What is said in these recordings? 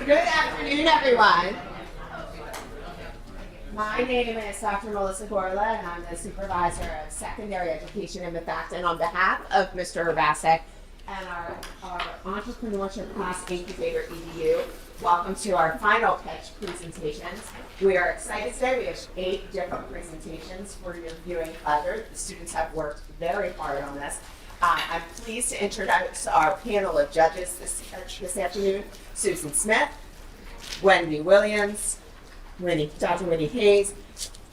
Good afternoon, everyone. My name is Dr. Melissa Gorla, and I'm the supervisor of secondary education in Methacton on behalf of Mr. Urbasek and our entrepreneurship class Incubator EDU. Welcome to our final pitch presentations. We are excited today. We have 8 different presentations for your viewing pleasure. The students have worked very hard on this. I'm pleased to introduce our panel of judges this afternoon. Susan Smith, Wendy Williams, Dr. Winnie Hayes,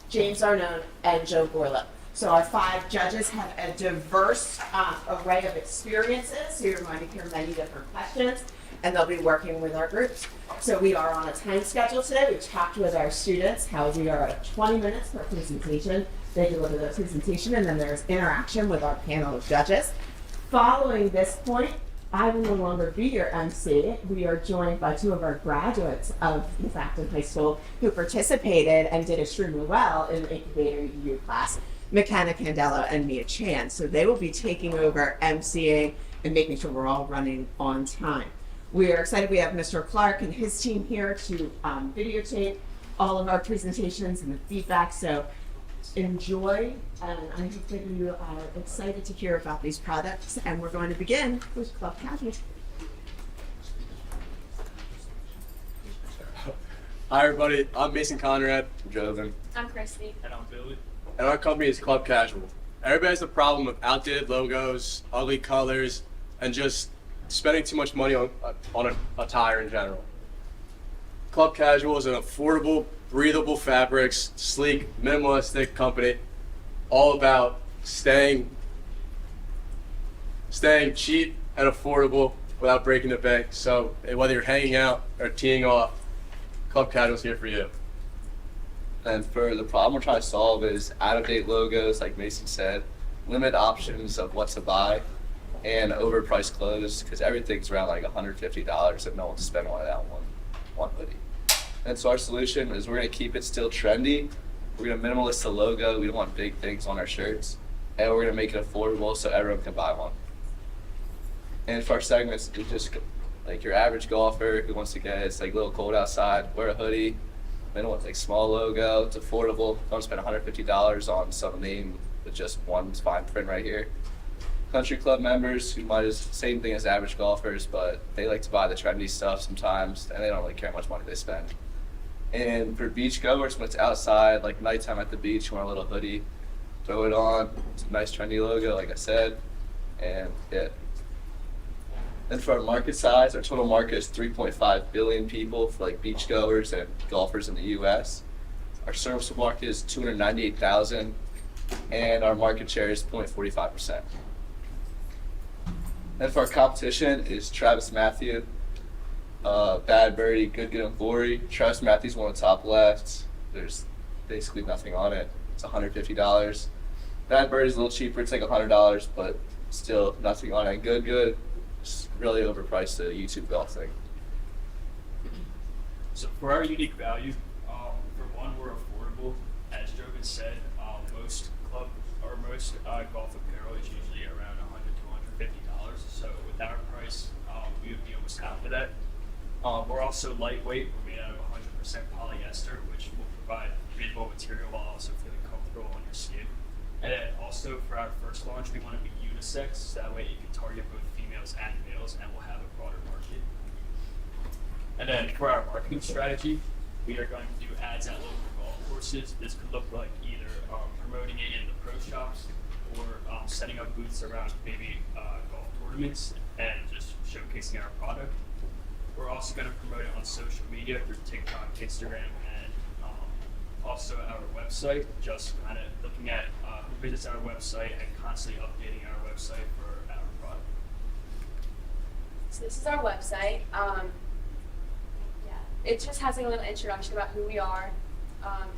James Arnone, and Joe Gorla. So our 5 judges have a diverse array of experiences. So you're going to hear many different questions, and they'll be working with our groups. So we are on a time schedule today. We've talked with our students how we are at 20 minutes per presentation. They deliver the presentation, and then there's interaction with our panel of judges. Following this point, I will no longer be your MC. We are joined by 2 of our graduates of Methacton High School who participated and did extremely well in the Incubator EDU class, McKenna Candelo and Mia Chan. So they will be taking over MCing and making sure we're all running on time. We are excited we have Mr. Clark and his team here to videotape all of our presentations and the feedback. So enjoy, and I hope that you are excited to hear about these products. And we're going to begin with Club Casual. Hi everybody, I'm Mason Conrad. I'm Jonathan. I'm Christy. And I'm Billy. And our company is Club Casual. Everybody has a problem with outdated logos, ugly colors, and just spending too much money on attire in general. Club Casual is an affordable, breathable fabrics, sleek, minimalistic company, all about staying cheap and affordable without breaking the bank. So whether you're hanging out or teeing off, Club Casual is here for you. And for the problem we're trying to solve is out-of-date logos, like Mason said, limit options of what to buy, and overpriced clothes, because everything's around like $150 and no one's spending on that one hoodie. And so our solution is we're going to keep it still trendy. We're going to minimalist the logo. We don't want big things on our shirts. And we're going to make it affordable so everyone can buy one. And for our segments, it's just like your average golfer who wants to get, it's like a little cold outside, wear a hoodie, minimal, like small logo, it's affordable. Don't spend $150 on some name with just one fine print right here. Country club members who might as same thing as average golfers, but they like to buy the trendy stuff sometimes, and they don't really care how much money they spend. And for beach goers, when it's outside, like nighttime at the beach, you want a little hoodie, throw it on. It's a nice trendy logo, like I said, and yeah. Then for our market size, our total market is 3.5 billion people for like beach goers and golfers in the U.S. Our serviceable market is 298,000, and our market share is 0.45%. And for our competition is Travis Matthew, Bad Birdie, Good and Glory. Travis Matthew's one on the top left. There's basically nothing on it. It's $150. Bad Birdie's a little cheaper. It's like $100, but still nothing on it. Good. It's really overpriced the YouTube golf thing. So for our unique value, for one, we're affordable. As Joven said, most golf apparel is usually around $100 to $150. So with our price, we would be almost half of that. We're also lightweight. We're made out of 100% polyester, which will provide breathable material while also feeling comfortable on your skin. And then also for our first launch, we want to be unisex, so that way you can target both females and males, and we'll have a broader market. And then for our marketing strategy, we are going to do ads at local golf courses. This could look like either promoting it in the pro shops or setting up booths around maybe golf tournaments and just showcasing our product. We're also going to promote it on social media through TikTok, Instagram, and also our website, just kind of looking at who visits our website and constantly updating our website for our product. So this is our website. It just has a little introduction about who we are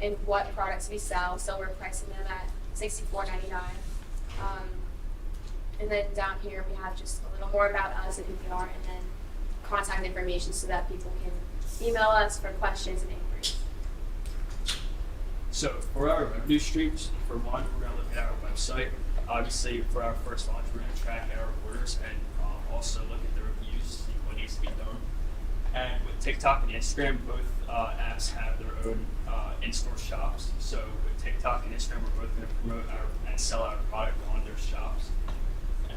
and what products we sell. So we're pricing them at $64.99. And then down here we have just a little more about us and who we are, and then contact information so that people can email us for questions and inquiries. So for our revenue streams, for one, we're going to look at our website. Obviously, for our first launch, we're going to track our orders and also look at the reviews, see what needs to be done. And with TikTok and Instagram, both apps have their own in-store shops. So with TikTok and Instagram, we're both going to promote and sell our product on their shops.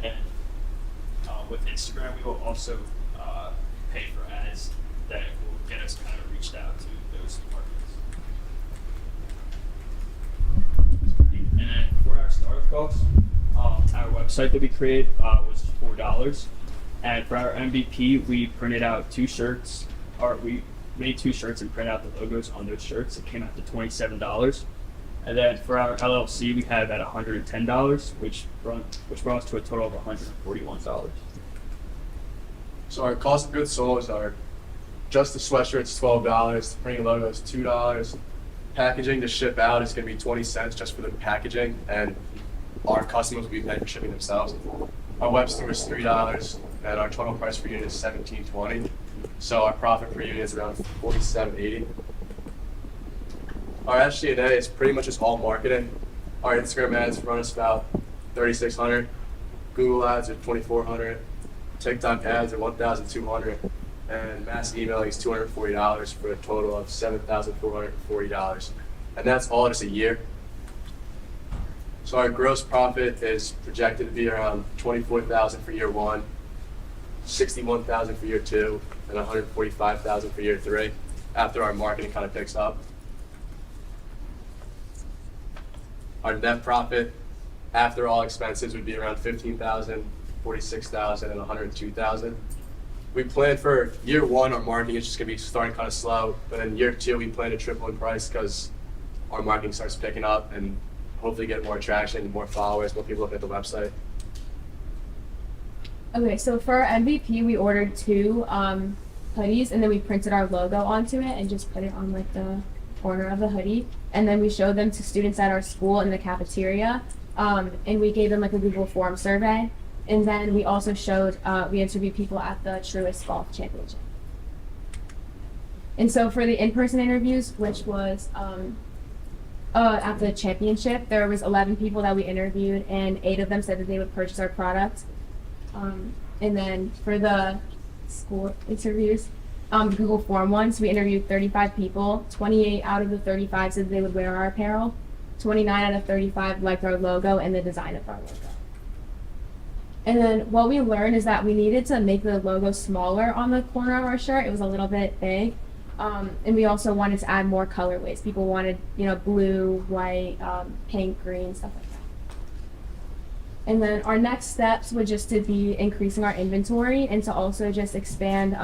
And with Instagram, we will also pay for ads that will get us kind of reached out to those markets. And then for our startup costs, our website that we created was $4. And for our MVP, we printed out 2 shirts, or we made 2 shirts and printed out the logos on those shirts. It came out to $27. And then for our LLC, we had it at $110, which brought us to a total of $141. So our cost of goods sold are just the sweatshirts $12, the printing logo is $2. Packaging to ship out is going to be 20 cents just for the packaging, and our customers will be paying for shipping themselves. Our web store is $3, and our total price per unit is $17.20. So our profit per unit is around $47.80. Our SG&A is pretty much just all marketing. Our Instagram ads run us about $3,600. Google ads are $2,400. TikTok ads are $1,200. And mass emailing is $240 for a total of $7,440. And that's all just a year. So our gross profit is projected to be around $24,000 for year 1, $61,000 for year 2, and $145,000 for year 3 after our marketing kind of picks up. Our net profit after all expenses would be around $15,000, $46,000, and $102,000. We plan for year 1, our marketing is just going to be starting kind of slow, but in year 2, we plan to triple in price because our marketing starts picking up and hopefully get more attraction, more followers, more people look at the website. Okay, so for our MVP, we ordered 2 hoodies, and then we printed our logo onto it and just put it on like the corner of the hoodie. And then we showed them to students at our school in the cafeteria, and we gave them like a Google Form survey. And then we also showed, we interviewed people at the Truist Golf Championship. And so for the in-person interviews, which was at the championship, there was 11 people that we interviewed, and 8 of them said that they would purchase our product. And then for the school interviews, Google Form ones, we interviewed 35 people. 28 out of the 35 said they would wear our apparel. 29 out of 35 liked our logo and the design of our logo. And then what we learned is that we needed to make the logo smaller on the corner of our shirt. It was a little bit big. And we also wanted to add more colorways. People wanted, blue, white, pink, green, stuff like that. And then our next steps would just to be increasing our inventory and to also just expand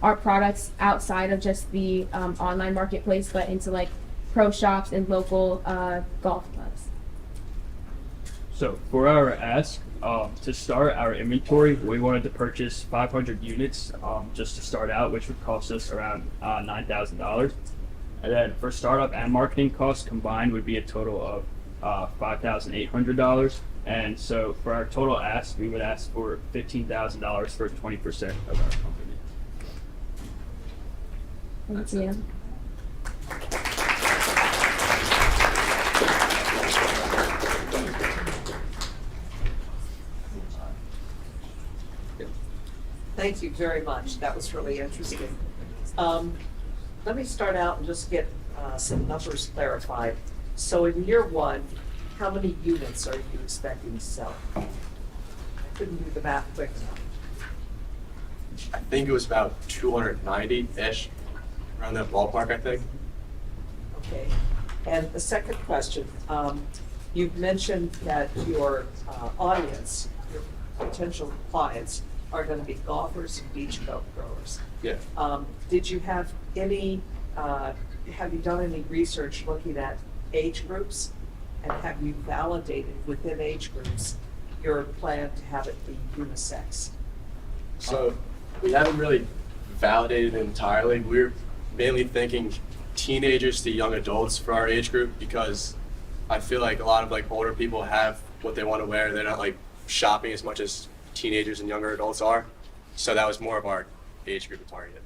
our products outside of just the online marketplace, but into like pro shops and local golf clubs. So for our ask, to start our inventory, we wanted to purchase 500 units just to start out, which would cost us around $9,000. And then for startup and marketing costs combined would be a total of $5,800. And so for our total ask, we would ask for $15,000 for 20% of our company. Thank you. Thank you very much. That was really interesting. Let me start out and just get some numbers clarified. So in year 1, how many units are you expecting to sell? I couldn't do the math quick enough. I think it was about 290-ish, around that ballpark, I think. Okay. And the second question, you've mentioned that your audience, your potential clients, are going to be golfers and beach growers. Yeah. Did you have any, have you done any research looking at age groups? And have you validated within age groups your plan to have it be unisex? So we haven't really validated it entirely. We're mainly thinking teenagers to young adults for our age group because I feel like a lot of like older people have what they want to wear. They're not like shopping as much as teenagers and younger adults are. So that was more of our age group target.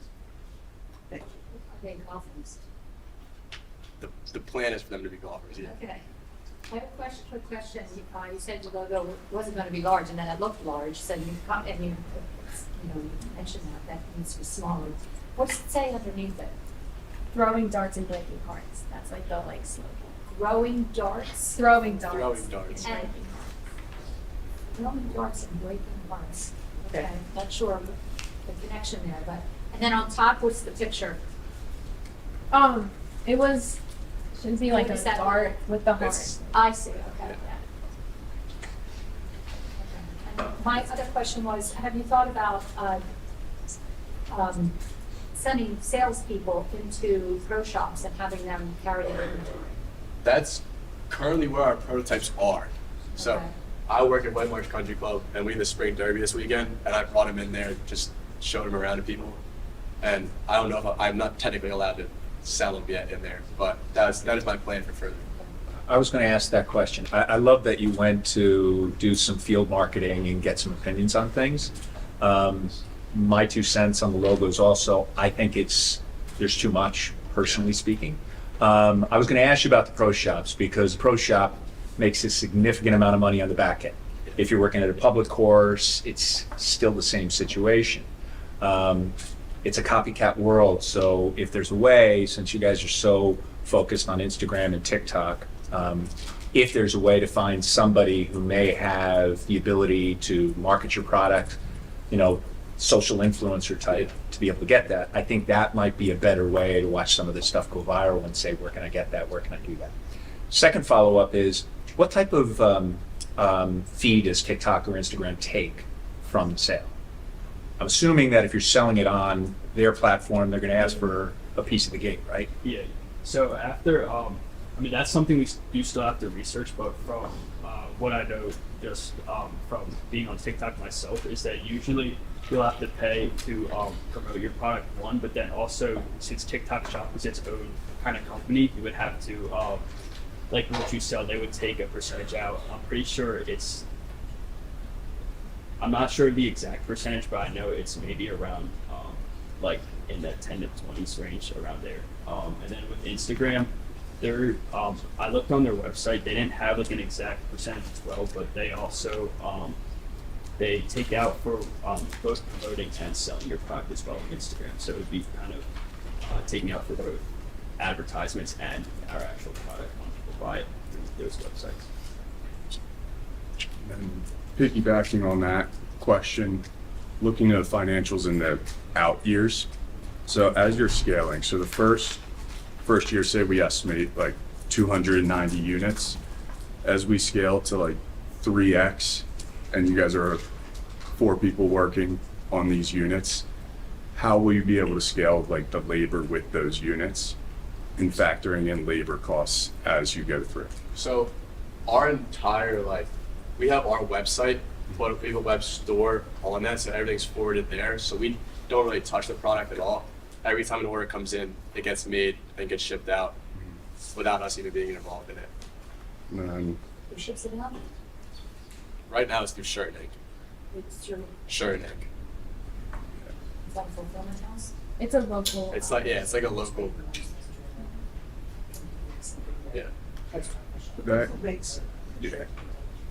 Thank you. Okay, golfers. The plan is for them to be golfers, yeah. Okay. I have a quick question. You said the logo wasn't going to be large, and then it looked large. So you mentioned that needs to be smaller. What's it say underneath it? Throwing darts and breaking hearts. That's like the slogan. Growing darts? Throwing darts. Throwing darts. and And- breaking hearts. Growing darts and breaking hearts. Okay. Okay, not sure the connection there, but, and then on top, what's the picture? It was shouldn't be like What a is that? dart with the heart. It's- I see, okay, yeah. Okay. And my other question was, have you thought about, sending salespeople into pro shops and having them carry their inventory? That's currently where our prototypes are. So Okay. I work at White Marsh Country Club, and we had the spring derby this weekend, and I brought him in there, just showed him around to people. And I don't know if I'm not technically allowed to sell them yet in there, but that is my plan for further. I was going to ask that question. I love that you went to do some field marketing and get some opinions on things. My 2 cents on the logos also, I think there's too much, personally speaking. I was going to ask you about the pro shops because pro shop makes a significant amount of money on the back end. If you're working at a public course, it's still the same situation. It's a copycat world, so if there's a way, since you guys are so focused on Instagram and TikTok, if there's a way to find somebody who may have the ability to market your product, social influencer type, to be able to get that, I think that might be a better way to watch some of this stuff go viral and say, where can I get that? Where can I do that? Second follow-up is, what type of fee does TikTok or Instagram take from the sale? I'm assuming that if you're selling it on their platform, they're going to ask for a piece of the cake, right? Yeah. So after, that's something we do still have to research, but from what I know just from being on TikTok myself is that usually you'll have to pay to promote your product, one, but then also since TikTok Shop is its own kind of company, you would have to, like what you sell, they would take a percentage out. I'm pretty sure I'm not sure the exact percentage, but I know it's maybe around like in that 10 to 20s range around there. And then with Instagram, I looked on their website, they didn't have like an exact percentage as well, but they also they take out for both promoting and selling your product as well on Instagram. So it would be kind of taking out for both advertisements and our actual product when people buy it through those websites. And piggybacking on that question, looking at the financials in the out years. So as you're scaling, so the first year, say we estimate like 290 units. As we scale to like 3x, and you guys are 4 people working on these units, how will you be able to scale like the labor with those units and factoring in labor costs as you go through? So our entire, we have our website, but we have a web store on that, so everything's forwarded there. So we don't really touch the product at all. Every time an order comes in, it gets made and gets shipped out without us even being involved in it. And then Who ships it out? Right now it's through Shirt and Ink. It's your, Shirt and Ink. is that a fulfillment house? It's a local. It's like a local. Yeah. that, Makes, yeah.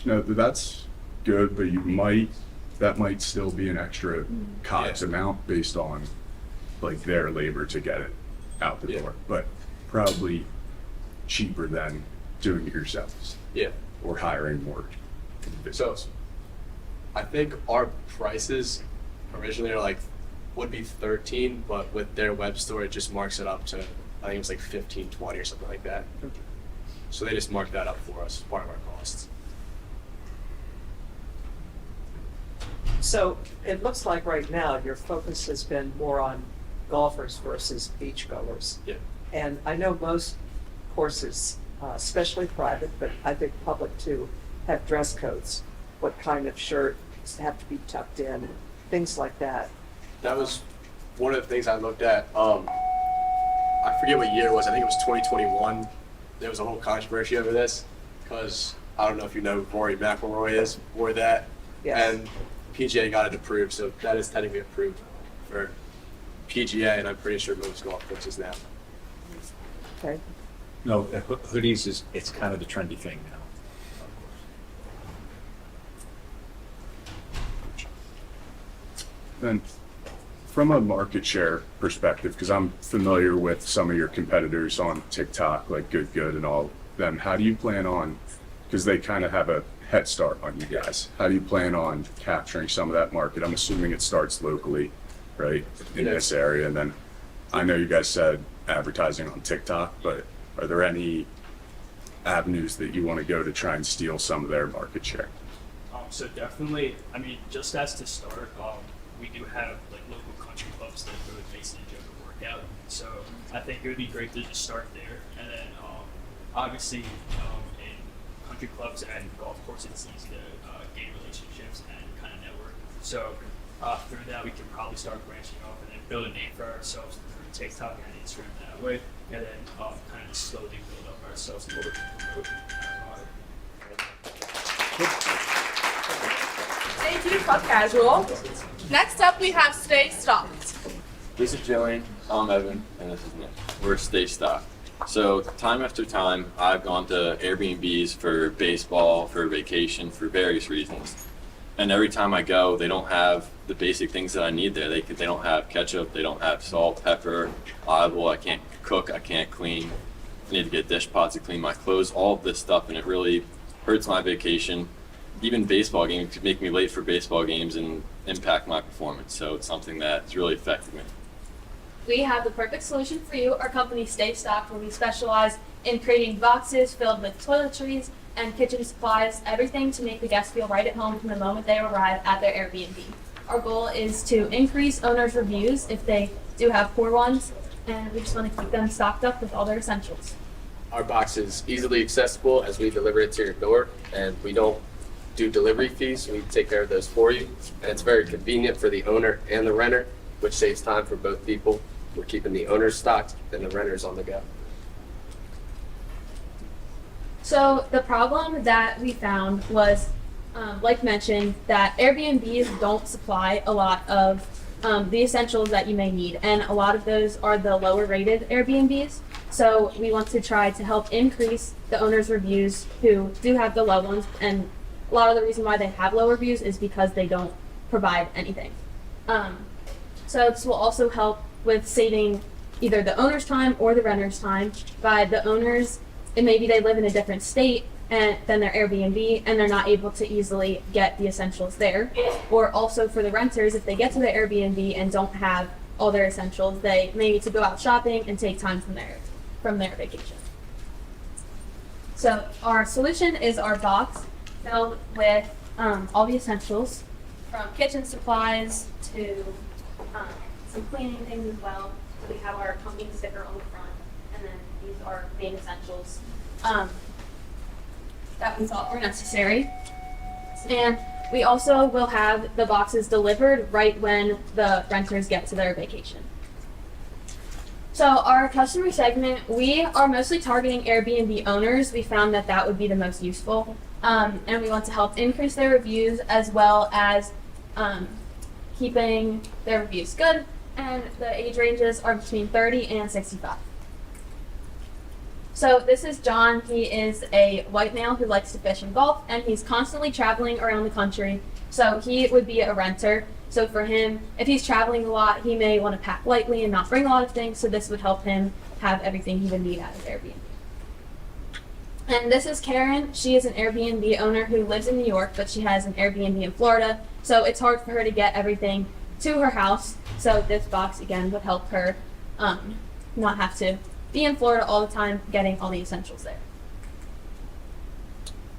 No, that's good, but that might still be an extra COGS Yeah. amount based on like their labor to get it out the Yeah. door, but probably cheaper than doing it yourselves Yeah. or hiring more So individuals. I think our prices originally would be 13, but with their web store it just marks it up to, I think it was like 15, 20 or something like that. So they just mark that up for us, part of our costs. so it looks like right now your focus has been more on golfers versus beachgoers. Yeah. And I know most courses, especially private, but I think public too, have dress codes. What kind of shirt have to be tucked in, things like that. That was one of the things I looked at. I forget what year it was. I think it was 2021. There was a whole controversy over this because I don't know if you know who Rory McIlroy wore that. Yes. And PGA got it approved, so that is technically approved for PGA, and I'm pretty sure most golf courses now. Okay. No, hoodies it's kind of the trendy thing now. Then from a market share perspective, because I'm familiar with some of your competitors on TikTok, like Good and all them, how do you plan on, because they kind of have a head start on you guys, how do you plan on capturing some of that market? I'm assuming it starts locally, right, in this area, and then I know you guys said advertising on TikTok, but are there any avenues that you want to go to try and steal some of their market share? So definitely, I mean, just as to start, we do have like local country clubs that go with Mason and Joe to work out. So I think it would be great to just start there, and then obviously in country clubs and golf courses, it's easy to gain relationships and kind of network. So through that, we can probably start branching off and then build a name for ourselves through TikTok and Instagram that way, and then kind of just slowly build up ourselves in order to promote our product. Thank you, Club Casual. Next up, we have Stay Stocked. This is Jillian, I'm Evan, and this is Nick. We're Stay Stocked. So time after time, I've gone to Airbnbs for baseball, for vacation, for various reasons. And every time I go, they don't have the basic things that I need there. They don't have ketchup, they don't have salt, pepper, olive oil. I can't cook, I can't clean. I need to get dish pots to clean my clothes, all of this stuff, and it really hurts my vacation. Even baseball games could make me late for baseball games and impact my performance. So it's something that's really affected me. We have the perfect solution for you. Our company Stay Stocked, where we specialize in creating boxes filled with toiletries and kitchen supplies, everything to make the guests feel right at home from the moment they arrive at their Airbnb. Our goal is to increase owners' reviews if they do have poor ones, and we just want to keep them stocked up with all their essentials. Our box is easily accessible as we deliver it to your door, and we don't do delivery fees. We take care of those for you, and it's very convenient for the owner and the renter, which saves time for both people. We're keeping the owners stocked and the renters on the go. So the problem that we found was, like mentioned, that Airbnbs don't supply a lot of the essentials that you may need, and a lot of those are the lower rated Airbnbs. So we want to try to help increase the owners' reviews who do have the low ones, and a lot of the reason why they have low reviews is because they don't provide anything. So this will also help with saving either the owner's time or the renter's time. By the owners, and maybe they live in a different state and than their Airbnb, and they're not able to easily get the essentials there. Or also for the renters, if they get to the Airbnb and don't have all their essentials, they may need to go out shopping and take time from their vacation. So our solution is our box filled with all the essentials, from kitchen supplies to some cleaning things as well. So we have our company sticker on the front, and then these are main essentials that we thought were necessary. And we also will have the boxes delivered right when the renters get to their vacation. So our customer segment, we are mostly targeting Airbnb owners. We found that that would be the most useful. And we want to help increase their reviews as well as keeping their reviews good. And the age ranges are between 30 and 65. So this is John. He is a white male who likes to fish and golf, and he's constantly traveling around the country. So he would be a renter. So for him, if he's traveling a lot, he may want to pack lightly and not bring a lot of things. So this would help him have everything he would need at his Airbnb. And this is Karen. She is an Airbnb owner who lives in New York, but she has an Airbnb in Florida. So it's hard for her to get everything to her house. So this box, again, would help her not have to be in Florida all the time getting all the essentials there.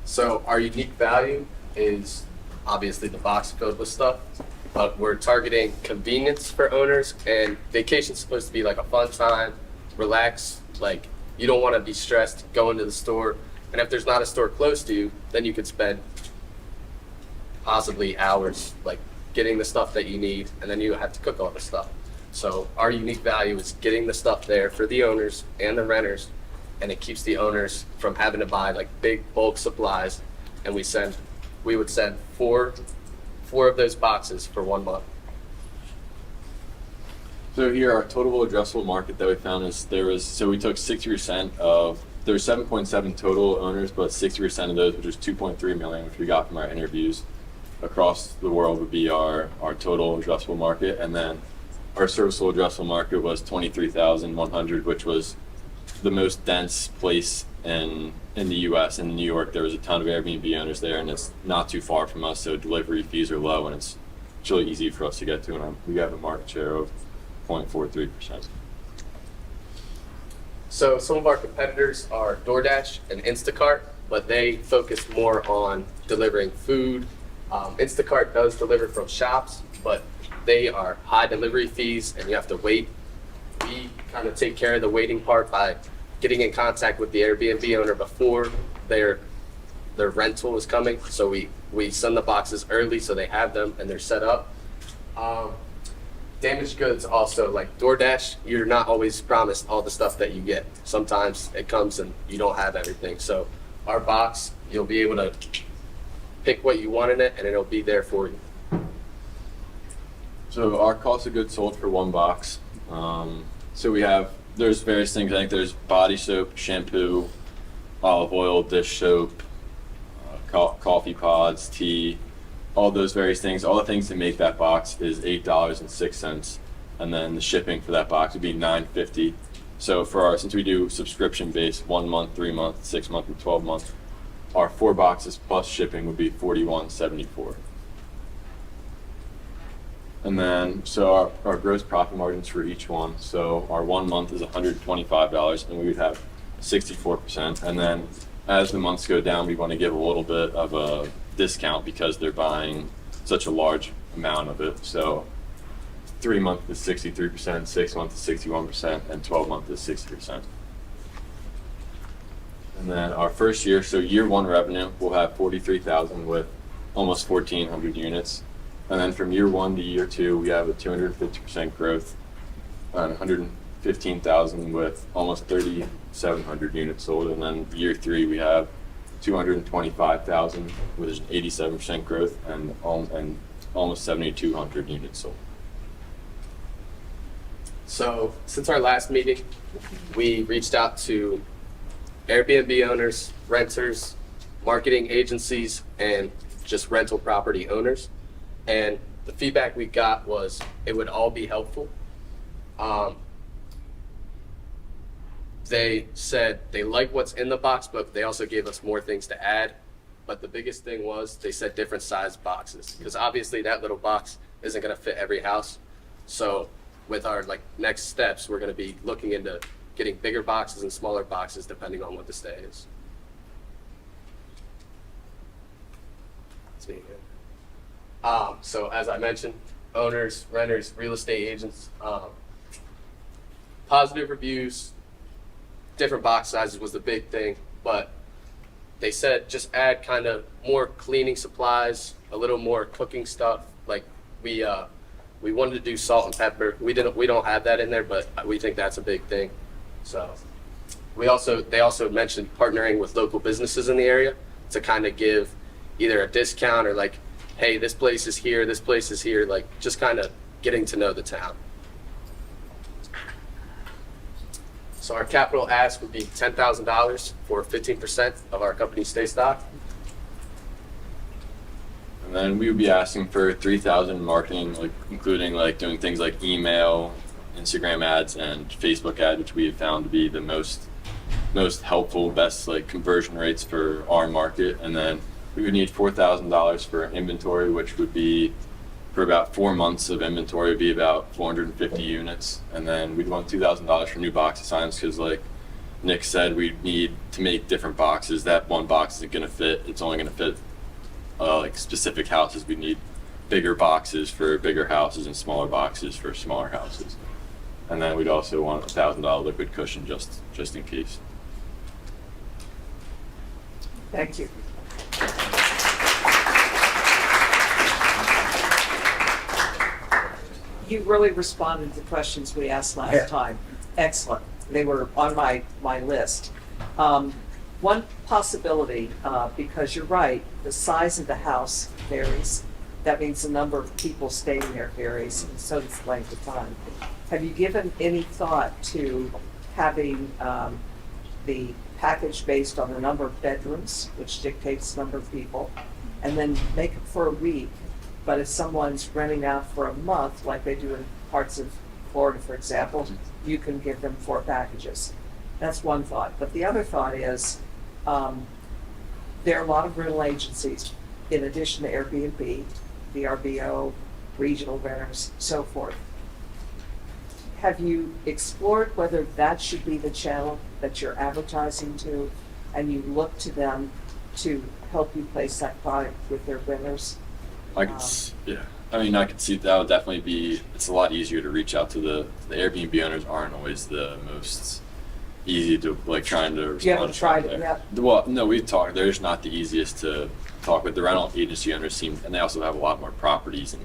So our unique value is obviously the box filled with stuff, but we're targeting convenience for owners, and vacation's supposed to be like a fun time, relax, like you don't want to be stressed going to the store, and if there's not a store close to you, then you could spend possibly hours like getting the stuff that you need, and then you have to cook all the stuff. So our unique value is getting the stuff there for the owners and the renters, and it keeps the owners from having to buy like big bulk supplies, and we would send four of those boxes for 1 month. So here, our total addressable market that we found is we took 60% of, there were 7.7 total owners, but 60% of those, which was 2.3 million, which we got from our interviews across the world, would be our total addressable market. And then our serviceable addressable market was 23,100, which was the most dense place in the U.S. In New York, there was a ton of Airbnb owners there, and it's not too far from us, so delivery fees are low, and it's really easy for us to get to, and we have a market share of 0.43%. So some of our competitors are DoorDash and Instacart, but they focus more on delivering food. Instacart does deliver from shops, but they are high delivery fees and you have to wait. We kind of take care of the waiting part by getting in contact with the Airbnb owner before their rental is coming. So we send the boxes early so they have them and they're set up. Damaged goods also, like DoorDash, you're not always promised all the stuff that you get. Sometimes it comes and you don't have everything. So our box, you'll be able to pick what you want in it and it'll be there for you. So our cost of goods sold for one box. So there's various things. I think there's body soap, shampoo, olive oil, dish soap, coffee pods, tea, all those various things. All the things to make that box is $8.06, and then the shipping for that box would be $9.50. So since we do subscription based, 1 month, 3 month, 6 month, and 12 month, our 4 boxes plus shipping would be $41.74. And then, so our gross profit margins for each one. So our 1 month is $125, and we would have 64%. And then as the months go down, we want to give a little bit of a discount because they're buying such a large amount of it. So 3 month is 63%, 6 month is 61%, and 12 month is 60%. And then our first year, so year 1 revenue, we'll have 43,000 with almost 1,400 units. And then from year 1 to year 2, we have a 250% growth on 115,000 with almost 3,700 units sold. And then year 3, we have 225,000 with an 87% growth and almost 7,200 units sold. So since our last meeting, we reached out to Airbnb owners, renters, marketing agencies, and just rental property owners. And the feedback we got was it would all be helpful. They said they like what's in the box, but they also gave us more things to add. But the biggest thing was they said different size boxes, because obviously that little box isn't going to fit every house. So with our next steps, we're going to be looking into getting bigger boxes and smaller boxes depending on what the stay is. So as I mentioned, owners, renters, real estate agents, positive reviews, different box sizes was the big thing, but they said just add kind of more cleaning supplies, a little more cooking stuff. Like we wanted to do salt and pepper. We don't have that in there, but we think that's a big thing. So they also mentioned partnering with local businesses in the area to kind of give either a discount or hey, this place is here, just kind of getting to know the town. So our capital ask would be $10,000 for 15% of our company's stay stock. And then we would be asking for 3,000 marketing, including doing things like email, Instagram ads, and Facebook ads, which we have found to be the most helpful, best conversion rates for our market. And then we would need $4,000 for inventory, which would be for about 4 months of inventory, would be about 450 units. And then we'd want $2,000 for new box designs because, like Nick said, we need to make different boxes. That one box isn't going to fit. It's only going to fit specific houses. We need bigger boxes for bigger houses and smaller boxes for smaller houses. And then we'd also want a $1,000 liquid cushion just in case. Thank you. You really responded to questions we asked last time. Excellent. They were on my list. One possibility, because you're right, the size of the house varies. That means the number of people staying there varies, and so does the length of time. Have you given any thought to having the package based on the number of bedrooms, which dictates the number of people, and then make it for a week? But if someone's renting out for a month, like they do in parts of Florida, for example, you can give them 4 packages. That's one thought. But the other thought is, there are a lot of rental agencies, in addition to Airbnb, VRBO, regional renters, so forth. Have you explored whether that should be the channel that you're advertising to, and you look to them to help you place that product with their renters? I could, yeah. I mean, I could see that would definitely be. It's a lot easier to reach out to the Airbnb owners. Aren't always the most easy to like trying to respond. You haven't to tried it there. yet? Well, no, we've talked. They're just not the easiest to talk with. The rental agency owners seem, and they also have a lot more properties in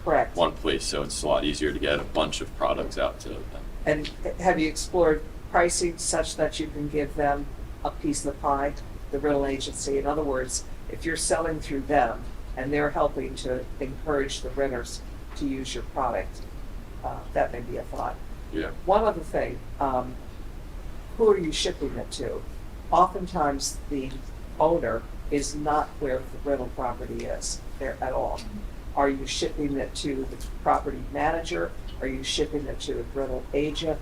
Correct. one place, so it's a lot easier to get a bunch of products out to them. And have you explored pricing such that you can give them a piece of the pie, the rental agency? In other words, if you're selling through them and they're helping to encourage the renters to use your product, that may be a thought. Yeah. One other thing, who are you shipping it to? Oftentimes, the owner is not where the rental property is there at all. Are you shipping it to the property manager? Are you shipping it to a rental agent?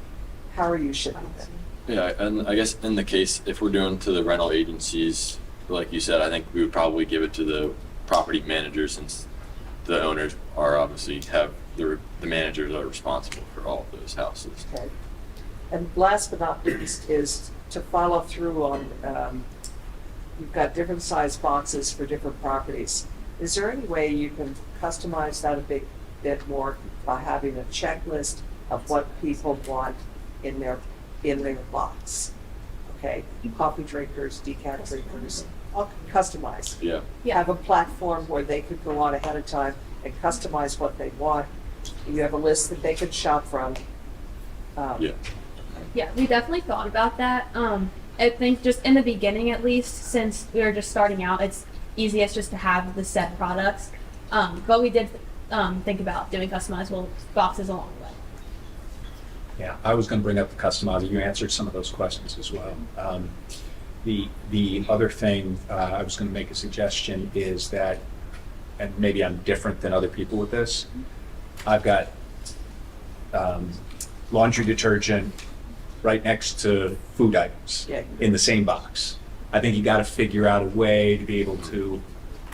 How are you shipping it? Yeah, and I guess in the case, if we're doing to the rental agencies, like you said, I think we would probably give it to the property manager, since the owners are obviously have the managers are responsible for all of those houses. Okay. And last but not least is to follow through on, you've got different size boxes for different properties. Is there any way you can customize that a bit more by having a checklist of what people want in their box? Okay, coffee drinkers, decaf drinkers, all customized. Yeah. Have a platform where they could go on ahead of time and customize what they want. You have a list that they could shop from. Yeah. Yeah, we definitely thought about that. I think just in the beginning, at least, since we were just starting out, it's easiest just to have the set products. But we did think about doing customizable boxes along the way. Yeah, I was going to bring up the customizer. You answered some of those questions as well. The other thing I was going to make a suggestion is that, and maybe I'm different than other people with this, I've got laundry detergent right next to food items in the same box. I think you got to figure out a way to be able to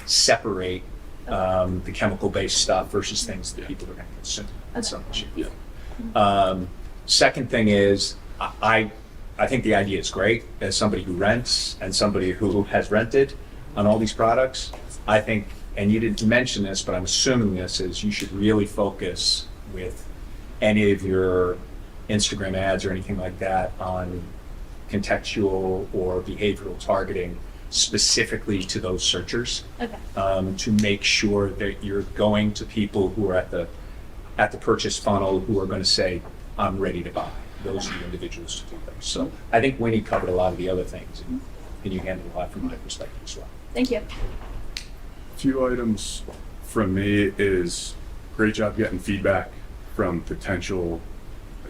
separate the chemical-based stuff versus things that people are going to consume. That's some issue. Yeah. Second thing is, I think the idea is great. As somebody who rents and somebody who has rented on all these products, I think, and you didn't mention this, but I'm assuming this is, you should really focus with any of your Instagram ads or anything like that on contextual or behavioral targeting specifically to those searchers. Okay. To make sure that you're going to people who are at the purchase funnel who are going to say, I'm ready to buy. Those are the individuals to do those. So I think Winnie covered a lot of the other things, and you handled a lot from my perspective as well. Thank you. A few items from me is great job getting feedback from potential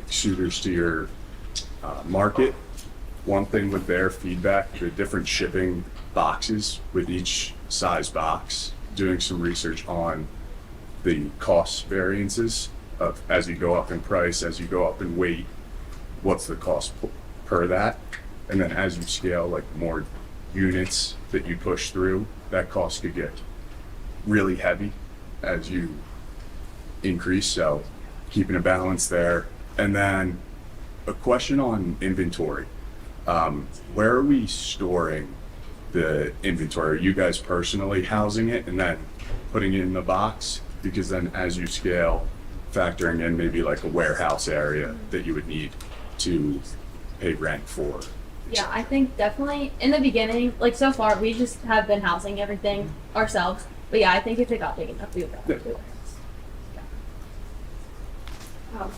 suitors to your market. One thing with their feedback, the different shipping boxes with each size box, doing some research on the cost variances of as you go up in price, as you go up in weight, what's the cost per that, and then as you scale, like more units that you push through, that cost could get really heavy as you increase. So keeping a balance there. And then a question on inventory. Where are we storing the inventory? Are you guys personally housing it and then putting it in the box? Because then as you scale, factoring in maybe like a warehouse area that you would need to pay rent for. Yeah, I think definitely in the beginning, like so far, we just have been housing everything ourselves. But yeah, I think if it got big enough, we would have to do it.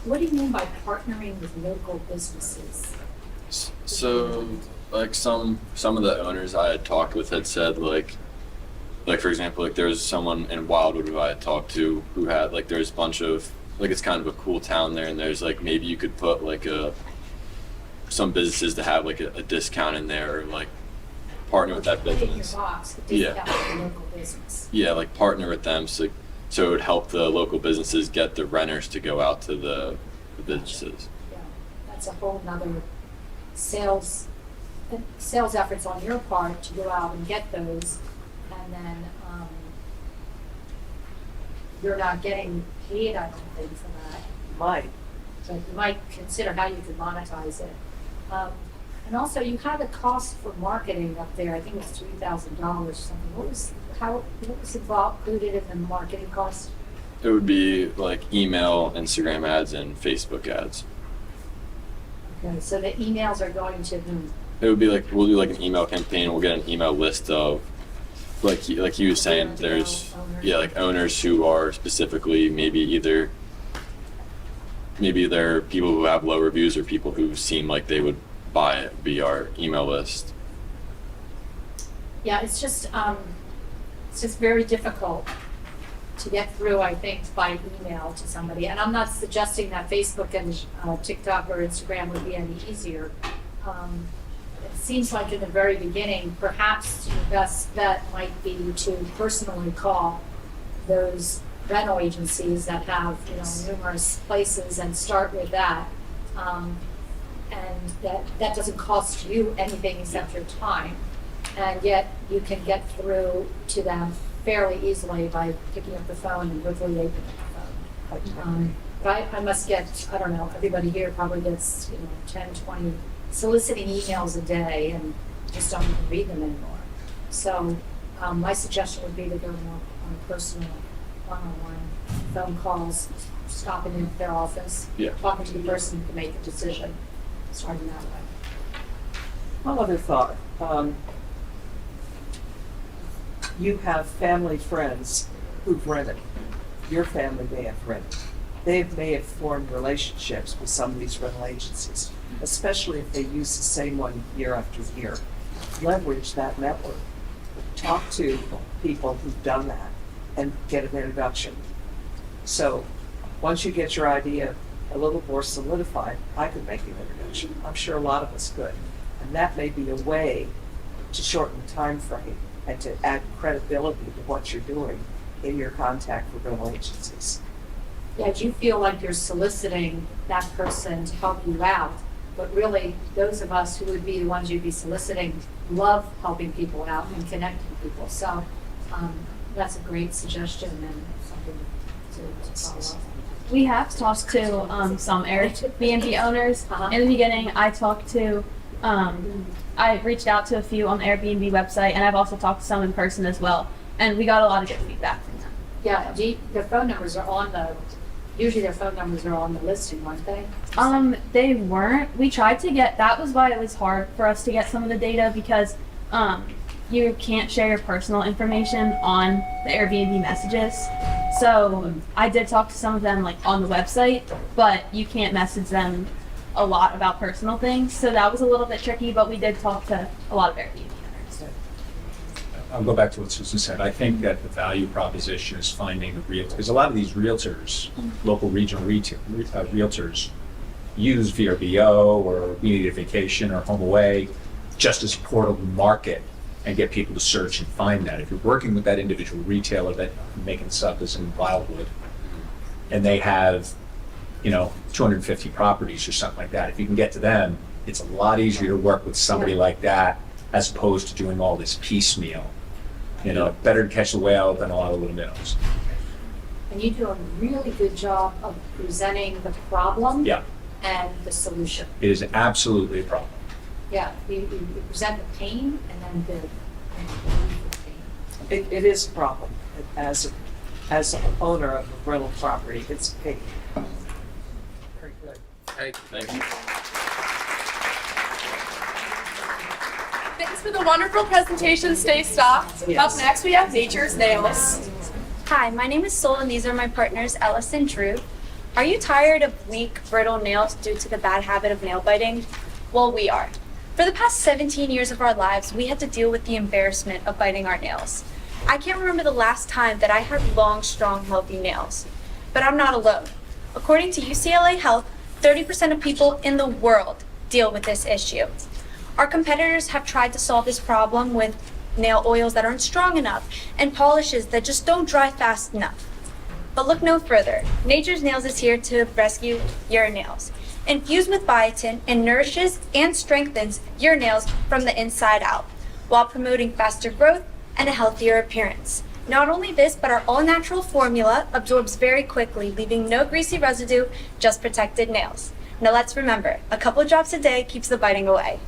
What do you mean by partnering with local businesses? So, like some of the owners I had talked with had said like for example, like there was someone in Wildwood who I had talked to who had like there's a bunch of like it's kind of a cool town there, and there's like maybe you could put like some businesses to have like a discount in there, or like partner with that In your business. box, the Yeah. discount for local business. Yeah, like partner with them so it would help the local businesses get the renters to go out to the the businesses. Yeah, that's a whole nother sales efforts on your part to go out and get those, and then you're not getting paid, I don't think, for that. Might. So you might consider how you could monetize it. And also, you had a cost for marketing up there. I think it was $3,000 or something. What was included in the marketing cost? It would be like email, Instagram ads, and Facebook ads. Okay, so the emails are going to whom? It would be like we'll do like an email campaign. We'll get an email list of like he was saying. There's like owners who are specifically maybe they're people who have low reviews or people who seem like they would buy it. Be our email list. Yeah, it's just very difficult to get through, I think, by email to somebody. And I'm not suggesting that Facebook and TikTok or Instagram would be any easier. It seems like in the very beginning, perhaps your best bet might be to personally call those rental agencies that have, numerous places and start with that. And that doesn't cost you anything except your time. And yet you can get through to them fairly easily by picking up the phone, and hopefully they pick up the phone. But I must get, I don't know, everybody here probably gets 10, 20 soliciting emails a day, and just don't even read them anymore. So my suggestion would be to go more on personal, one-on-one phone calls, stopping in their office, talking to the person who can make a decision, starting that way. One other thought. You have family friends who've rented. Your family may have rented. They may have formed relationships with some of these rental agencies, especially if they use the same one year after year. Leverage that network. Talk to people who've done that and get an introduction. So once you get your idea a little more solidified, I could make an introduction. I'm sure a lot of us could. And that may be a way to shorten the time frame and to add credibility to what you're doing in your contact with rental agencies. Yeah, you feel like you're soliciting that person to help you out, but really those of us who would be the ones you'd be soliciting love helping people out and connecting people. So that's a great suggestion and something to follow up. We have talked to some Airbnb owners. Uh-huh. In the beginning, I reached out to a few on the Airbnb website, and I've also talked to some in person as well. And we got a lot of good feedback from them. Yeah, their phone numbers are usually their phone numbers are on the listing, aren't they? They weren't. We tried to get, that was why it was hard for us to get some of the data, because you can't share your personal information on the Airbnb messages. So I did talk to some of them on the website, but you can't message them a lot about personal things. So that was a little bit tricky, but we did talk to a lot of Airbnb owners. I'll go back to what Susan said. I think that the value proposition is finding the realtors, because a lot of these realtors, local regional realtors, use VRBO or We Need a Vacation or Home Away just as a portal to market and get people to search and find that. If you're working with that individual retailer that making stuff is in Wildwood, and they have 250 properties or something like that, if you can get to them, it's a lot easier to work with somebody like that as opposed to doing all this piecemeal. Better to catch the whale than a lot of little minnows. And you do a really good job of presenting the problem Yeah, and the solution. it is absolutely a problem. Yeah, you present the pain and then the pain. It is a problem. As an owner of a rental property, it's a pain. Very good. Thank you. Thanks for the wonderful presentation. Stay stocked. Yes. Up next, we have Nature's Nails. Hi, my name is Sol and these are my partners, Ellis and Drew. Are you tired of weak, brittle nails due to the bad habit of nail biting? Well, we are. For the past 17 years of our lives, we had to deal with the embarrassment of biting our nails. I can't remember the last time that I had long, strong, healthy nails. But I'm not alone. According to UCLA Health, 30% of people in the world deal with this issue. Our competitors have tried to solve this problem with nail oils that aren't strong enough and polishes that just don't dry fast enough. But look no further. Nature's Nails is here to rescue your nails. Infused with biotin, it nourishes and strengthens your nails from the inside out, while promoting faster growth and a healthier appearance. Not only this, but our all-natural formula absorbs very quickly, leaving no greasy residue, just protected nails. Now let's remember, a couple drops a day keeps the biting away.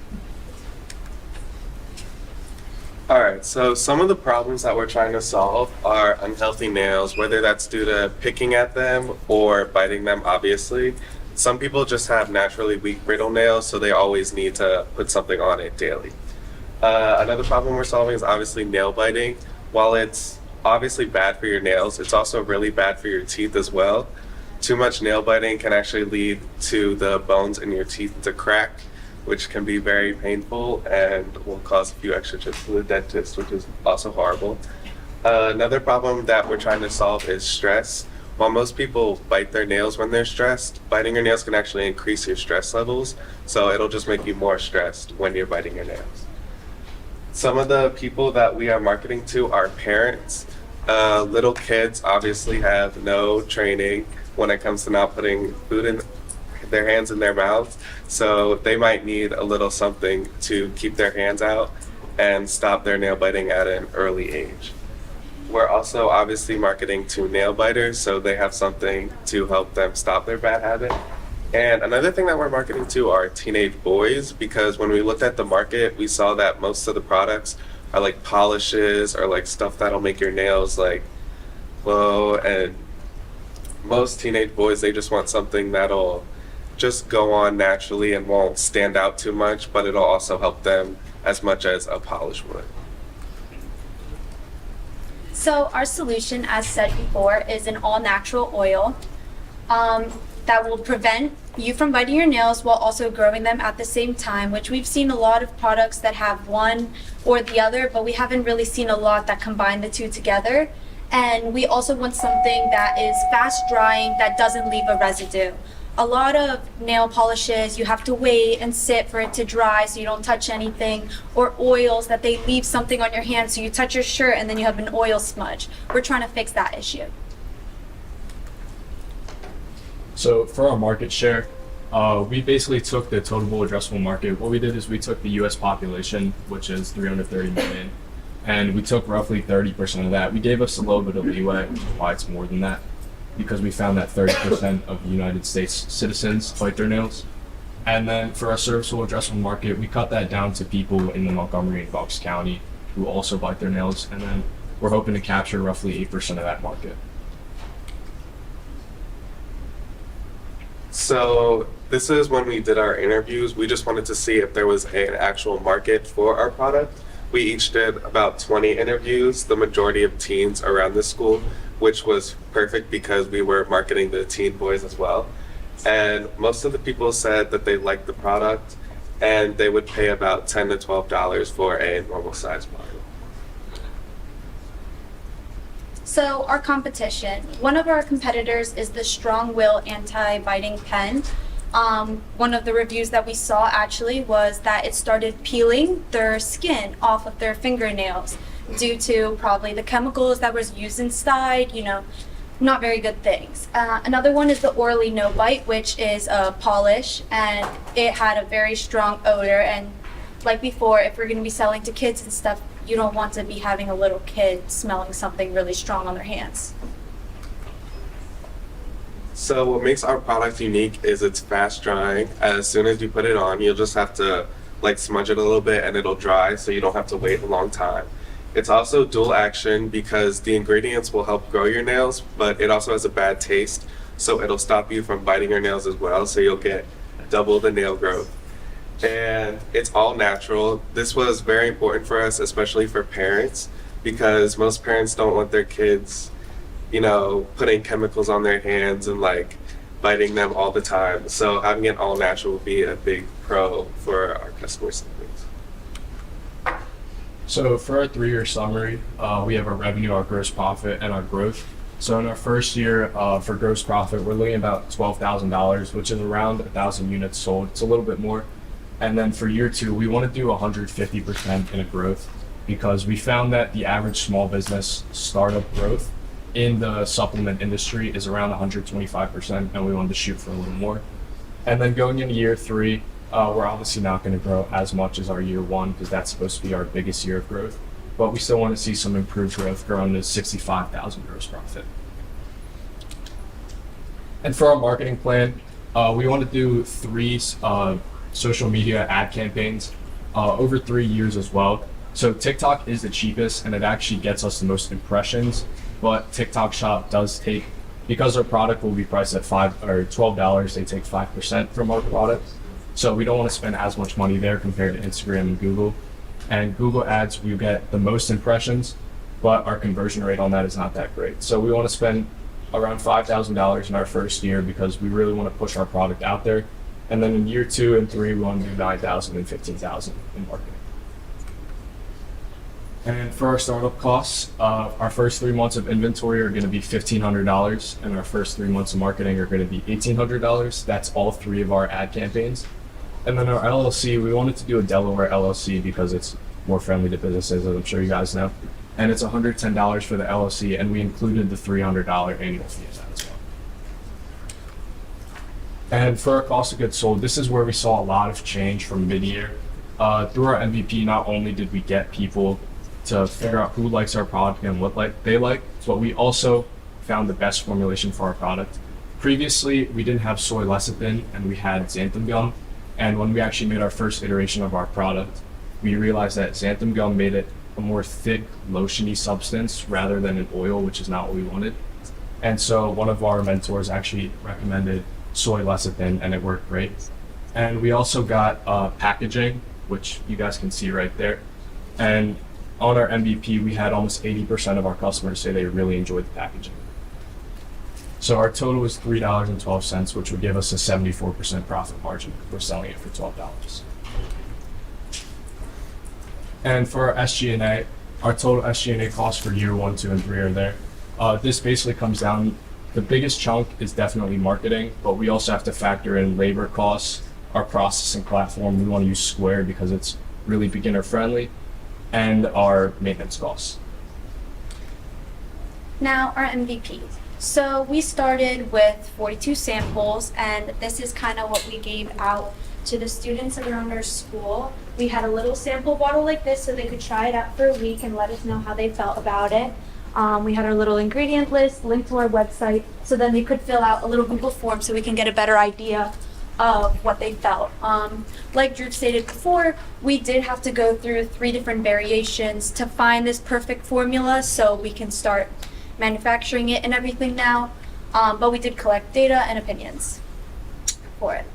Alright, so some of the problems that we're trying to solve are unhealthy nails, whether that's due to picking at them or biting them, obviously. Some people just have naturally weak brittle nails, so they always need to put something on it daily. Another problem we're solving is obviously nail biting. While it's obviously bad for your nails, it's also really bad for your teeth as well. Too much nail biting can actually lead to the bones in your teeth to crack, which can be very painful and will cause a few extra trips to the dentist, which is also horrible. Another problem that we're trying to solve is stress. While most people bite their nails when they're stressed, biting your nails can actually increase your stress levels, so it'll just make you more stressed when you're biting your nails. Some of the people that we are marketing to are parents. Little kids obviously have no training when it comes to not putting food in their hands in their mouths, so they might need a little something to keep their hands out and stop their nail biting at an early age. We're also obviously marketing to nail biters, so they have something to help them stop their bad habit. And another thing that we're marketing to are teenage boys, because when we looked at the market, we saw that most of the products are like polishes or like stuff that'll make your nails like glow, and most teenage boys, they just want something that'll just go on naturally and won't stand out too much, but it'll also help them as much as a polish would. So our solution, as said before, is an all-natural oil that will prevent you from biting your nails while also growing them at the same time, which we've seen a lot of products that have one or the other, but we haven't really seen a lot that combine the two together. And we also want something that is fast drying, that doesn't leave a residue. A lot of nail polishes, you have to wait and sit for it to dry so you don't touch anything, or oils that they leave something on your hand so you touch your shirt and then you have an oil smudge. We're trying to fix that issue. So for our market share, we basically took the total addressable market. What we did is we took the U.S. population, which is 330 million, and we took roughly 30% of that. We gave us a little bit of leeway, which is why it's more than that, because we found that 30% of the United States citizens bite their nails. And then for our serviceable addressable market, we cut that down to people in the Montgomery and Bucks County who also bite their nails, and then we're hoping to capture roughly 8% of that market. So this is when we did our interviews. We just wanted to see if there was an actual market for our product. We each did about 20 interviews, the majority of teens around the school, which was perfect because we were marketing to teen boys as well. And most of the people said that they liked the product and they would pay about $10 to $12 for a normal size bottle. So our competition, one of our competitors is the Strong Will Anti-Biting Pen. One of the reviews that we saw actually was that it started peeling their skin off of their fingernails due to probably the chemicals that was used inside, not very good things. Another one is the Orally No Bite, which is a polish, and it had a very strong odor. And like before, if we're going to be selling to kids and stuff, you don't want to be having a little kid smelling something really strong on their hands. So what makes our product unique is it's fast drying. As soon as you put it on, you'll just have to smudge it a little bit and it'll dry, so you don't have to wait a long time. It's also dual action because the ingredients will help grow your nails, but it also has a bad taste, so it'll stop you from biting your nails as well, so you'll get double the nail growth. And it's all natural. This was very important for us, especially for parents, because most parents don't want their kids, putting chemicals on their hands and biting them all the time. So having it all natural will be a big pro for our customers. So for our 3-year summary, we have our revenue, our gross profit, and our growth. So in our first year for gross profit, we're looking at about $12,000, which is around 1,000 units sold. It's a little bit more. And then for year 2, we want to do 150% in a growth, because we found that the average small business startup growth in the supplement industry is around 125%, and we wanted to shoot for a little more. And then going into year 3, we're obviously not going to grow as much as our year 1 because that's supposed to be our biggest year of growth. But we still want to see some improved growth, growing to 65,000 gross profit. And for our marketing plan, we want to do 3 social media ad campaigns over 3 years as well. So TikTok is the cheapest, and it actually gets us the most impressions. But TikTok Shop does take, because our product will be priced at $5 or $12, they take 5% from our product. So we don't want to spend as much money there compared to Instagram and Google. And Google ads, we get the most impressions, but our conversion rate on that is not that great. So we want to spend around $5,000 in our first year because we really want to push our product out there. And then in year 2 and 3, we want to do 9,000 and 15,000 in marketing. And for our startup costs, our first 3 months of inventory are going to be $1,500, and our first 3 months of marketing are going to be $1,800. That's all 3 of our ad campaigns. And then our LLC, we wanted to do a Delaware LLC because it's more friendly to businesses, as I'm sure you guys know. And it's $110 for the LLC, and we included the $300 annual fee of that as well. And for our cost of goods sold, this is where we saw a lot of change from mid-year. Through our MVP, not only did we get people to figure out who likes our product and what they like, but we also found the best formulation for our product. Previously, we didn't have soy lecithin, and we had xanthan gum. And when we actually made our first iteration of our product, we realized that xanthan gum made it a more thick, lotiony substance rather than an oil, which is not what we wanted. And so one of our mentors actually recommended soy lecithin, and it worked great. And we also got packaging, which you guys can see right there. And on our MVP, we had almost 80% of our customers say they really enjoyed the packaging. So our total was $3.12, which would give us a 74% profit margin. We're selling it for $12. And for our SG&A, our total SG&A costs for year 1, 2, and 3 are there. This basically comes down, the biggest chunk is definitely marketing, but we also have to factor in labor costs, our processing platform. We want to use Square because it's really beginner friendly, and our maintenance costs. Now, our MVP. So we started with 42 samples, and this is kind of what we gave out to the students around our school. We had a little sample bottle like this so they could try it out for a week and let us know how they felt about it. We had our little ingredient list linked to our website, so then they could fill out a little Google form so we can get a better idea of what they felt. Like Drew stated before, we did have to go through 3 different variations to find this perfect formula so we can start manufacturing it and everything now, but we did collect data and opinions for it.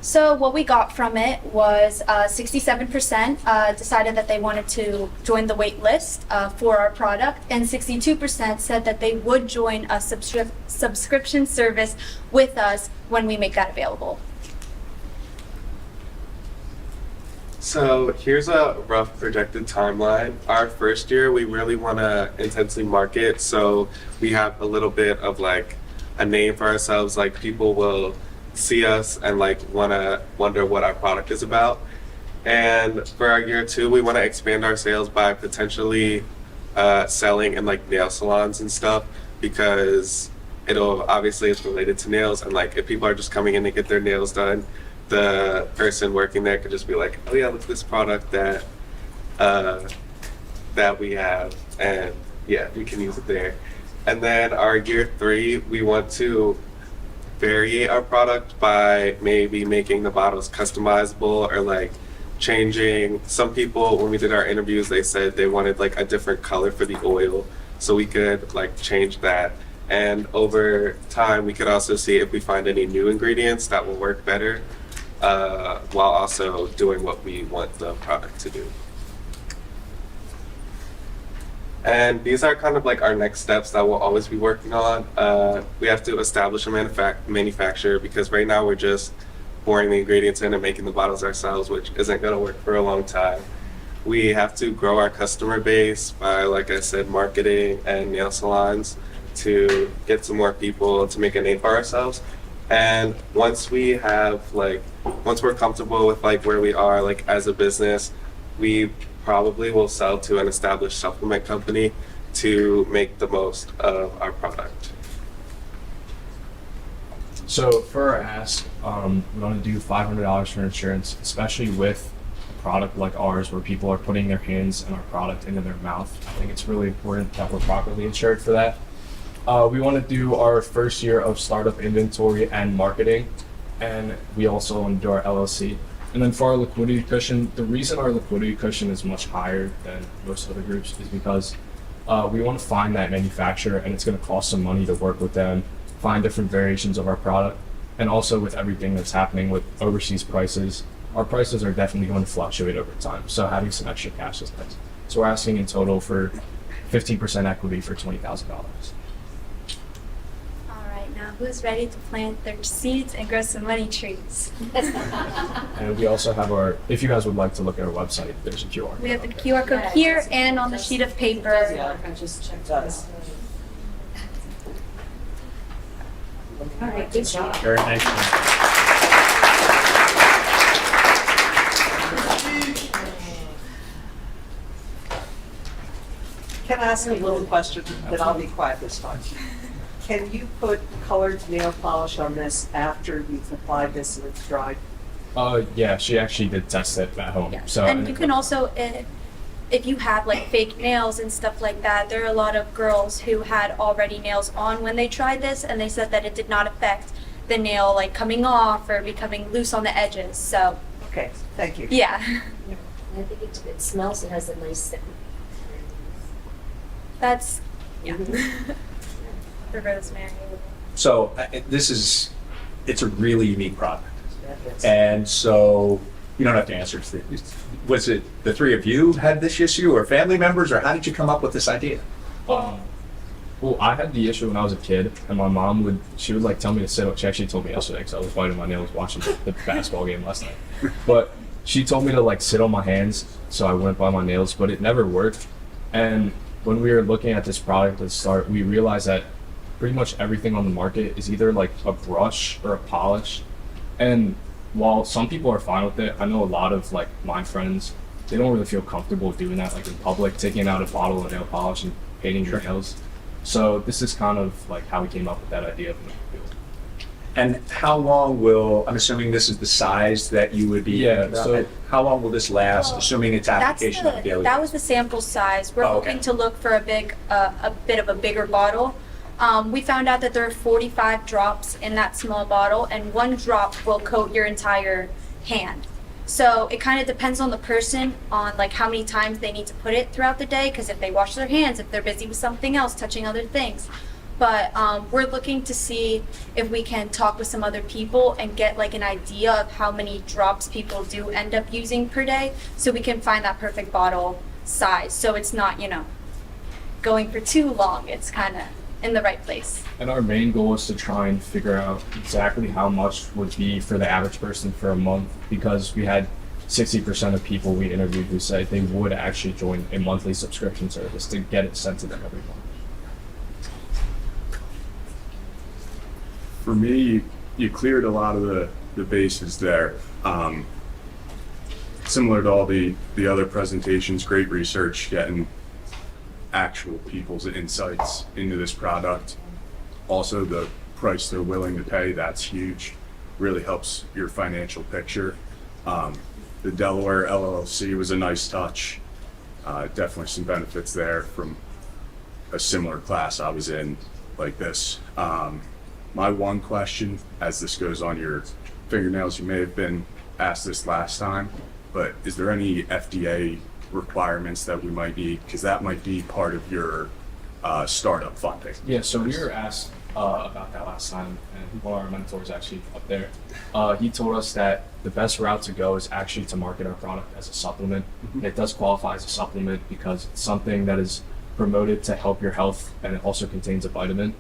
So what we got from it was 67% decided that they wanted to join the wait list for our product, and 62% said that they would join a subscription service with us when we make that available. So here's a rough projected timeline. Our first year, we really want to intensely market, so we have a little bit of like a name for ourselves. Like people will see us and like wonder what our product is about. And for our year 2, we want to expand our sales by potentially selling in like nail salons and stuff, because it's related to nails, and like if people are just coming in to get their nails done, the person working there could just be like, oh yeah, look at this product that we have, and yeah, we can use it there. And then our year 3, we want to vary our product by maybe making the bottles customizable, or like changing. Some people, when we did our interviews, they said they wanted like a different color for the oil, so we could like change that. And over time, we could also see if we find any new ingredients that will work better, while also doing what we want the product to do. And these are kind of like our next steps that we'll always be working on. We have to establish a manufacturer, because right now we're just pouring the ingredients in and making the bottles ourselves, which isn't going to work for a long time. We have to grow our customer base by, like I said, marketing and nail salons to get some more people to make a name for ourselves. And once we're comfortable with like where we are like as a business, we probably will sell to an established supplement company, to make the most of our product? So for our ask, we want to do $500 for insurance, especially with a product like ours where people are putting their hands and our product into their mouth. I think it's really important that we're properly insured for that. We want to do our first year of startup inventory and marketing, and we also want to do our LLC. And then for our liquidity cushion, the reason our liquidity cushion is much higher than most other groups is because we want to find that manufacturer, and it's going to cost some money to work with them, find different variations of our product, and also with everything that's happening with overseas prices, our prices are definitely going to fluctuate over time. So having some extra cash is nice. So we're asking in total for 15% equity for $20,000. All right, now who's ready to plant their seeds and grow some money trees? And we also have our, if you guys would like to look at our website, there's a QR. We have the QR code here and on the sheet of paper. Yeah, I just checked that. All right, good job. Very nice. Can I ask a little question, then I'll be quiet this time. Can you put colored nail polish on this after you've applied this and it's dried? Yeah, she actually did test it at home. Yeah. So And you can also, if you have like fake nails and stuff like that, there are a lot of girls who had already nails on when they tried this, and they said that it did not affect the nail like coming off or becoming loose on the edges. So Okay, thank you. yeah, I think it smells, it has a nice scent. that's yeah. The rosemary. So it's a really unique product. Yes. And so you don't have to answer. Was it the three of you had this issue or family members, or how did you come up with this idea? Well, I had the issue when I was a kid, and my mom would like tell me to sit. She actually told me yesterday because I was biting my nails watching the basketball game last night. But she told me to like sit on my hands so I wouldn't bite my nails, but it never worked. And when we were looking at this product at the start, we realized that pretty much everything on the market is either like a brush or a polish. And while some people are fine with it, I know a lot of like my friends, they don't really feel comfortable doing that like in public, taking out a bottle of nail polish and painting your nails. So this is kind of like how we came up with that idea of the field. And how long will, I'm assuming this is the size that you would be. Yeah, so- how long will this last, assuming it's application on a daily? That was the sample size. We're Oh, okay. hoping to look for a bit of a bigger bottle. We found out that there are 45 drops in that small bottle, and one drop will coat your entire hand. So it kind of depends on the person, on like how many times they need to put it throughout the day, because if they wash their hands, if they're busy with something else, touching other things. But we're looking to see if we can talk with some other people and get like an idea of how many drops people do end up using per day, so we can find that perfect bottle size. So it's not, going for too long. It's kind of in the right place. And our main goal is to try and figure out exactly how much would be for the average person for a month, because we had 60% of people we interviewed who said they would actually join a monthly subscription service to get it sent to them every month. For me, you cleared a lot of the bases there. Similar to all the other presentations, great research, getting actual people's insights into this product. Also, the price they're willing to pay, that's huge. Really helps your financial picture. The Delaware LLC was a nice touch. Definitely some benefits there from a similar class I was in like this. My one question, as this goes on your fingernails, you may have been asked this last time, but is there any FDA requirements that we might need? Because that might be part of your startup funding. Yeah, so we were asked about that last time, and one of our mentors actually up there, he told us that the best route to go is actually to market our product as a supplement. And it does qualify as a supplement because it's something that is promoted to help your health, and it also contains a vitamin.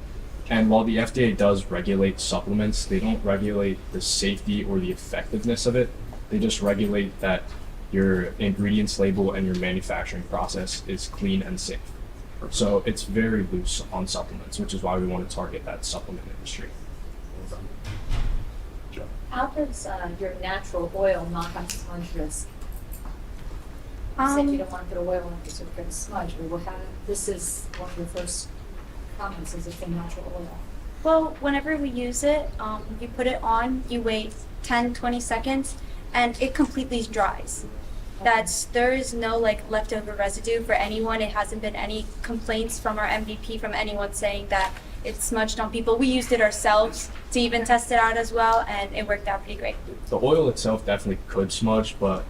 And while the FDA does regulate supplements, they don't regulate the safety or the effectiveness of it. They just regulate that your ingredients label and your manufacturing process is clean and safe. So it's very loose on supplements, which is why we want to target that supplement industry. How does your natural oil not have sponge risk? said you don't want to put oil on it because it's going to smudge. We will have, this is one of the first comments, is it's a natural oil. Well, whenever we use it, you put it on, you wait 10, 20 seconds, and it completely dries. There is no like leftover residue for anyone. It hasn't been any complaints from our MVP from anyone saying that it's smudged on people. We used it ourselves to even test it out as well, and it worked out pretty great. The oil itself definitely could smudge, but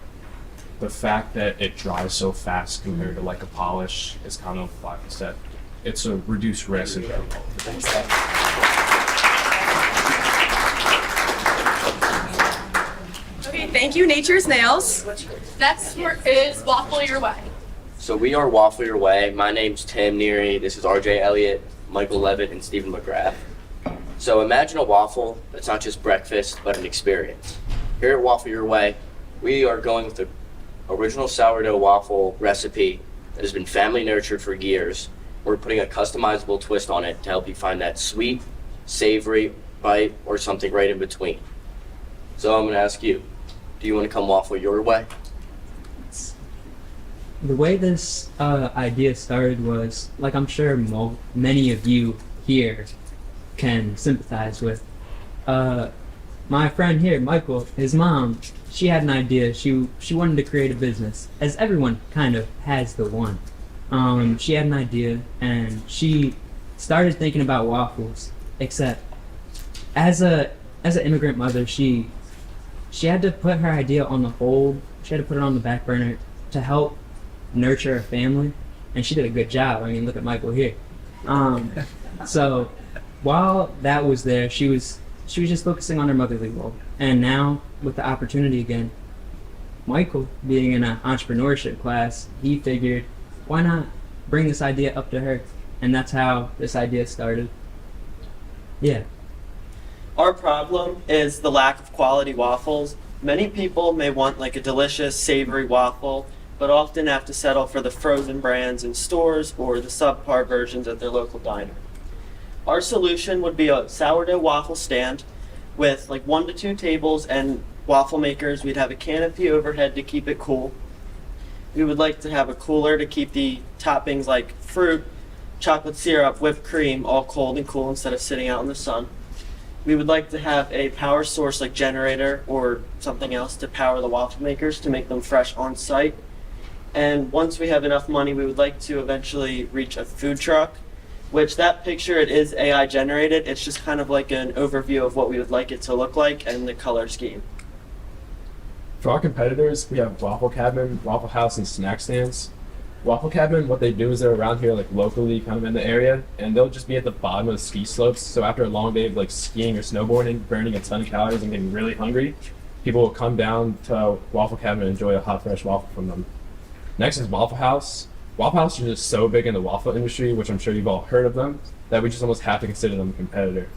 the fact that it dries so fast compared to like a polish is kind of like I said, it's a reduced risk. Okay, thank you, Nature's Nails. Next is Waffle Your Way. So we are Waffle Your Way. My name's Tim Neary. This is RJ Elliott, Michael Levitt, and Stephen McGrath. So imagine a waffle that's not just breakfast, but an experience. Here at Waffle Your Way, we are going with the original sourdough waffle recipe that has been family nurtured for years. We're putting a customizable twist on it to help you find that sweet, savory bite or something right in between. So I'm gonna ask you, do you want to come waffle your way? The way this idea started was, like I'm sure many of you here can sympathize with. My friend here, Michael, his mom, she had an idea. She wanted to create a business, as everyone kind of has the one. She had an idea, and she started thinking about waffles. Except, as an immigrant mother, she had to put her idea on the hold. She had to put it on the back burner to help nurture a family, and she did a good job. I mean, look at Michael here. So while that was there, she was just focusing on her motherly role. And now, with the opportunity again, Michael, being in an entrepreneurship class, he figured, why not bring this idea up to her? And that's how this idea started. Yeah. Our problem is the lack of quality waffles. Many people may want like a delicious, savory waffle, but often have to settle for the frozen brands in stores or the subpar versions at their local diner. Our solution would be a sourdough waffle stand with like 1 to 2 tables and waffle makers. We'd have a canopy overhead to keep it cool. We would like to have a cooler to keep the toppings like fruit, chocolate syrup, whipped cream all cold and cool instead of sitting out in the sun. We would like to have a power source like generator or something else to power the waffle makers to make them fresh on site. And once we have enough money, we would like to eventually reach a food truck, which that picture, it is AI generated. It's just kind of like an overview of what we would like it to look like and the color scheme. For our competitors, we have Waffle Cabin, Waffle House, and Snack Stands. Waffle Cabin, what they do is they're around here, like locally, kind of in the area, and they'll just be at the bottom of the ski slopes. So after a long day of like skiing or snowboarding, burning a ton of calories and getting really hungry, people will come down to Waffle Cabin and enjoy a hot, fresh waffle from them. Next is Waffle House. Waffle House is just so big in the waffle industry, which I'm sure you've all heard of them, that we just almost have to consider them a competitor.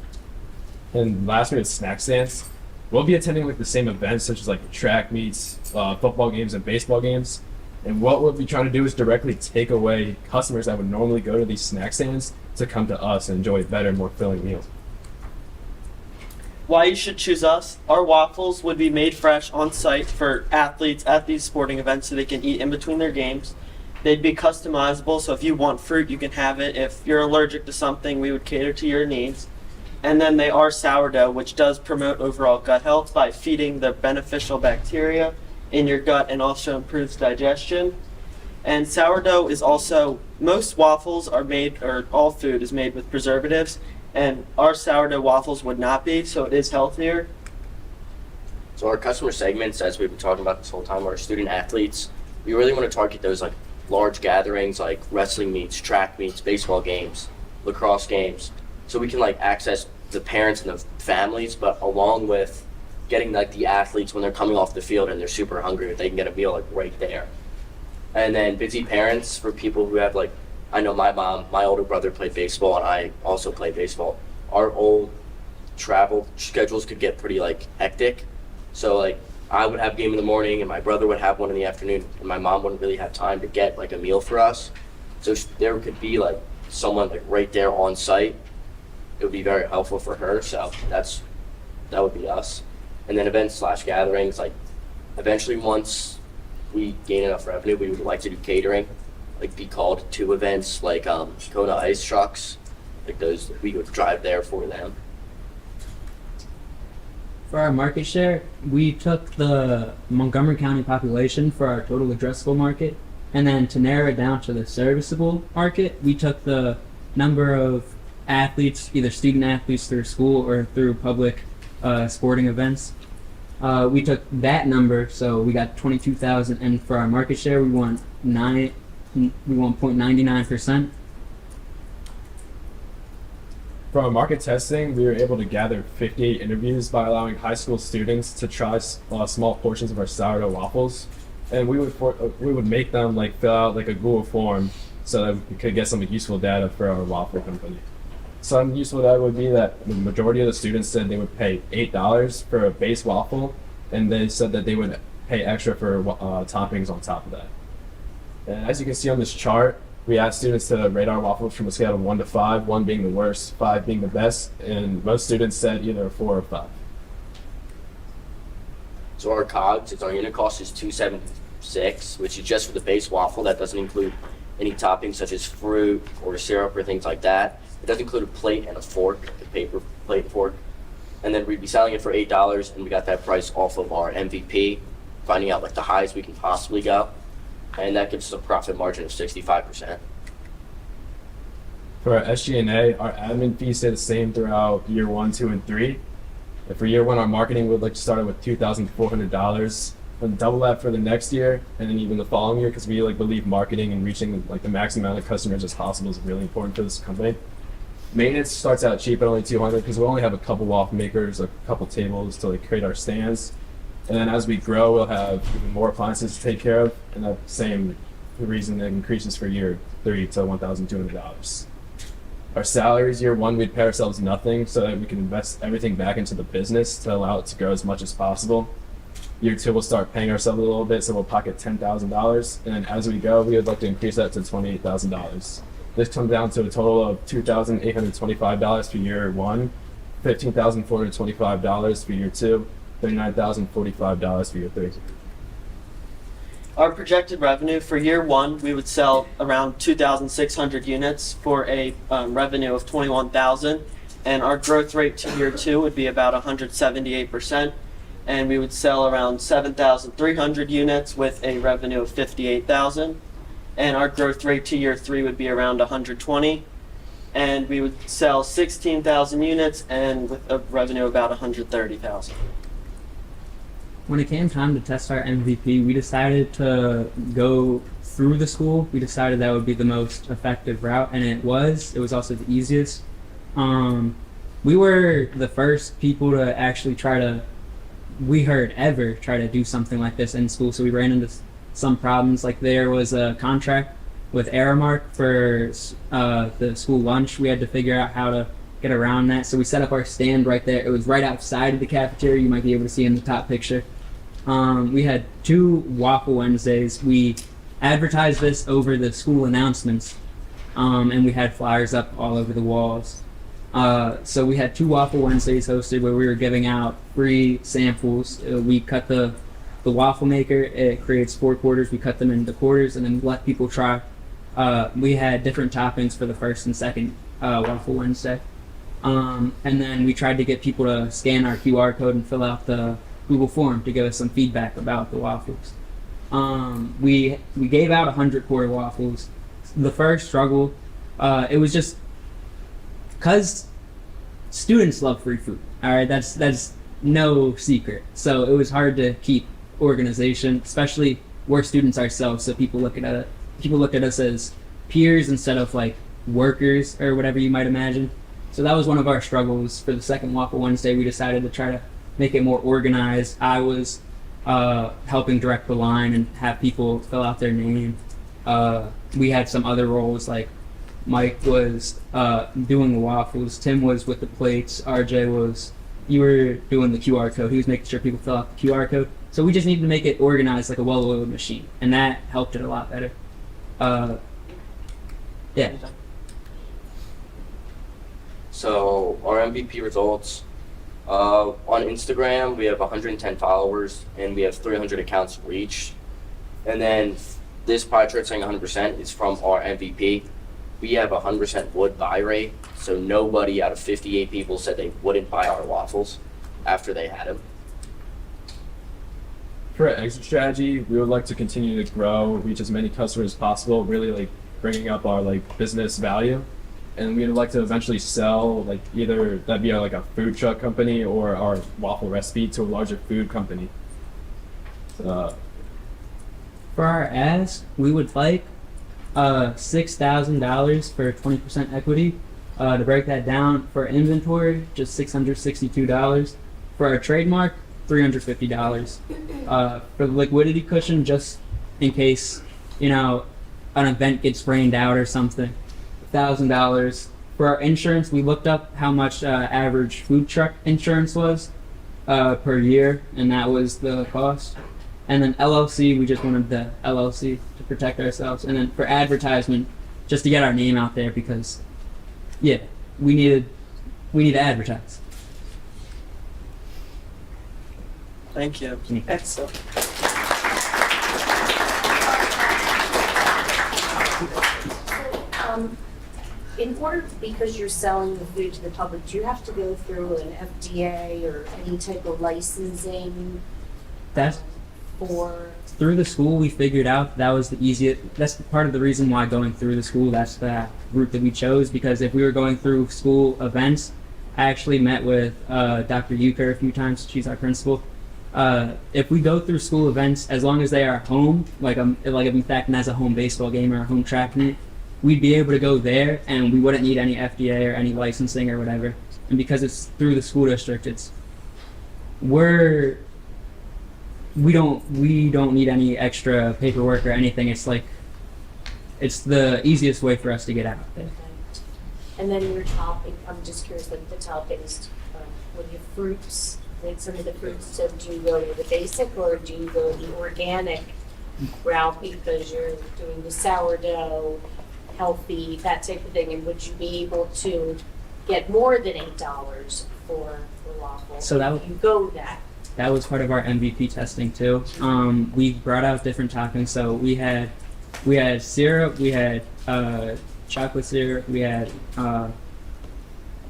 And lastly is Snack Stands. We'll be attending like the same events such as like track meets, football games, and baseball games. And what we'll be trying to do is directly take away customers that would normally go to these snack stands to come to us and enjoy better, more filling meals. Why you should choose us? Our waffles would be made fresh on site for athletes at these sporting events so they can eat in between their games. They'd be customizable, so if you want fruit, you can have it. If you're allergic to something, we would cater to your needs. And then they are sourdough, which does promote overall gut health by feeding the beneficial bacteria in your gut and also improves digestion. And sourdough is also, most waffles are made, or all food is made with preservatives, and our sourdough waffles would not be, so it is healthier. So our customer segments, as we've been talking about this whole time, are student athletes. We really want to target those like large gatherings like wrestling meets, track meets, baseball games, lacrosse games. So we can like access the parents and the families, but along with getting like the athletes when they're coming off the field and they're super hungry, they can get a meal like right there. And then busy parents for people who have like, I know my mom, my older brother played baseball and I also played baseball. Our old travel schedules could get pretty like hectic. So like I would have a game in the morning and my brother would have one in the afternoon and my mom wouldn't really have time to get like a meal for us. So there could be like someone like right there on site. It would be very helpful for her. So that would be us. And then events / gatherings, like eventually once we gain enough revenue, we would like to do catering, like be called to events like Kona ice trucks, like those, we would drive there for them. For our market share, we took the Montgomery County population for our total addressable market, and then to narrow it down to the serviceable market, we took the number of athletes, either student athletes through school or through public sporting events. We took that number, so we got 22,000, and for our market share, we want 0.99%. For our market testing, we were able to gather 58 interviews by allowing high school students to try small portions of our sourdough waffles, and we would make them like fill out like a Google form so that we could get some useful data for our waffle company. Some useful data would be that the majority of the students said they would pay $8 for a base waffle, and they said that they would pay extra for toppings on top of that. And as you can see on this chart, we asked students to rate our waffles from a scale of 1 to 5, 1 being the worst, 5 being the best, and most students said either a 4 or 5. So our COGS, our unit cost is $276, which is just for the base waffle. That doesn't include any toppings such as fruit or syrup or things like that. It does include a plate and a fork, a paper plate and fork. And then we'd be selling it for $8, and we got that price off of our MVP, finding out like the highest we can possibly go. And that gives us a profit margin of 65%. For our SG&A, our admin fees stay the same throughout year 1, 2, and 3. And for year 1, our marketing would like to start with $2,400, and double that for the next year, and then even the following year, because we like believe marketing and reaching like the maximum amount of customers as possible is really important for this company. Maintenance starts out cheap at only $200 because we only have a couple waffle makers, a couple tables to like create our stands. And then as we grow, we'll have even more appliances to take care of, and that same reason that increases for year 3 to $1,200. Our salaries, year 1, we'd pay ourselves nothing so that we can invest everything back into the business to allow it to grow as much as possible. Year 2, we'll start paying ourselves a little bit, so we'll pocket $10,000, and then as we go, we would like to increase that to $28,000. This comes down to a total of $2,825 for year 1, $15,425 for year 2, $39,045 for year 3. Our projected revenue for year 1, we would sell around 2,600 units for a revenue of 21,000, and our growth rate to year 2 would be about 178%, and we would sell around 7,300 units with a revenue of 58,000, and our growth rate to year 3 would be around 120, and we would sell 16,000 units and with a revenue of about 130,000. When it came time to test our MVP, we decided to go through the school. We decided that would be the most effective route, and it was. It was also the easiest. We were the first people to actually try to do something like this in school, so we ran into some problems. Like there was a contract with Aramark for the school lunch. We had to figure out how to get around that, so we set up our stand right there. It was right outside of the cafeteria. You might be able to see in the top picture. We had 2 Waffle Wednesdays. We advertised this over the school announcements, and we had flyers up all over the walls. So we had 2 Waffle Wednesdays hosted where we were giving out free samples. We cut the waffle maker. It creates 4 quarters. We cut them into quarters and then let people try. We had different toppings for the first and second Waffle Wednesday. And then we tried to get people to scan our QR code and fill out the Google form to give us some feedback about the waffles. We gave out 100 quarter waffles. The first struggle, it was just because students love free food. All right, that's no secret. So it was hard to keep organization, especially we're students ourselves. So people look at us as peers instead of like workers or whatever you might imagine. So that was one of our struggles. For the second Waffle Wednesday, we decided to try to make it more organized. I was helping direct the line and have people fill out their name. We had some other roles, like Mike was doing the waffles, Tim was with the plates, you were doing the QR code. He was making sure people fill out the QR code. So we just needed to make it organized like a well-oiled machine, and that helped it a lot better. Yeah. So our MVP results, on Instagram we have 110 followers and we have 300 accounts reached. And then this pie chart saying 100% is from our MVP. We have a 100% would buy rate, so nobody out of 58 people said they wouldn't buy our waffles after they had them. For our exit strategy, we would like to continue to grow, reach as many customers as possible, really like bringing up our like business value. And we'd like to eventually sell like either that'd be like a food truck company or our waffle recipe to a larger food company. For our ask, we would like $6,000 for 20% equity. To break that down, for inventory, just $662. For our trademark, $350. For the liquidity cushion, just in case, you know, an event gets rained out or something, $1,000. For our insurance, we looked up how much average food truck insurance was per year, and that was the cost. And then LLC, we just wanted the LLC to protect ourselves. And then for advertisement, just to get our name out there because, yeah, we need to advertise. Thank you. Excellent. In order, because you're selling the food to the public, do you have to go through an FDA or any type of licensing That's for? through the school. We figured out that was the easiest. That's part of the reason why going through the school. That's the route that we chose, because if we were going through school events, I actually met with Dr. Euchre a few times. She's our principal. If we go through school events, as long as they are home, like if in fact as a home baseball game or a home track meet, we'd be able to go there and we wouldn't need any FDA or any licensing or whatever. And because it's through the school district, we don't need any extra paperwork or anything. It's the easiest way for us to get out there. And then your topping, I'm just curious, like the toppings, with your fruits, like some of the fruits, so do you go with the basic or do you go the organic route because you're doing the sourdough, healthy, that type of thing? And would you be able to get more than $8 for the waffle? So that if you go that. That was part of our MVP testing too. We brought out different toppings. So we had syrup, we had chocolate syrup, we had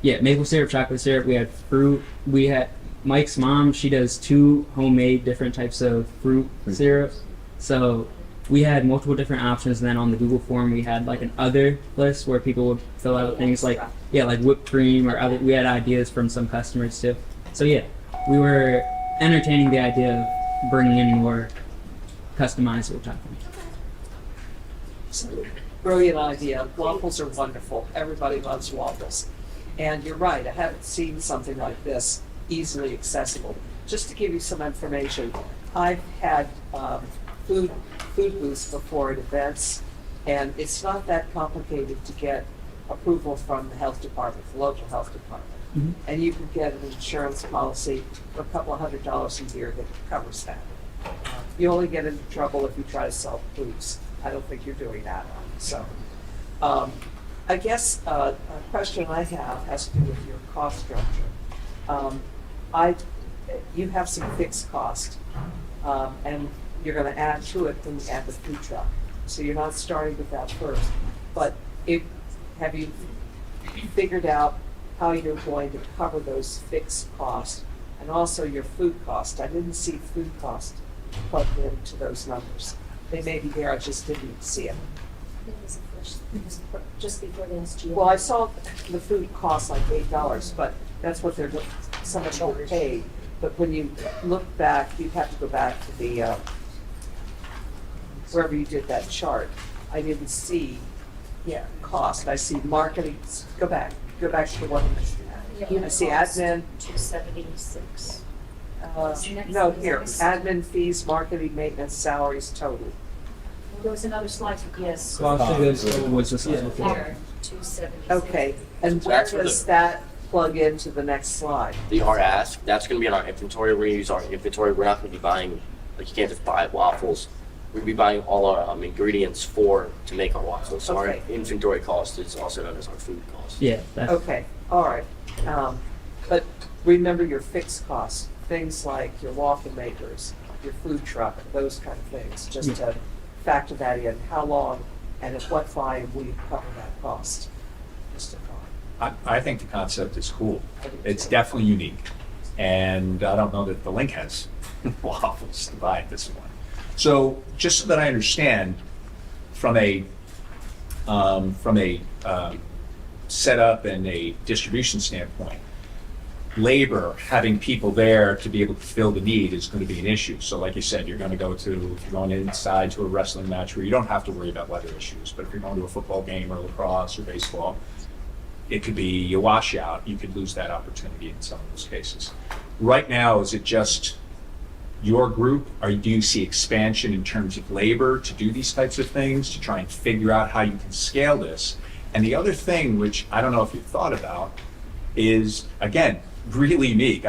maple syrup, chocolate syrup, we had fruit. We had Mike's mom, she does 2 homemade different types of fruit syrup. So we had multiple different options, and then on the Google form we had like an other list where people would fill out things like whipped cream or other. We had ideas from some customers too. So yeah, we were entertaining the idea of bringing in more customizable toppings. Brilliant idea. Waffles are wonderful. Everybody loves waffles. And you're right, I haven't seen something like this easily accessible. Just to give you some information, I've had food booths before at events, and it's not that complicated to get approval from the health department, the local health department. Mhm. And you can get an insurance policy for a couple of $100 a year that covers that. You only get into trouble if you try to sell booze. I don't think you're doing that. So, I guess a question I have has to do with your cost structure. You have some fixed cost, and you're going to add to it when you add the food truck. So you're not starting with that first. But have you figured out how you're going to cover those fixed costs and also your food cost? I didn't see food cost plugged into those numbers. They may be there, I just didn't see it. It was just before the SGA. Well, I saw the food cost like $8, but that's what so much more paid. But when you look back, you'd have to go back to the wherever you did that chart. I didn't see cost. I see marketing. Go back to the one. I see admin. 276. No, here, admin fees, marketing, maintenance, salaries, total. There was another slide, yes. Cost of goods sold was just There, 276. Okay, and where does that plug into the next slide? Our ask, that's going to be in our inventory. We're going to use our inventory. We're not going to be buying, you can't just buy waffles. We're going to be buying all our ingredients to make our waffles. So our inventory cost is also known as our food cost. Yeah. Okay, all right. But remember your fixed costs, things like your waffle makers, your food truck, those kind of things, just to factor that in, how long and at what volume will you cover that cost? Just a thought. I think the concept is cool. It's definitely unique. And I don't know that the link has waffles to buy at this point. So just so that I understand, from a setup and a distribution standpoint, labor, having people there to be able to fill the need is going to be an issue. So like you said, you're going to go to, if you're going inside to a wrestling match where you don't have to worry about weather issues, but if you're going to a football game or lacrosse or baseball, it could be a washout. You could lose that opportunity in some of those cases. Right now, is it just your group, or do you see expansion in terms of labor to do these types of things, to try and figure out how you can scale this? And the other thing, which I don't know if you've thought about, is, again, really unique.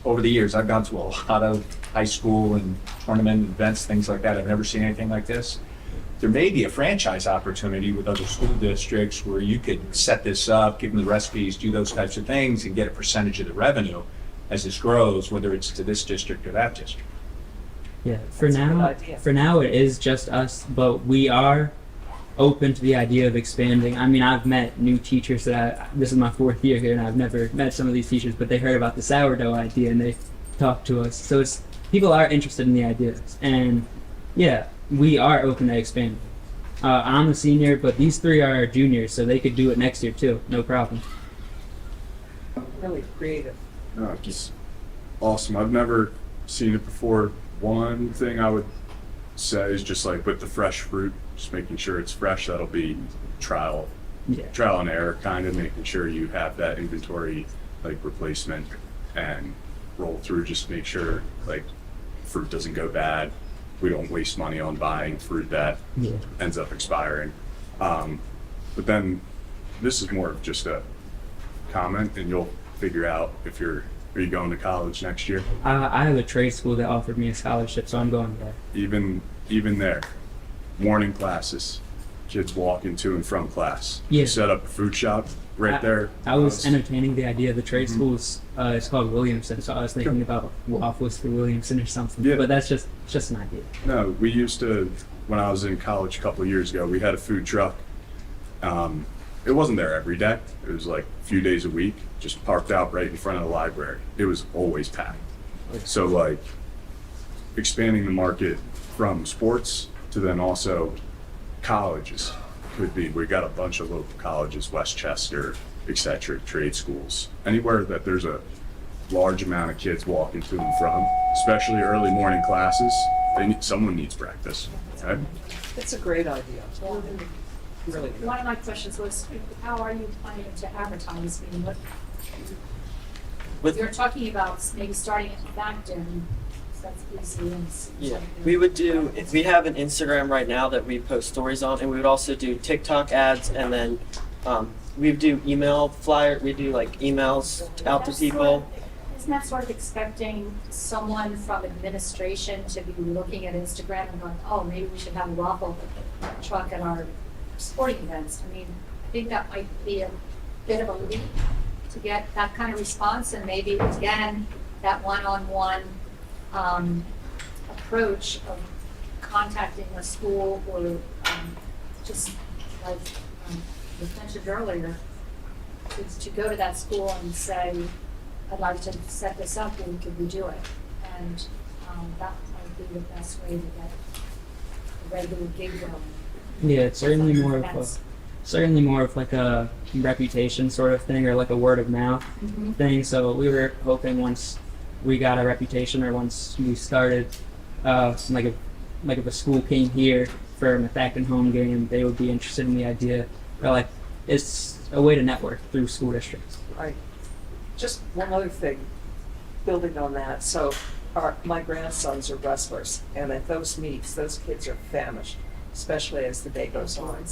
Over the years, I've gone to a lot of high school and tournament events, things like that. I've never seen anything like this. There may be a franchise opportunity with other school districts where you could set this up, give them the recipes, do those types of things, and get a percentage of the revenue as this grows, whether it's to this district or that district. Yeah, for now it is just us, but we are open to the idea of expanding. I mean, I've met new teachers this is my 4th year here, and I've never met some of these teachers, but they heard about the sourdough idea and they talked to us. So people are interested in the ideas, and yeah, we are open to expanding. I'm a senior, but these 3 are juniors, so they could do it next year too, no problem. Really creative. No, just awesome. I've never seen it before. One thing I would say is just like with the fresh fruit, just making sure it's fresh. That'll be trial and error, kind of making sure you have that inventory like replacement and roll through. Just make sure like fruit doesn't go bad. We don't waste money on buying fruit that ends up expiring. But then this is more of just a comment, and you'll figure out if are you going to college next year? I have a trade school that offered me a scholarship, so I'm going there. Even there, morning classes, kids walking to and from class. Yeah. You set up a food shop right there. I was entertaining the idea of the trade schools. It's called Williamson, so I was thinking about waffles for Williamson or something. Yeah. But that's just an idea. No, we used to, when I was in college a couple of years ago, we had a food truck. It wasn't there every day. It was like a few days a week, just parked out right in front of the library. It was always packed. So like expanding the market from sports to then also colleges could be, we got a bunch of local colleges, Westchester, etc., trade schools, anywhere that there's a large amount of kids walking to and from, especially early morning classes. Someone needs breakfast. Okay? It's a great idea. Really good. One of my questions was, how are you planning to advertise? I mean, you're talking about maybe starting at Facton, so that's easy and. Yeah, we would do, we have an Instagram right now that we post stories on, and we would also do TikTok ads, and then we do email flyer, we do like emails out to people. Isn't that sort of expecting someone from administration to be looking at Instagram and going, oh, maybe we should have a waffle truck at our sporting events? I mean, I think that might be a bit of a leap to get that kind of response, and maybe again, that one-on-one approach of contacting a school or just like was mentioned earlier, to go to that school and say, I'd like to set this up, and could we do it? And that might be the best way to get a regular gig going. Yeah, it's certainly more of like a reputation sort of thing, or like a word of mouth thing. So we were hoping once we got a reputation, or once we started, like if a school came here for a Facton home game, they would be interested in the idea. Or like, it's a way to network through school districts. Right. Just one other thing, building on that. So my grandsons are wrestlers, and at those meets, those kids are famished, especially as the day goes on.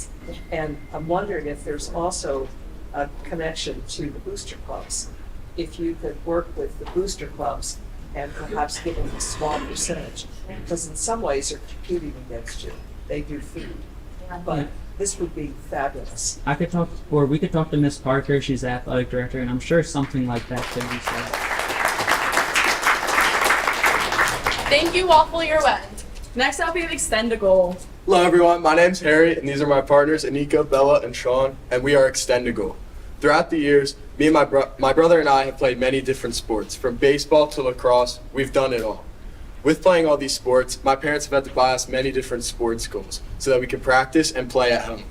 And I'm wondering if there's also a connection to the booster clubs. If you could work with the booster clubs and perhaps give them a small percentage, because in some ways they're competing against you. They do food, but this would be fabulous. We could talk to Miss Parker. She's the athletic director, and I'm sure something like that could be said. Thank you, Waffle Your Way. Next up, we have ExtendaGoal. Hello everyone, my name's Harry and these are my partners Anika, Bella, and Sean, and we are ExtendaGoal. Throughout the years, me and my brother and I have played many different sports. From baseball to lacrosse, we've done it all. With playing all these sports, my parents have had to buy us many different sports goals so that we can practice and play at home.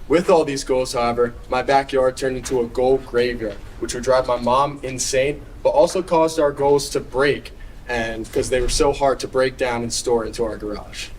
With all these goals, however, my backyard turned into a goal graveyard, which would drive my mom insane, but also caused our goals to break, and because they were so hard to break down and store into our garage.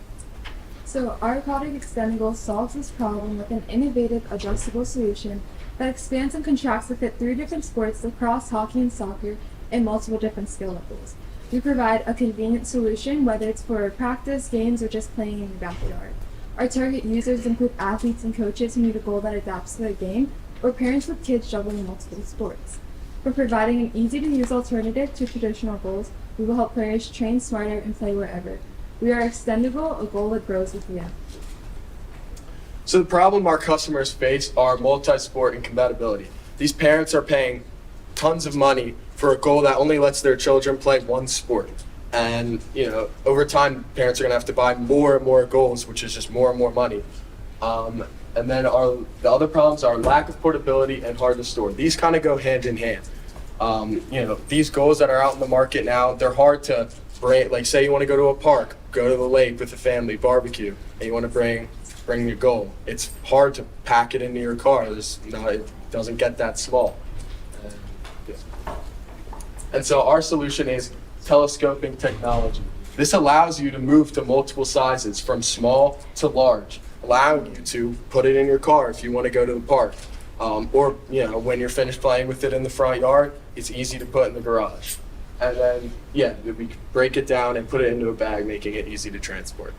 So our product ExtendaGoal solves this problem with an innovative adjustable solution that expands and contracts to fit 3 different sports: lacrosse, hockey, and soccer, and multiple different skill levels. We provide a convenient solution, whether it's for practice, games, or just playing in your backyard. Our target users include athletes and coaches who need a goal that adapts to their game, or parents with kids juggling multiple sports. For providing an easy-to-use alternative to traditional goals, we will help players train smarter and play wherever. We are ExtendaGoal, a goal that grows with you. So the problem our customers face are multi-sport incompatibility. These parents are paying tons of money for a goal that only lets their children play one sport. And, over time, parents are going to have to buy more and more goals, which is just more and more money. And then the other problems are lack of portability and hard to store. These kind of go hand in hand. These goals that are out in the market now, they're hard to bring. Like, say you want to go to a park, go to the lake with the family, barbecue, and you want to bring your goal. It's hard to pack it into your car. It doesn't get that small. And so our solution is telescoping technology. This allows you to move to multiple sizes from small to large, allowing you to put it in your car if you want to go to the park. Or when you're finished playing with it in the front yard, it's easy to put in the garage. And then, we break it down and put it into a bag, making it easy to transport.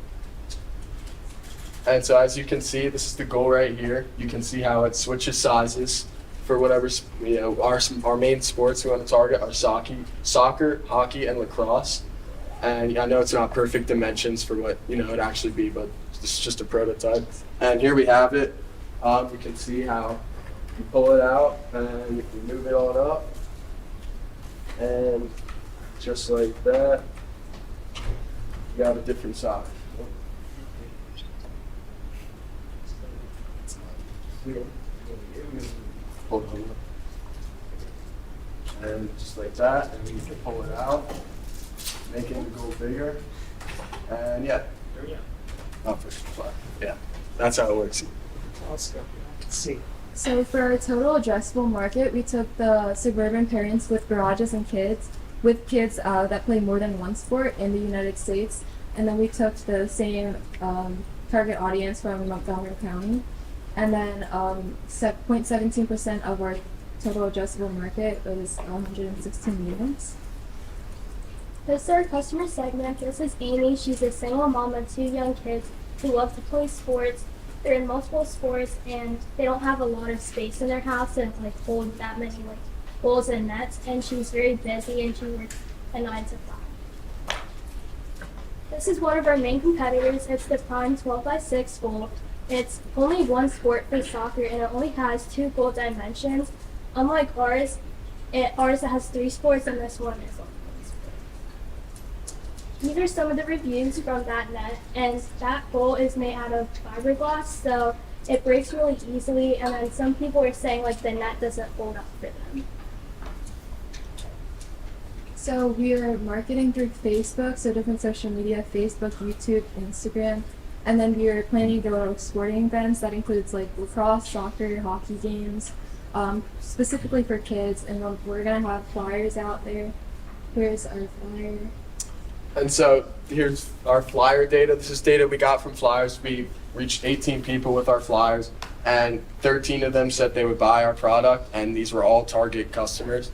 And so as you can see, this is the goal right here. You can see how it switches sizes for whatever, our main sports we want to target are soccer, hockey, and lacrosse. And I know it's not perfect dimensions for what, it'd actually be, but this is just a prototype. And here we have it. You can see how you pull it out and you can move it on up. And just like that, you have a different size. And just like that, and you can pull it out, making the goal bigger. And that's how it works. Let's go. Let's see. So for our total addressable market, we took the suburban parents with garages and kids that play more than one sport in the United States, and then we took the same target audience from Montgomery County, and then 0.17% of our total addressable market was 116 units. This is our customer segment. This is Amy. She's a single mom of 2 young kids who love to play sports. They're in multiple sports and they don't have a lot of space in their house to hold that many goals and nets. And she's very busy and she works a 9 to 5. This is one of our main competitors. It's the Prime 12x6 goal. It's only one sport for soccer and it only has 2 goal dimensions. Unlike ours, ours has 3 sports and this one is only 1 sport. These are some of the reviews from that net, and that goal is made out of fiberglass, so it breaks really easily, and then some people are saying the net doesn't hold up for them. So we are marketing through Facebook, so different social media, Facebook, YouTube, Instagram, and then we are planning to go to sporting events that includes lacrosse, soccer, hockey games, specifically for kids, and we're gonna have flyers out there. Here's our flyer. And so here's our flyer data. This is data we got from flyers. We reached 18 people with our flyers, and 13 of them said they would buy our product, and these were all target customers.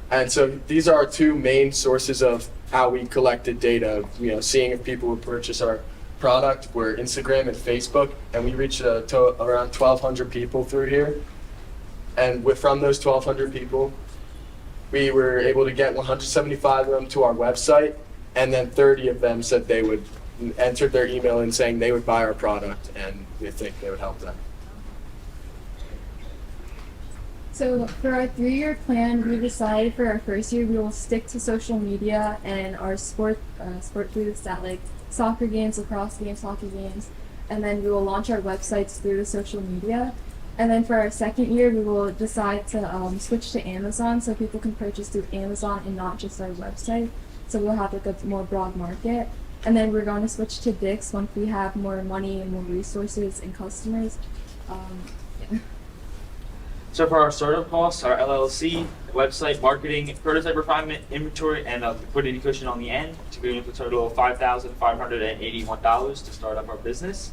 And so these are our 2 main sources of how we collected data, seeing if people would purchase our product were Instagram and Facebook, and we reached around 1,200 people through here. And from those 1,200 people, we were able to get 175 of them to our website, and then 30 of them said they would enter their email in saying they would buy our product, and we think they would help them. So for our 3-year plan, we decided for our first year we will stick to social media and our sport booths at like soccer games, lacrosse games, hockey games, and then we will launch our websites through the social media. And then for our second year, we will decide to switch to Amazon so people can purchase through Amazon and not just our website. So we'll have like a more broad market. And then we're going to switch to Dix once we have more money and more resources and customers. Yeah. So for our startup costs, our LLC, website, marketing, prototype refinement, inventory, and a liquidity cushion on the end, to go into a total of $5,581 to start up our business.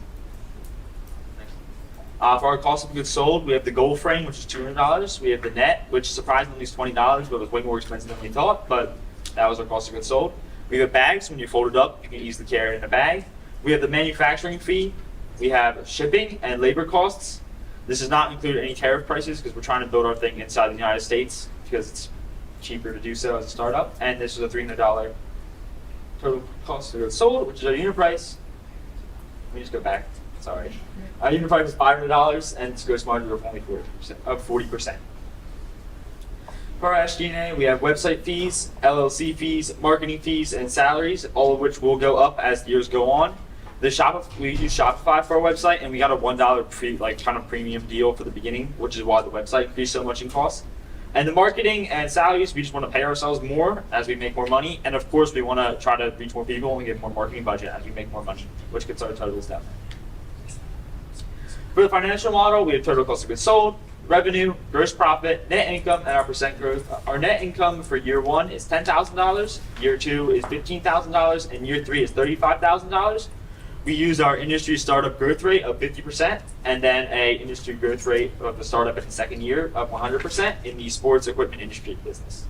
For our cost of goods sold, we have the goal frame, which is $200. We have the net, which surprisingly is $20, but was way more expensive than we thought, but that was our cost of goods sold. We have bags. When you fold it up, you can easily carry it in a bag. We have the manufacturing fee. We have shipping and labor costs. This does not include any tariff prices because we're trying to build our thing inside the United States because it's cheaper to do so as a startup. And this is a $300 total cost of goods sold, which is our unit price. Let me just go back. Sorry. Our unit price is $500 and its gross margin of only 40%. For our SG&A, we have website fees, LLC fees, marketing fees, and salaries, all of which will go up as the years go on. We use Shopify for our website, and we got a $1 premium deal for the beginning, which is why the website increased so much in cost. And the marketing and salaries, we just want to pay ourselves more as we make more money, and of course, we want to try to reach more people and get more marketing budget as we make more money, which gets our totals down. For the financial model, we have total cost of goods sold, revenue, gross profit, net income, and our percent growth. Our net income for year 1 is $10,000, year 2 is $15,000, and year 3 is $35,000. We use our industry startup growth rate of 50%, and then a industry growth rate of the startup in the second year of 100% in the sports equipment industry business.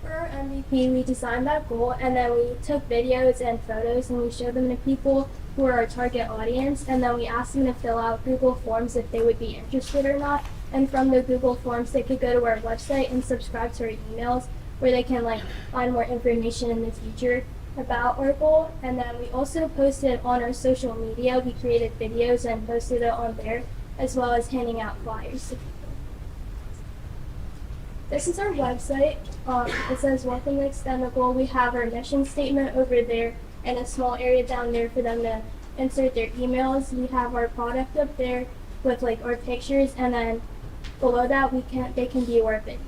For our MVP, we designed that goal, and then we took videos and photos, and we showed them to people who are our target audience, and then we asked them to fill out Google Forms if they would be interested or not. And from the Google Forms, they could go to our website and subscribe to our emails, where they can find more information in the future about our goal. And then we also posted on our social media. We created videos and posted it on there, as well as handing out flyers to people. This is our website. It says Welcome to ExtendaGoal. We have our mission statement over there and a small area down there for them to insert their emails. We have our product up there with our pictures, and then below that they can view our video.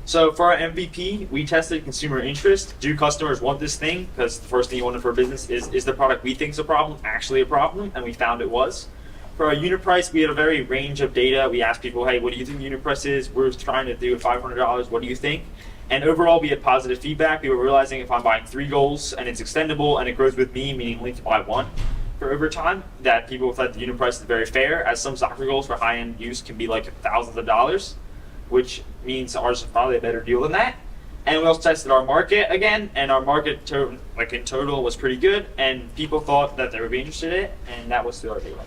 So for our MVP, we tested consumer interest. Do customers want this thing? Because the first thing you want for a business is the product we think is a problem actually a problem? And we found it was. For our unit price, we had a very range of data. We asked people, hey, what do you think the unit price is? We're trying to do $500. What do you think? And overall, we had positive feedback. We were realizing if I'm buying 3 goals and it's extendable and it grows with me, meaning only to buy 1 for over time, that people thought the unit price is very fair, as some soccer goals for high-end use can be thousands of dollars, which means ours is probably a better deal than that. And we also tested our market again, and our market in total was pretty good, and people thought that they would be interested in it, and that was through our data.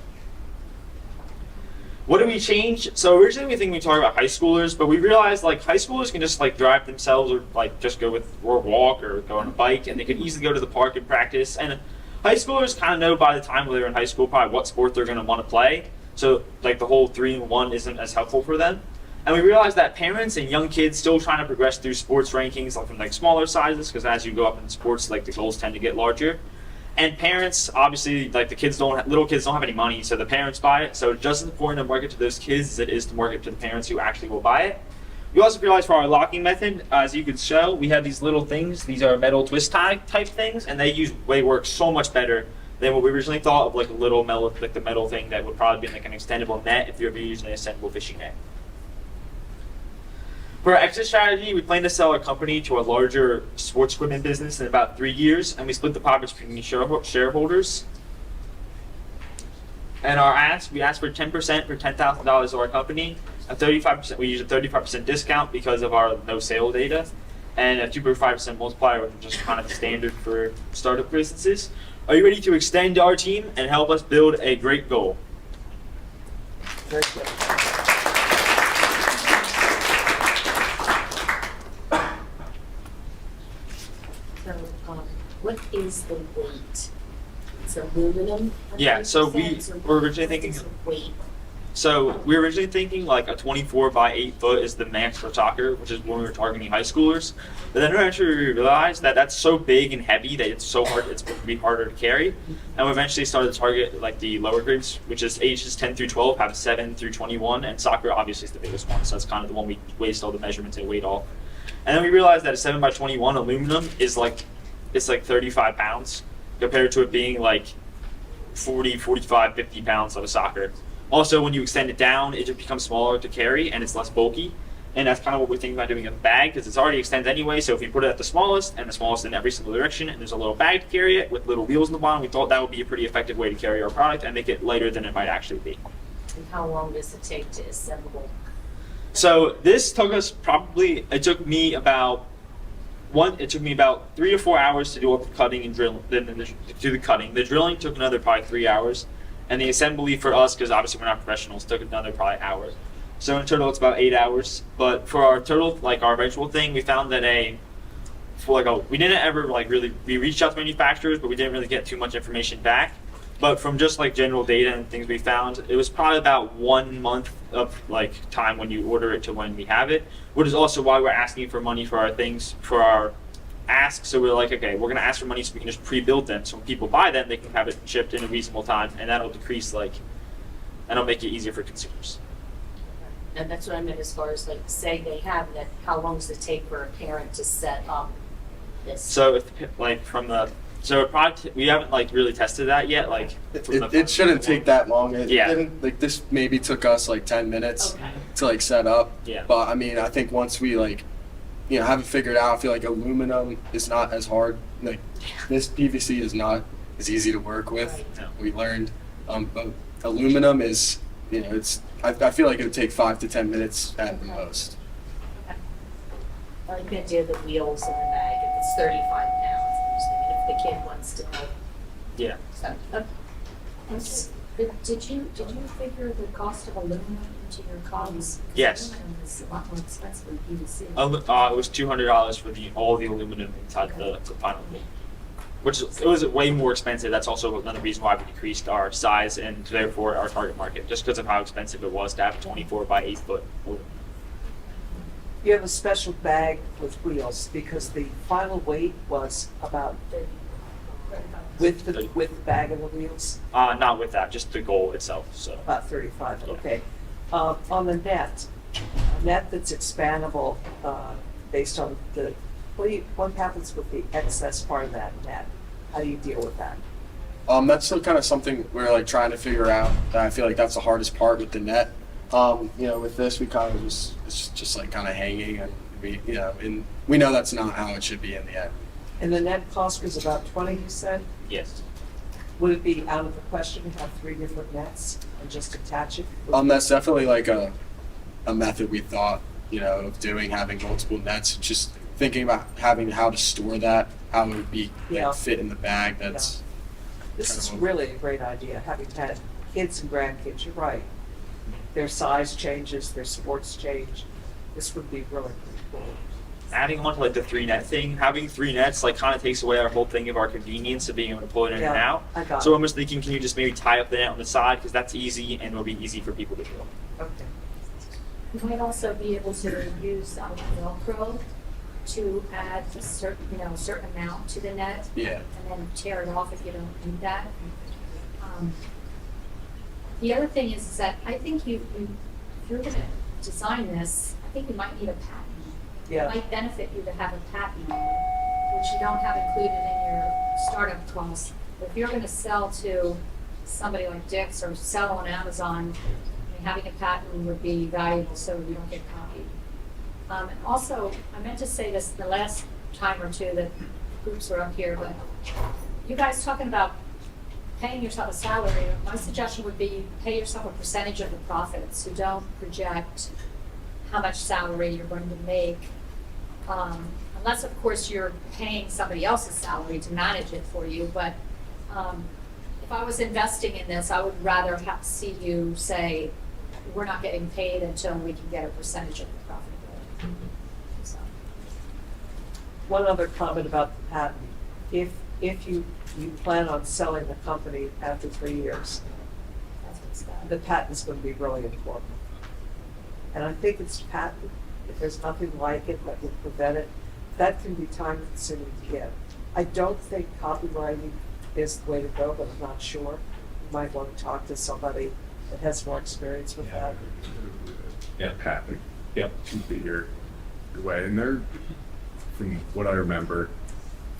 What did we change? So originally we think we talk about high schoolers, but we realized high schoolers can just drive themselves or just go or walk or go on a bike, and they can easily go to the park and practice. And high schoolers kind of know by the time they're in high school probably what sport they're going to want to play. So the whole 3-in-1 isn't as helpful for them. And we realized that parents and young kids still trying to progress through sports rankings from smaller sizes, because as you go up in sports, the goals tend to get larger. And parents, obviously, little kids don't have any money, so the parents buy it. So just as important to market to those kids as it is to market to the parents who actually will buy it. We also realized for our locking method, as you could show, we have these little things. These are metal twist tie type things, and they work so much better than what we originally thought of a little metal, the metal thing that would probably be an extendable net if you're ever using an extendable fishing net. For our exit strategy, we plan to sell our company to a larger sports equipment business in about 3 years, and we split the profits between shareholders. And our ask, we asked for 10% for $10,000 of our company, we use a 35% discount because of our no sale data, and a 2.5% multiplier, which is just kind of standard for startup businesses. Are you ready to extend our team and help us build a great goal? Very good. What is the weight? It's aluminum? Yeah, so we were originally thinking. Weight. So we were originally thinking like a 24 by 8 foot is the max for soccer, which is when we were targeting high schoolers. But then eventually we realized that that's so big and heavy that it's so hard, it's going to be harder to carry. And we eventually started to target like the lower grades, which is ages 10 through 12, have 7 through 21, and soccer obviously is the biggest one. So that's kind of the one we waste all the measurements and weight off. And then we realized that a 7 by 21 aluminum is like, it's like 35 pounds compared to it being like 40, 45, 50 pounds of a soccer. Also, when you extend it down, it just becomes smaller to carry and it's less bulky. And that's kind of what we're thinking about doing in the bag because it's already extends anyway. So if we put it at the smallest and the smallest in every single direction and there's a little bag to carry it with little wheels in the bottom, we thought that would be a pretty effective way to carry our product and make it lighter than it might actually be. And how long does it take to assemble? So this took us it took me about 3 to 4 hours to do all the cutting and drilling, then to do the cutting. The drilling took another probably 3 hours. And the assembly for us, because obviously we're not professionals, took another probably hour. So in total, it's about 8 hours. But for our total, like our eventual thing, we found that we didn't ever we reached out to manufacturers, but we didn't really get too much information back. But from just like general data and things we found, it was probably about 1 month of like time when you order it to when we have it, which is also why we're asking for money for our things, for our ask. So we're like, okay, we're gonna ask for money so we can just pre-build them. So when people buy them, they can have it shipped in a reasonable time, and that'll decrease that'll make it easier for consumers. And that's what I meant as far as like, say they have that, how long does it take for a parent to set up this? So if we haven't like really tested that yet. Like it shouldn't take that long. It Yeah. didn't, like this maybe took us like 10 minutes to like set up. Yeah. But I mean, I think once we have it figured out, I feel like aluminum is not as hard. Like this PVC is not as easy to work with. Right. No. We learned, but aluminum is, it's. I feel like it would take 5 to 10 minutes at the most. I like the idea of the wheels in the bag. If it's 35 pounds, I'm just thinking if the kid wants to help. Yeah. So, did you figure the cost of aluminum into your costs? Yes. Aluminum is a lot more expensive than PVC. It was $200 for all the aluminum inside the final thing. It was way more expensive. That's also another reason why we decreased our size and therefore our target market, just because of how expensive it was to have a 24 by 8 foot aluminum. You have a special bag with wheels because the final weight was about with the bag and the wheels? Not with that, just the goal itself. So about 35. Yeah. Okay. On the net, a net that's expandable based on what happens with the excess part of that net? How do you deal with that? That's still kind of something we're trying to figure out. I feel like that's the hardest part with the net. With this, we kind of it's just kind of hanging, and we know that's not how it should be in the end. And the net cost was about 20, you said? Yes. Would it be out of the question to have 3 different nets and just attach it? That's definitely a method we thought, of doing, having multiple nets, just thinking about how to store that, how it would be fit in the bag. This is really a great idea, having had kids and grandkids, you're right. Their size changes, their sports change. This would be really pretty cool. Adding on to the 3-net thing, having 3 nets kind of takes away our whole thing of our convenience of being able to pull it in and out. I got so it. I'm just thinking, can you just maybe tie up the net on the side, because that's easy and it'll be easy for people to do. Okay. You might also be able to use Velcro to add a certain amount to the net. Yeah. And then tear it off if you don't need that. The other thing is that I think if you're going to design this, I think you might need a patent. Yeah. It might benefit you to have a patent, which you don't have included in your startup costs. If you're going to sell to somebody like Dick's or sell on Amazon, having a patent would be valuable so you don't get copied. And also, I meant to say this the last time or two that groups were up here, but you guys talking about paying yourself a salary, my suggestion would be pay yourself a percentage of the profits. So don't project how much salary you're going to make, unless of course you're paying somebody else's salary to manage it for you. But if I was investing in this, I would rather see you say, we're not getting paid until we can get a percentage of the profitability. So. One other comment about the patent. If you plan on selling the company after 3 years, The patent's going to be really important. And I think it's patent, if there's nothing like it that would prevent it, that can be time consuming to get. I don't think copywriting is the way to go, but I'm not sure. You might want to talk to somebody that has more experience with that. Yeah. Patent. Yep. Should be your way. And they're, from what I remember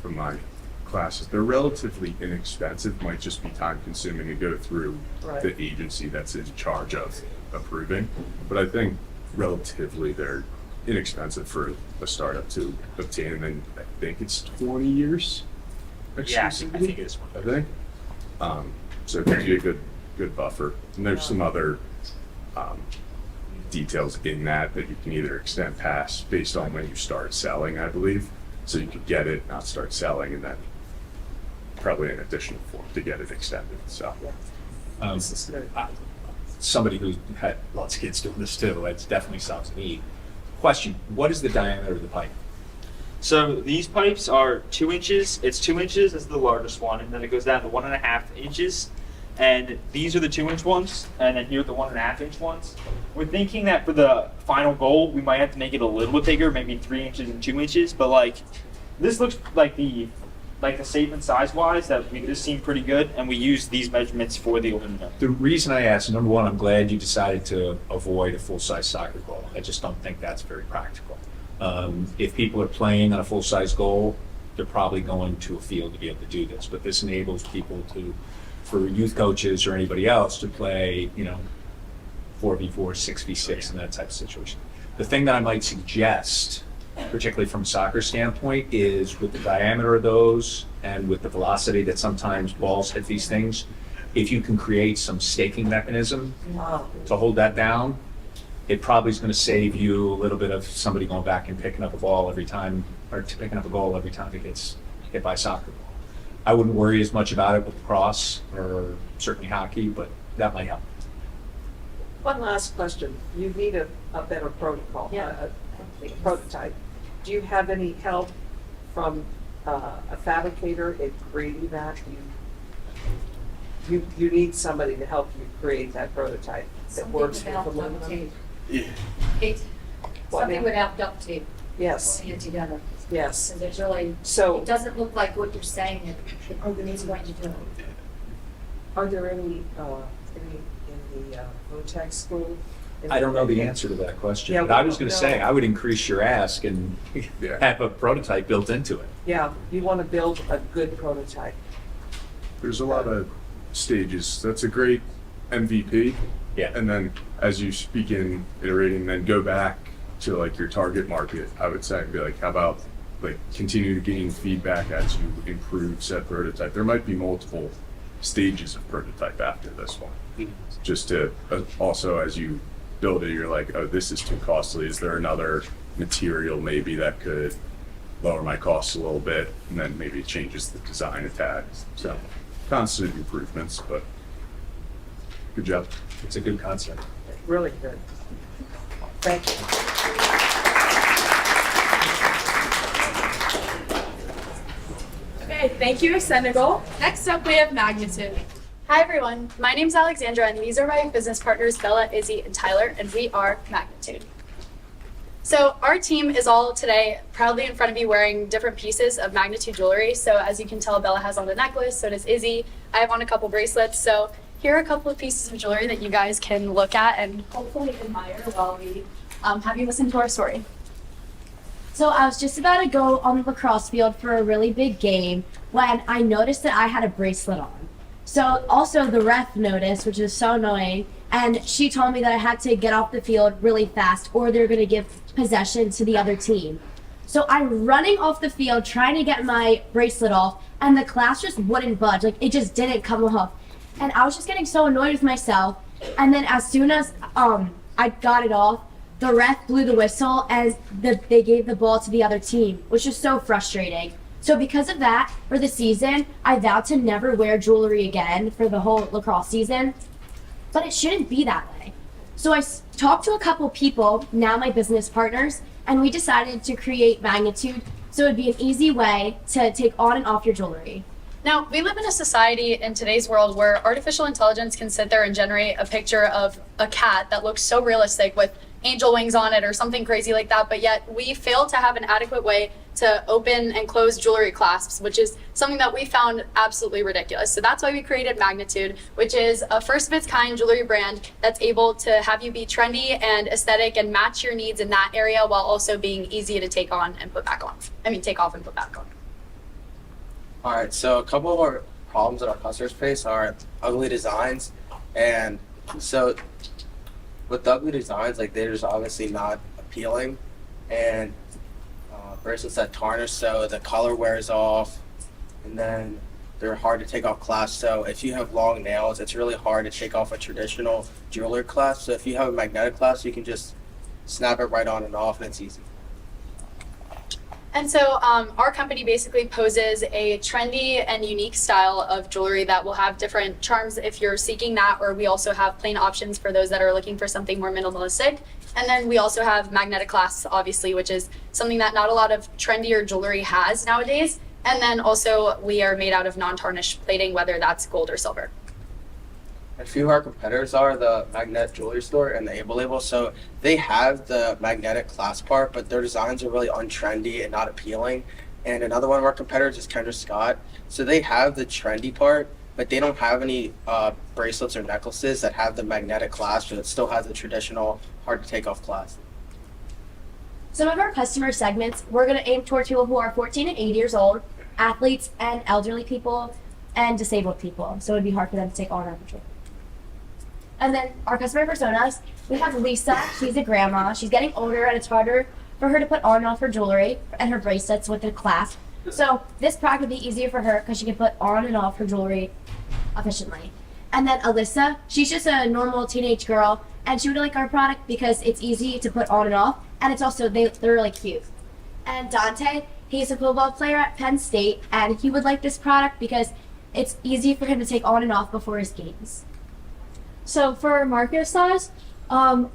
from my classes, they're relatively inexpensive. Might just be time consuming to go through Right. the agency that's in charge of approving. But I think relatively they're inexpensive for a startup to obtain. And then I think it's 20 years. Yeah, I think it is. I think. So it gives you a good buffer. And there's some other details in that you can either extend past based on when you start selling, I believe. So you could get it, not start selling, and then probably an additional form to get it extended. So This is good. Somebody who's had lots of kids doing this too, it definitely sounds neat. Question, what is the diameter of the pipe? So these pipes are 2 inches. It's 2 inches is the largest one, and then it goes down to 1.5 inches. And these are the 2 inch ones, and then here are the 1.5 inch ones. We're thinking that for the final goal, we might have to make it a little bit bigger, maybe 3 inches and 2 inches. But like, this looks like the statement size wise this seemed pretty good, and we use these measurements for the aluminum. The reason I asked, number one, I'm glad you decided to avoid a full-size soccer goal. I just don't think that's very practical. If people are playing on a full-size goal, they're probably going to a field to be able to do this. But this enables people for youth coaches or anybody else to play, 4v4, 6v6, and that type of situation. The thing that I might suggest, particularly from a soccer standpoint, is with the diameter of those and with the velocity that sometimes balls hit these things, if you can create some staking mechanism to hold that down, it probably is going to save you a little bit of somebody going back and picking up a ball every time, or picking up a goal every time it gets hit by a soccer ball. I wouldn't worry as much about it with lacrosse or certainly hockey, but that might help. One last question. You need a better protocol, a prototype. Do you have any help from a fabricator in creating that? You need somebody to help you create that prototype that works with aluminum. Something without duct tape. Yes. Putting it together. Yes. So there's really, it doesn't look like what you're saying it's going to do. Are there any in the Votech school? I don't know the answer to that question, Yeah, but we I was don't going to know. say, I would increase your ask and have a prototype built into it. Yeah, you want to build a good prototype. there's a lot of stages. That's a great MVP. Yeah. And then as you begin iterating, then go back to like your target market, I would say, and be like, how about like continue to gain feedback as you improve said prototype. There might be multiple stages of prototype after this one. Just to also, as you build it, you're like, oh, this is too costly. Is there another material maybe that could lower my costs a little bit? And then maybe it changes the design a tad. So constant improvements, but good job. It's a good concept. Really good. Thank you. Okay, thank you, ExtendaGoal. Next up, we have Magnitude. Hi everyone, my name's Alexandra and these are my business partners Bella, Izzy, and Tyler, and we are Magnitude. So our team is all today proudly in front of you wearing different pieces of Magnitude jewelry. So as you can tell, Bella has on the necklace, so does Izzy. I have on a couple bracelets. So here are a couple of pieces of jewelry that you guys can look at and hopefully admire while we have you listen to our story. So I was just about to go on the lacrosse field for a really big game when I noticed that I had a bracelet on. So also the ref noticed, which is so annoying, and she told me that I had to get off the field really fast or they're going to give possession to the other team. So I'm running off the field trying to get my bracelet off, and the class just wouldn't budge. Like, it just didn't come off. And I was just getting so annoyed with myself. And then as soon as I got it off, the ref blew the whistle and they gave the ball to the other team, which is so frustrating. So because of that, for the season, I vowed to never wear jewelry again for the whole lacrosse season. But it shouldn't be that way. So I talked to a couple people, now my business partners, and we decided to create Magnitude so it would be an easy way to take on and off your jewelry. Now, we live in a society in today's world where artificial intelligence can sit there and generate a picture of a cat that looks so realistic with angel wings on it or something crazy like that, but yet we fail to have an adequate way to open and close jewelry clasps, which is something that we found absolutely ridiculous. So that's why we created Magnitude, which is a first of its kind jewelry brand that's able to have you be trendy and aesthetic and match your needs in that area while also being easy to take on and put back on. Take off and put back on. All right, so a couple of our problems that our customers face are ugly designs, and so with the ugly designs, like they're just obviously not appealing, and bracelets that tarnish, so the color wears off, and then they're hard to take off clasp. So if you have long nails, it's really hard to take off a traditional jeweler clasp. So if you have a magnetic clasp, you can just snap it right on and off, and it's easy. And so our company basically poses a trendy and unique style of jewelry that will have different charms if you're seeking that, or we also have plain options for those that are looking for something more minimalistic. And then we also have magnetic clasps, obviously, which is something that not a lot of trendier jewelry has nowadays. And then also we are made out of non-tarnished plating, whether that's gold or silver. A few of our competitors are the Magnet Jewelry Store and the Able Label. So they have the magnetic clasp part, but their designs are really untrendy and not appealing. And another one of our competitors is Kendra Scott. So they have the trendy part, but they don't have any bracelets or necklaces that have the magnetic clasp, so it still has the traditional hard to take off clasp. Some of our customer segments, we're going to aim towards people who are 14 and 80 years old, athletes and elderly people, and disabled people. So it would be hard for them to take on our jewelry. And then our customer personas, we have Lisa. She's a grandma. She's getting older, and it's harder for her to put on and off her jewelry and her bracelets with the clasp. So this product would be easier for her because she can put on and off her jewelry efficiently. And then Alyssa, she's just a normal teenage girl, and she would like our product because it's easy to put on and off, and it's also they're really cute. And Dante, he's a football player at Penn State, and he would like this product because it's easy for him to take on and off before his games. So for our market size, we're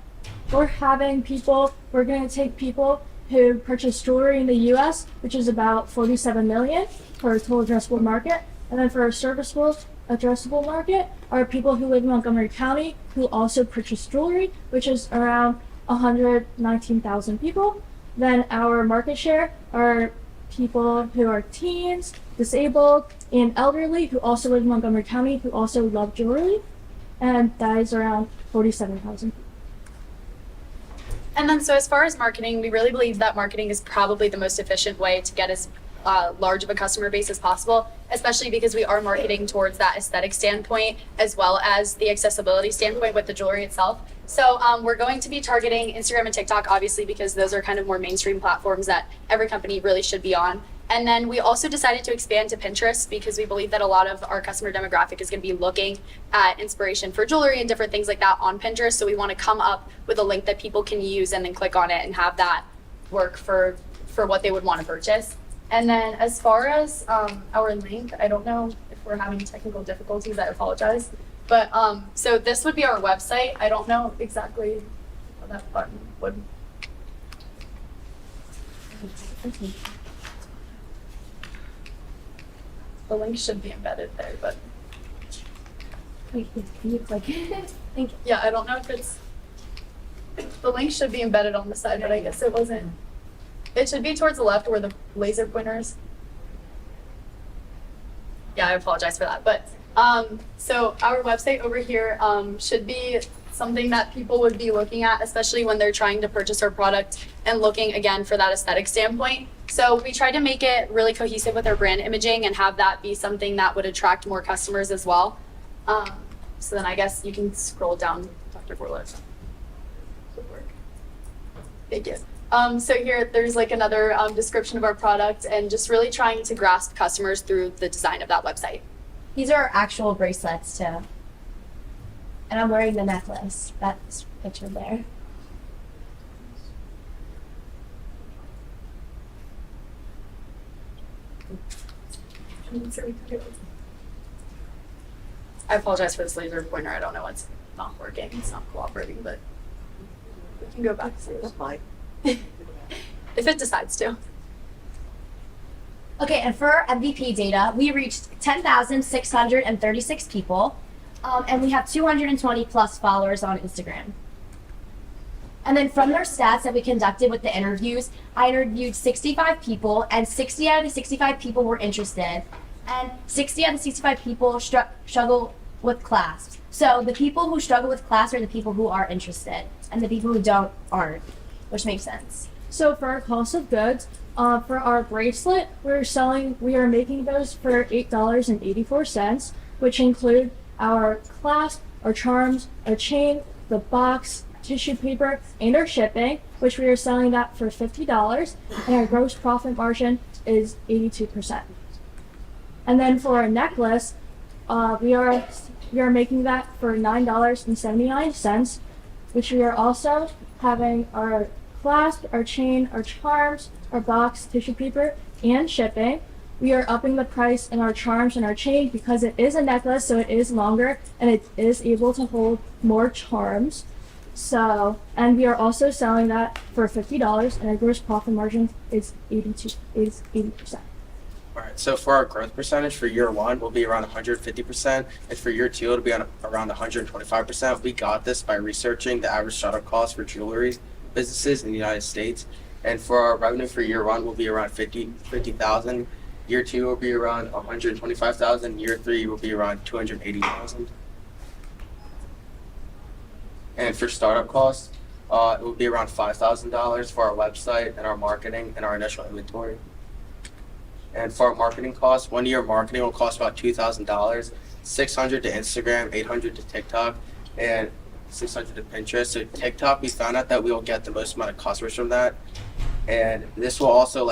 going to take people who purchase jewelry in the U.S., which is about 47 million for a total addressable market. And then for our serviceable addressable market are people who live in Montgomery County who also purchase jewelry, which is around 119,000 people. Then our market share are people who are teens, disabled, and elderly who also live in Montgomery County who also love jewelry. And that is around 47,000. And then so as far as marketing, we really believe that marketing is probably the most efficient way to get as large of a customer base as possible, especially because we are marketing towards that aesthetic standpoint as well as the accessibility standpoint with the jewelry itself. So we're going to be targeting Instagram and TikTok, obviously, because those are kind of more mainstream platforms that every company really should be on. And then we also decided to expand to Pinterest because we believe that a lot of our customer demographic is going to be looking at inspiration for jewelry and different things like that on Pinterest. So we want to come up with a link that people can use and then click on it and have that work for what they would want to purchase. And then as far as our link, I don't know if we're having technical difficulties, I apologize. But so this would be our website. I don't know exactly how that button would. The link should be embedded there, but. Can you click it? Thank you. Yeah, I don't know if it's. The link should be embedded on the side, but I guess it wasn't. It should be towards the left where the laser pointer is. Yeah, I apologize for that. But so our website over here should be something that people would be looking at, especially when they're trying to purchase our product and looking again for that aesthetic standpoint. So we try to make it really cohesive with our brand imaging and have that be something that would attract more customers as well. So then I guess you can scroll down, Dr. Forlet. Thank you. So here, there's like another description of our product and just really trying to grasp customers through the design of that website. These are actual bracelets too. And I'm wearing the necklace. That's pictured there. I apologize for this laser pointer. I don't know what's not working. It's not cooperating, but we can go back to That's fine. if it decides to. Okay, and for our MVP data, we reached 10,636 people, and we have 220 plus followers on Instagram. And then from their stats that we conducted with the interviews, I interviewed 65 people, and 60 out of the 65 people were interested, and 60 out of the 65 people struggle with class. So the people who struggle with class are the people who are interested, and the people who don't aren't, which makes sense. So for our cost of goods, for our bracelet, we are making those for $8.84, which include our clasp, our charms, our chain, the box, tissue paper, and our shipping, which we are selling that for $50, and our gross profit margin is 82%. And then for our necklace, we are making that for $9.79, which we are also having our clasp, our chain, our charms, our box, tissue paper, and shipping. We are upping the price in our charms and our chain because it is a necklace, so it is longer and it is able to hold more charms. So, and we are also selling that for $50, and our gross profit margin is 80%. Alright, so for our growth percentage for year one, we'll be around 150%, and for year two, it'll be around 125%. We got this by researching the average startup cost for jewelry businesses in the United States. And for our revenue for year one, will be around 50,000. Year two will be around 125,000. Year three will be around 280,000. And for startup costs, it will be around $5,000 for our website and our marketing and our initial inventory. And for our marketing costs, 1 year marketing will cost about $2,000, $600 to Instagram, $800 to TikTok, and $600 to Pinterest. So TikTok, we found out that we will get the most amount of customers from that, and this will also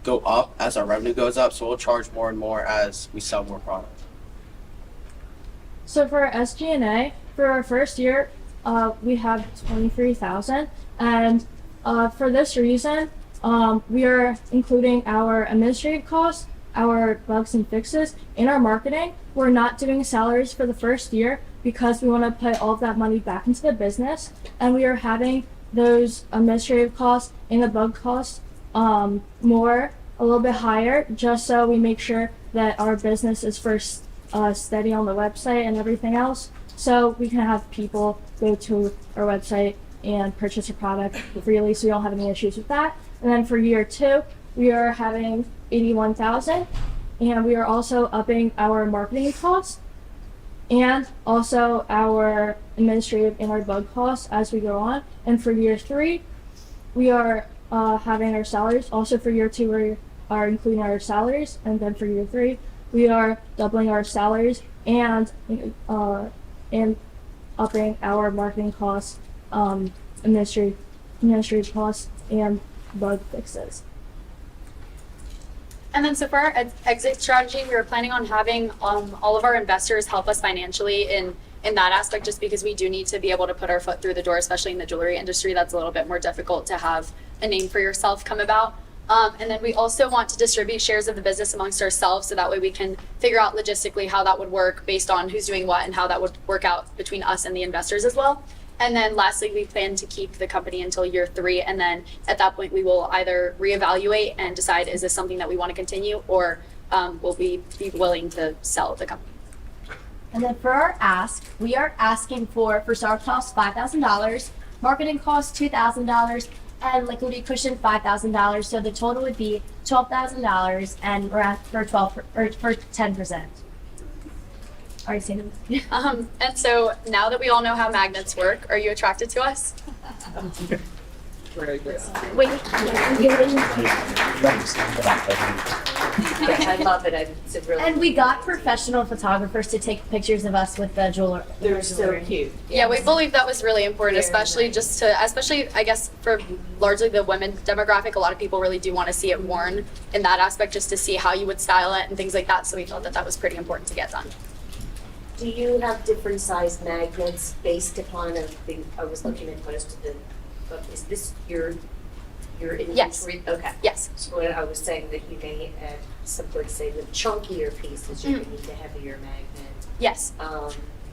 go up as our revenue goes up. So we'll charge more and more as we sell more product. So for our SG&A, for our first year, we have 23,000, and for this reason, we are including our administrative costs, our bugs and fixes, and our marketing. We're not doing salaries for the first year because we want to put all of that money back into the business, and we are having those administrative costs and the bug costs a little bit higher, just so we make sure that our business is first steady on the website and everything else, so we can have people go to our website and purchase a product freely, so we don't have any issues with that. And then for year two, we are having 81,000, and we are also upping our marketing costs and also our administrative and our bug costs as we go on. And for year three, we are having our salaries. Also for year two, we are including our salaries, and then for year three, we are doubling our salaries and upping our marketing costs, administrative costs, and bug fixes. And then so for our exit strategy, we were planning on having all of our investors help us financially in that aspect, just because we do need to be able to put our foot through the door, especially in the jewelry industry. That's a little bit more difficult to have a name for yourself come about. And then we also want to distribute shares of the business amongst ourselves, so that way we can figure out logistically how that would work based on who's doing what and how that would work out between us and the investors as well. And then lastly, we plan to keep the company until year three, and then at that point we will either reevaluate and decide, is this something that we want to continue, or will we be willing to sell the company. And then for our ask, we are asking for startup costs $5,000, marketing costs $2,000, and liquidity cushion $5,000. So the total would be $12,000, and we're at for 10%. Already seen them. And so now that we all know how magnets work, are you attracted to us? Very good. Wait. I love it. It's a really. And we got professional photographers to take pictures of us with the jeweler. They're so cute. Yeah, we believe that was really important, especially I guess for largely the women demographic. A lot of people really do want to see it worn in that aspect, just to see how you would style it and things like that. So we felt that that was pretty important to get done. Do you have different size magnets based upon I was looking at most of is this your inventory? Yes. Okay. Yes. So what I was saying that you may add simply say the chunkier pieces, you're gonna need a heavier magnet. Yes.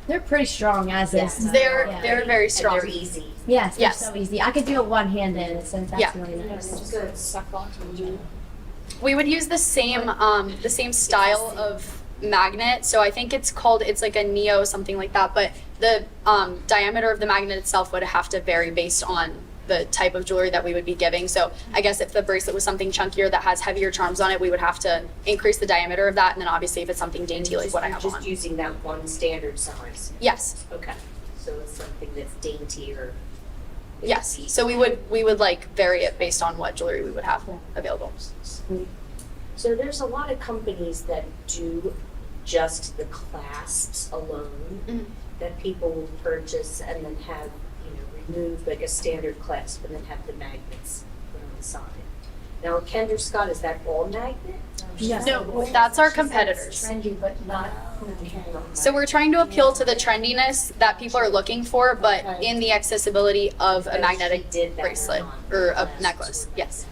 They're pretty strong as is. They're very strong. And they're easy. Yes, they're so easy. I could do it one-handed, so that's really nice. Good. Suck onto the We would use the same style of magnet. So I think it's like a neo something like that. But the diameter of the magnet itself would have to vary based on the type of jewelry that we would be giving. So I guess if the bracelet was something chunkier that has heavier charms on it, we would have to increase the diameter of that. And then obviously if it's something dainty like what I have on. Just using that one standard size? Yes. Okay, so it's something that's daintier. Yes. So we would like vary it based on what jewelry we would have available. So there's a lot of companies that do just the clasps alone that people will purchase and then have, remove like a standard clasp and then have the magnets put on the side. Now, Kendra Scott, is that all magnet? No, that's our competitors. Trendy, but not. So we're trying to appeal to the trendiness that people are looking for, but in the accessibility of a magnetic bracelet or a necklace. Yes.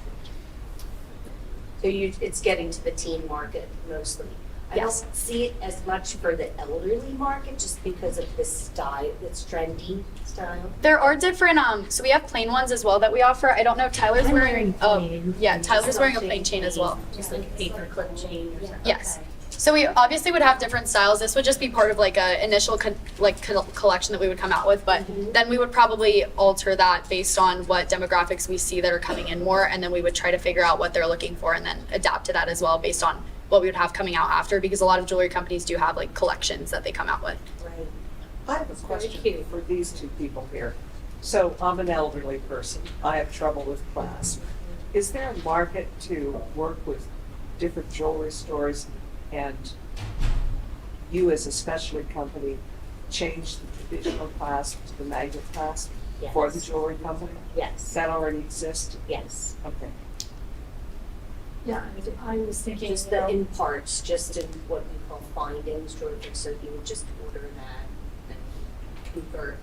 So it's getting to the teen market mostly. I Yes. don't see it as much for the elderly market just because of the style, it's trendy style. There are different, so we have plain ones as well that we offer. I don't know, Tyler's wearing Tyler's wearing a plain chain as well. Just like a paper clip chain or something. Yes. So we obviously would have different styles. This would just be part of like a initial collection that we would come out with, but then we would probably alter that based on what demographics we see that are coming in more, and then we would try to figure out what they're looking for and then adapt to that as well based on what we would have coming out after, because a lot of jewelry companies do have like collections that they come out with. Right. I have a question for these two people here. So I'm an elderly person. I have trouble with clasp. Is there a market to work with different jewelry stores and you as a specialty company change the traditional clasp to the magnet clasp for the jewelry company? Yes. Does that already exist? Yes. Okay. Yeah, I was thinking just in parts, just in what we call findings, Georgia, so you would just order that and convert.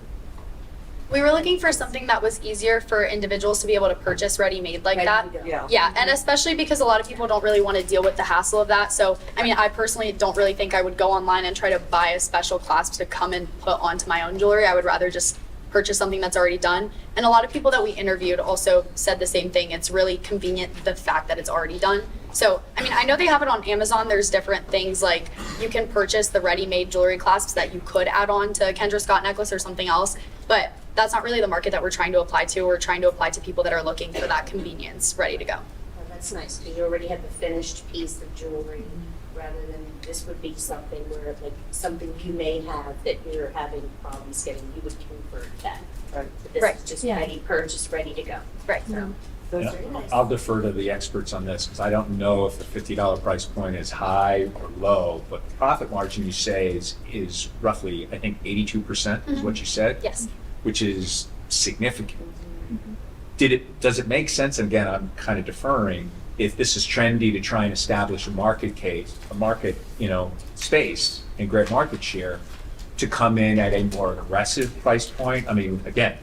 We were looking for something that was easier for individuals to be able to purchase ready-made like that. Yeah, and especially because a lot of people don't really want to deal with the hassle of that. So, I mean, I personally don't really think I would go online and try to buy a special clasp to come and put onto my own jewelry. I would rather just purchase something that's already done. And a lot of people that we interviewed also said the same thing. It's really convenient, the fact that it's already done. So, I mean, I know they have it on Amazon. There's different things like you can purchase the ready-made jewelry clasps that you could add on to a Kendra Scott necklace or something else. But that's not really the market that we're trying to apply to. We're trying to apply to people that are looking for that convenience, ready to go. Oh, that's nice, because you already have the finished piece of jewelry, rather than this would be something where, like, something you may have that you're having problems getting, you would convert that. Right. But this is just ready, purchased, ready to go. Right. So, Yeah, very nice. I'll defer to the experts on this because I don't know if the $50 price point is high or low, but the profit margin you say is roughly, I think 82% is what you said? Yes. Which is significant. Does it make sense, and again, I'm kind of deferring, if this is trendy to try and establish a market space and great market share, to come in at a more aggressive price point? I mean, again,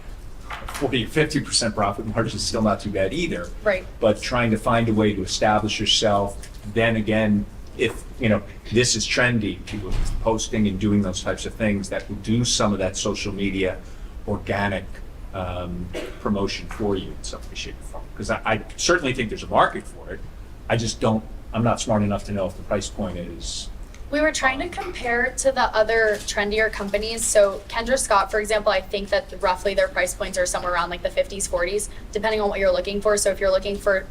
40 or 50% profit margin is still not too bad either. Right. But trying to find a way to establish yourself, then again, if this is trendy, people posting and doing those types of things that will do some of that social media organic promotion for you in some way, shape, or form. Because I certainly think there's a market for it. I'm not smart enough to know if the price point is. We were trying to compare to the other trendier companies. So Kendra Scott, for example, I think that roughly their price points are somewhere around like the 50s, 40s, depending on what you're looking for. So if you're looking for,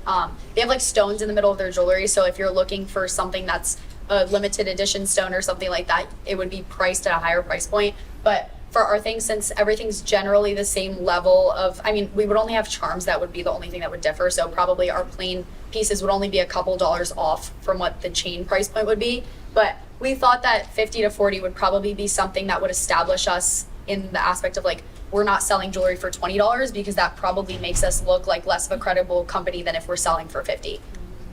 they have like stones in the middle of their jewelry. So if you're looking for something that's a limited edition stone or something like that, it would be priced at a higher price point. But for our thing, since everything's generally the same level of, I mean, we would only have charms, that would be the only thing that would differ. So probably our plain pieces would only be a couple dollars off from what the chain price point would be. But we thought that 50 to 40 would probably be something that would establish us in the aspect of like, we're not selling jewelry for $20, because that probably makes us look like less of a credible company than if we're selling for 50.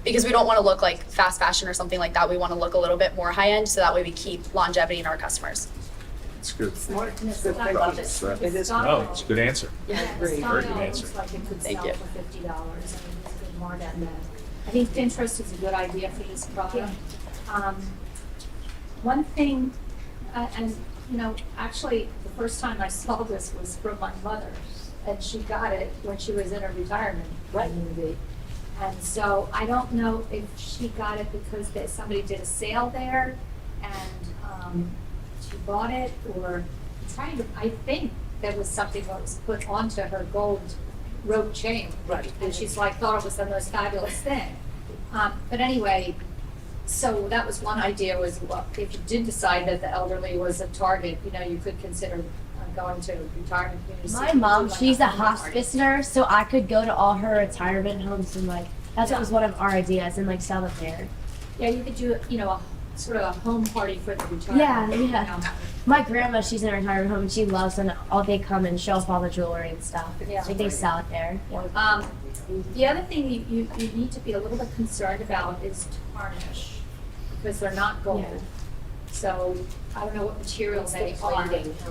Because we don't want to look like fast fashion or something like that. We want to look a little bit more high end, so that way we keep longevity in our customers. It's good. Smartness, I love it. It is. No, it's a good answer. Yeah, Very good answer. Looks like it could Thank sell you. for $50. I mean, it's a good market. I think Pinterest is a good idea for this product. One thing, and actually, the first time I saw this was from my mother, and she got it when she was in her retirement community. And so I don't know if she got it because somebody did a sale there and she bought it, or I think there was something that was put onto her gold rope chain. Right. And she's like, thought it was the most fabulous thing. But anyway, so that was one idea, was, well, if you did decide that the elderly was a target, you could consider going to retirement communities. My mom, she's a hospice nurse, so I could go to all her retirement homes and that's what was one of our ideas, and sell it there. Yeah, you could do, a sort of a home party for the retirement. Yeah. My grandma, she's in a retirement home and she loves when they come and show off all the jewelry and stuff. Yeah. They sell it there. The other thing you need to be a little bit concerned about is tarnish, because they're not gold. Yeah. So I don't know what materials they are.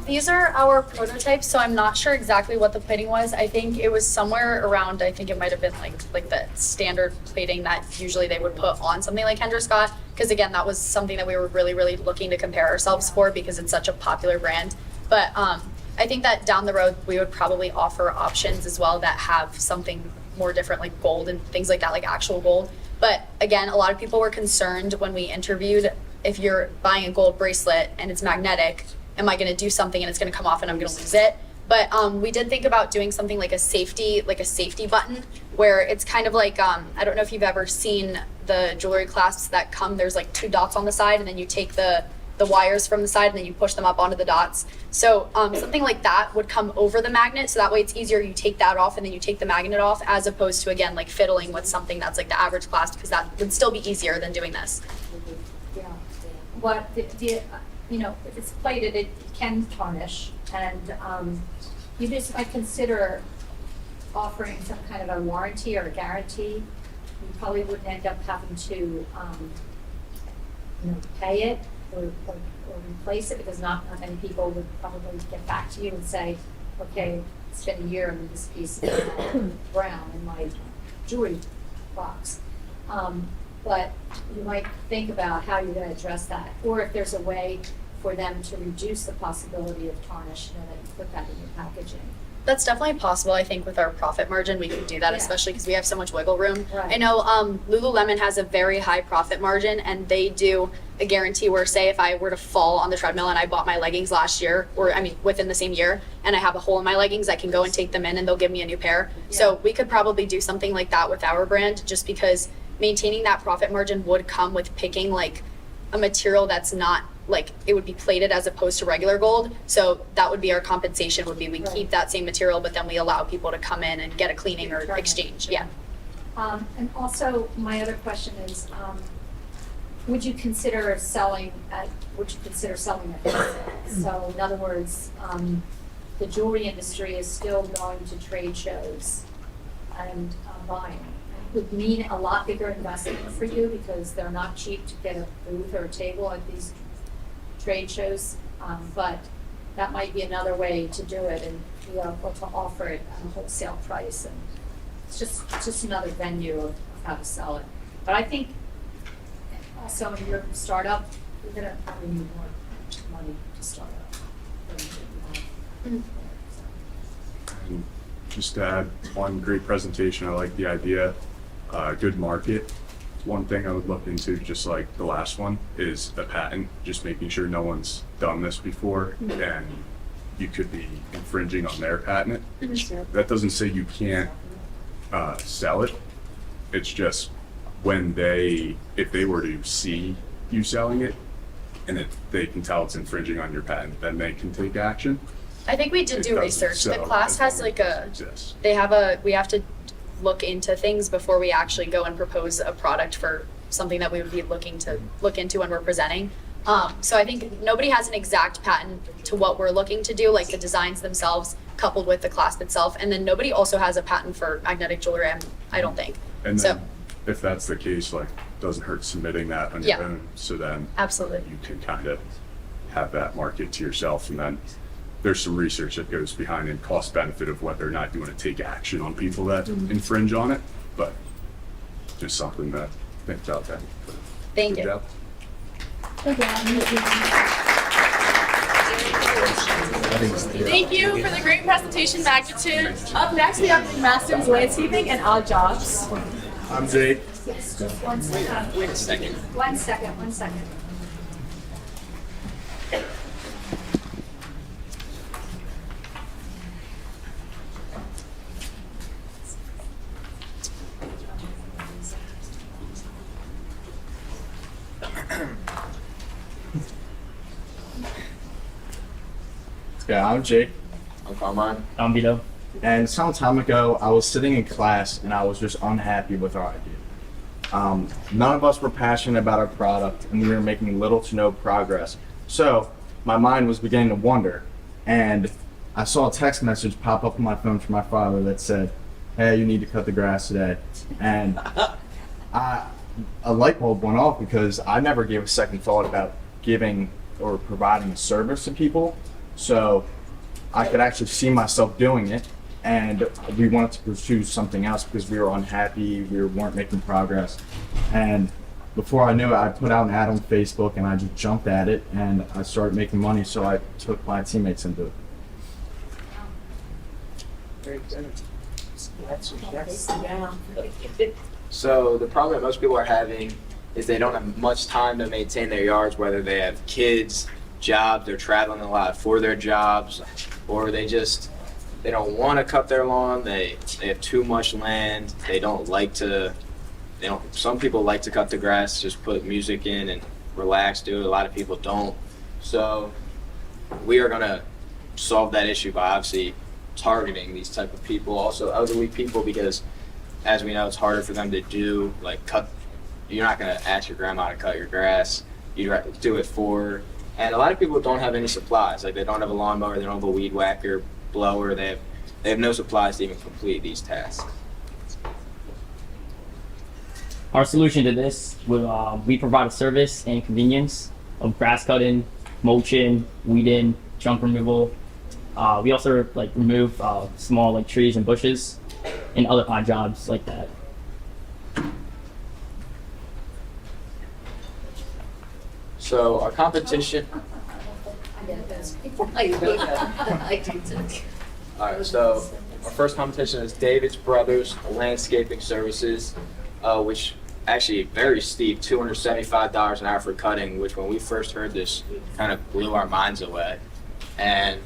These are our prototypes, so I'm not sure exactly what the plating was. I think it was somewhere around, I think it might have been like the standard plating that usually they would put on something like Kendra Scott, because again, that was something that we were really, really looking to compare ourselves for, because it's such a popular brand. But I think that down the road, we would probably offer options as well that have something more different, like gold and things like that, like actual gold. But again, a lot of people were concerned when we interviewed, if you're buying a gold bracelet and it's magnetic, am I going to do something and it's going to come off and I'm going to lose it? But we did think about doing something like a safety button, where it's kind of like, I don't know if you've ever seen the jewelry clasps that come, there's like 2 dots on the side, and then you take the wires from the side and then you push them up onto the dots. So something like that would come over the magnet, so that way it's easier, you take that off and then you take the magnet off, as opposed to, again, like fiddling with something that's like the average clasp, because that would still be easier than doing this. Yeah. What if it's plated, it can tarnish, and you just might consider offering some kind of a warranty or a guarantee. You probably wouldn't end up having to pay it or replace it, because not many people would probably get back to you and say, okay, it's been a year and this piece is brown in my jewelry box. But you might think about how you're going to address that, or if there's a way for them to reduce the possibility of tarnish, that you put that in your packaging. That's definitely possible. I think with our profit margin, we can do that, Yeah. especially because we have so much wiggle room. Right. I know Lululemon has a very high profit margin, and they do a guarantee where, say, if I were to fall on the treadmill and I bought my leggings last year, or within the same year, and I have a hole in my leggings, I can go and take them in and they'll give me a new pair. Yeah. So we could probably do something like that with our brand, just because maintaining that profit margin would come with picking like a material that's not like, it would be plated as opposed to regular gold. So that would be our compensation, would be we keep that same material, but then we allow people to come in and get a cleaning or exchange. Yeah. And also, my other question is, would you consider selling at wholesale? So in other words, the jewelry industry is still going to trade shows and buying. It would mean a lot bigger investment for you, because they're not cheap to get a booth or a table at these trade shows, but that might be another way to do it, and be able to offer it at a wholesale price, and it's just another venue of how to sell it. But I think also in your startup, you're gonna probably need more money to start up than you have. And just to add one great presentation, I like the idea, good market. One thing I would look into, just like the last one, is a patent, just making sure no one's done this before and you could be infringing on their patent. That doesn't say you can't sell it. It's just if they were to see you selling it and they can tell it's infringing on your patent, then they can take action. I think we did do research. The class has like we have to look into things before we actually go and propose a product for something that we would be looking to look into when we're presenting. So I think nobody has an exact patent to what we're looking to do, like the designs themselves coupled with the clasp itself. And then nobody also has a patent for magnetic jewelry, I don't think. And then if that's the case, like, doesn't hurt submitting that on your own, so then absolutely you can kind of have that market to yourself, and then there's some research that goes behind and cost benefit of whether or not you want to take action on people that infringe on it, but just something to think about that. Thank Good you. job. Thank you for the great presentation, Magnitude. Up next, we have McMaster's Landscaping and Odd Jobs. I'm Jake. Yes, just 1 second. Wait a second. 1 second, 1 second. Yeah, I'm Jake. I'm Carmine. I'm Vito. And some time ago, I was sitting in class and I was just unhappy with our idea. None of us were passionate about our product and we were making little to no progress. So my mind was beginning to wander, and I saw a text message pop up on my phone from my father that said, "Hey, you need to cut the grass today." And a light bulb went off because I never gave a second thought about giving or providing a service to people. So I could actually see myself doing it, and we wanted to pursue something else because we were unhappy, we weren't making progress. And before I knew it, I put out an ad on Facebook and I just jumped at it and I started making money, so I took my teammates into it. Very good. So the problem that most people are having is they don't have much time to maintain their yards, whether they have kids, jobs, they're traveling a lot for their jobs, or they don't want to cut their lawn, they have too much land, some people like to cut the grass, just put music in and relax, do it. A lot of people don't. So we are gonna solve that issue by obviously targeting these type of people, also elderly people, because as we know, it's harder for them to do, like cut. You're not gonna ask your grandma to cut your grass. You do it for, and a lot of people don't have any supplies. Like they don't have a lawnmower, they don't have a weed whacker, blower. They have no supplies to even complete these tasks. Our solution to this would we provide a service and convenience of grass cutting, mulching, weeding, junk removal. We also remove small trees and bushes and other odd jobs like that. So our competition. All right, so our first competition is David's Brothers Landscaping Services, which actually very steep, $275 an hour for cutting, which when we first heard this kind of blew our minds away. And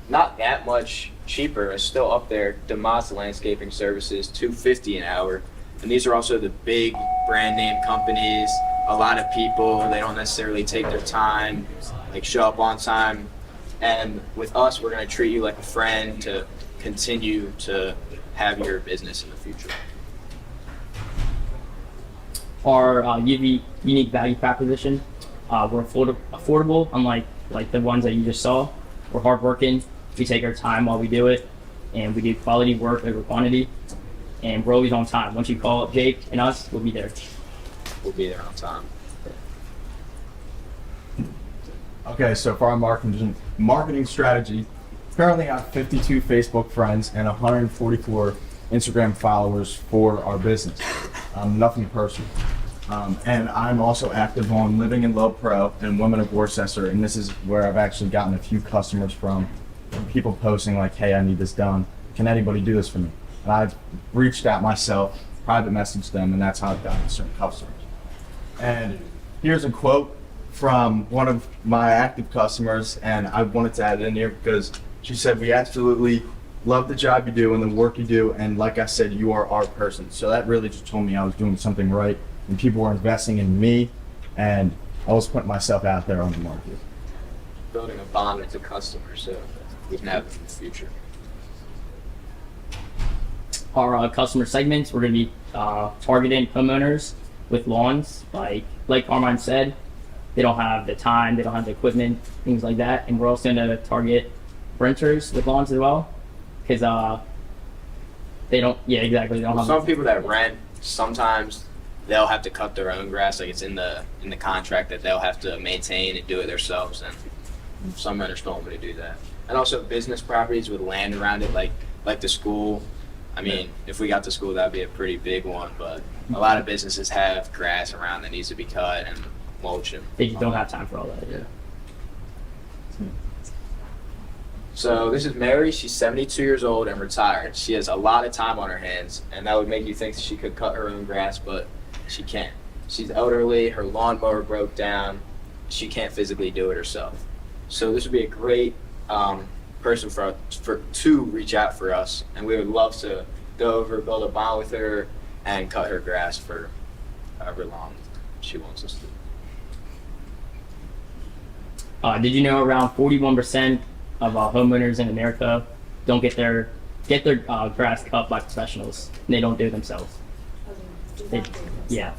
not that much cheaper, it's still up there. DeMoss Landscaping Services, $250 an hour. And these are also the big brand name companies. A lot of people, they don't necessarily take their time, show up on time. And with us, we're gonna treat you like a friend to continue to have your business in the future. Our unique value proposition, we're affordable, unlike the ones that you just saw. We're hardworking, we take our time while we do it, and we do quality work over quantity, and we're always on time. Once you call up Jake and us, we'll be there. We'll be there on time. Okay, so for our marketing strategy, currently I have 52 Facebook friends and 144 Instagram followers for our business. Nothing personal. And I'm also active on Living in Love Pro and Women of Worcester, and this is where I've actually gotten a few customers from people posting hey, I need this done. Can anybody do this for me? And I've reached out myself, private messaged them, and that's how I've gotten certain customers. And here's a quote from one of my active customers, and I wanted to add it in here because she said, "We absolutely love the job you do and the work you do, and like I said, you are our person." So that really just told me I was doing something right, and people were investing in me, and I was putting myself out there on the market. Building a bond with the customer so we can have it in the future. Our customer segments, we're going to be targeting homeowners with lawns, like Carmine said. They don't have the time, they don't have the equipment, things like that. And we're also going to target renters with lawns as well, because they don't. Yeah, exactly. They don't have. Some people that rent, sometimes they'll have to cut their own grass. It's in the contract that they'll have to maintain and do it themselves. And some renters don't want to do that. And also business properties with land around it, like the school. I mean, if we got the school, that'd be a pretty big one. But a lot of businesses have grass around that needs to be cut and mulched. They just don't have time for all that. Yeah. So this is Mary. She's 72 years old and retired. She has a lot of time on her hands, and that would make you think she could cut her own grass, but she can't. She's elderly. Her lawnmower broke down. She can't physically do it herself. So this would be a great person to reach out for us, and we would love to go over, build a bond with her, and cut her grass for however long she wants us to. Did you know around 41% of homeowners in America don't get their grass cut by professionals? And they don't do it themselves. Yeah.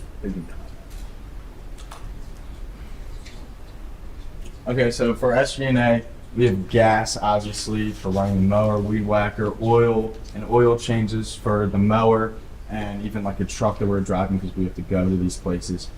Okay, so for SG&A, we have gas, obviously, for running the mower, weed whacker, oil, and oil changes for the mower, and even like a truck that we're driving because we have to go to these places.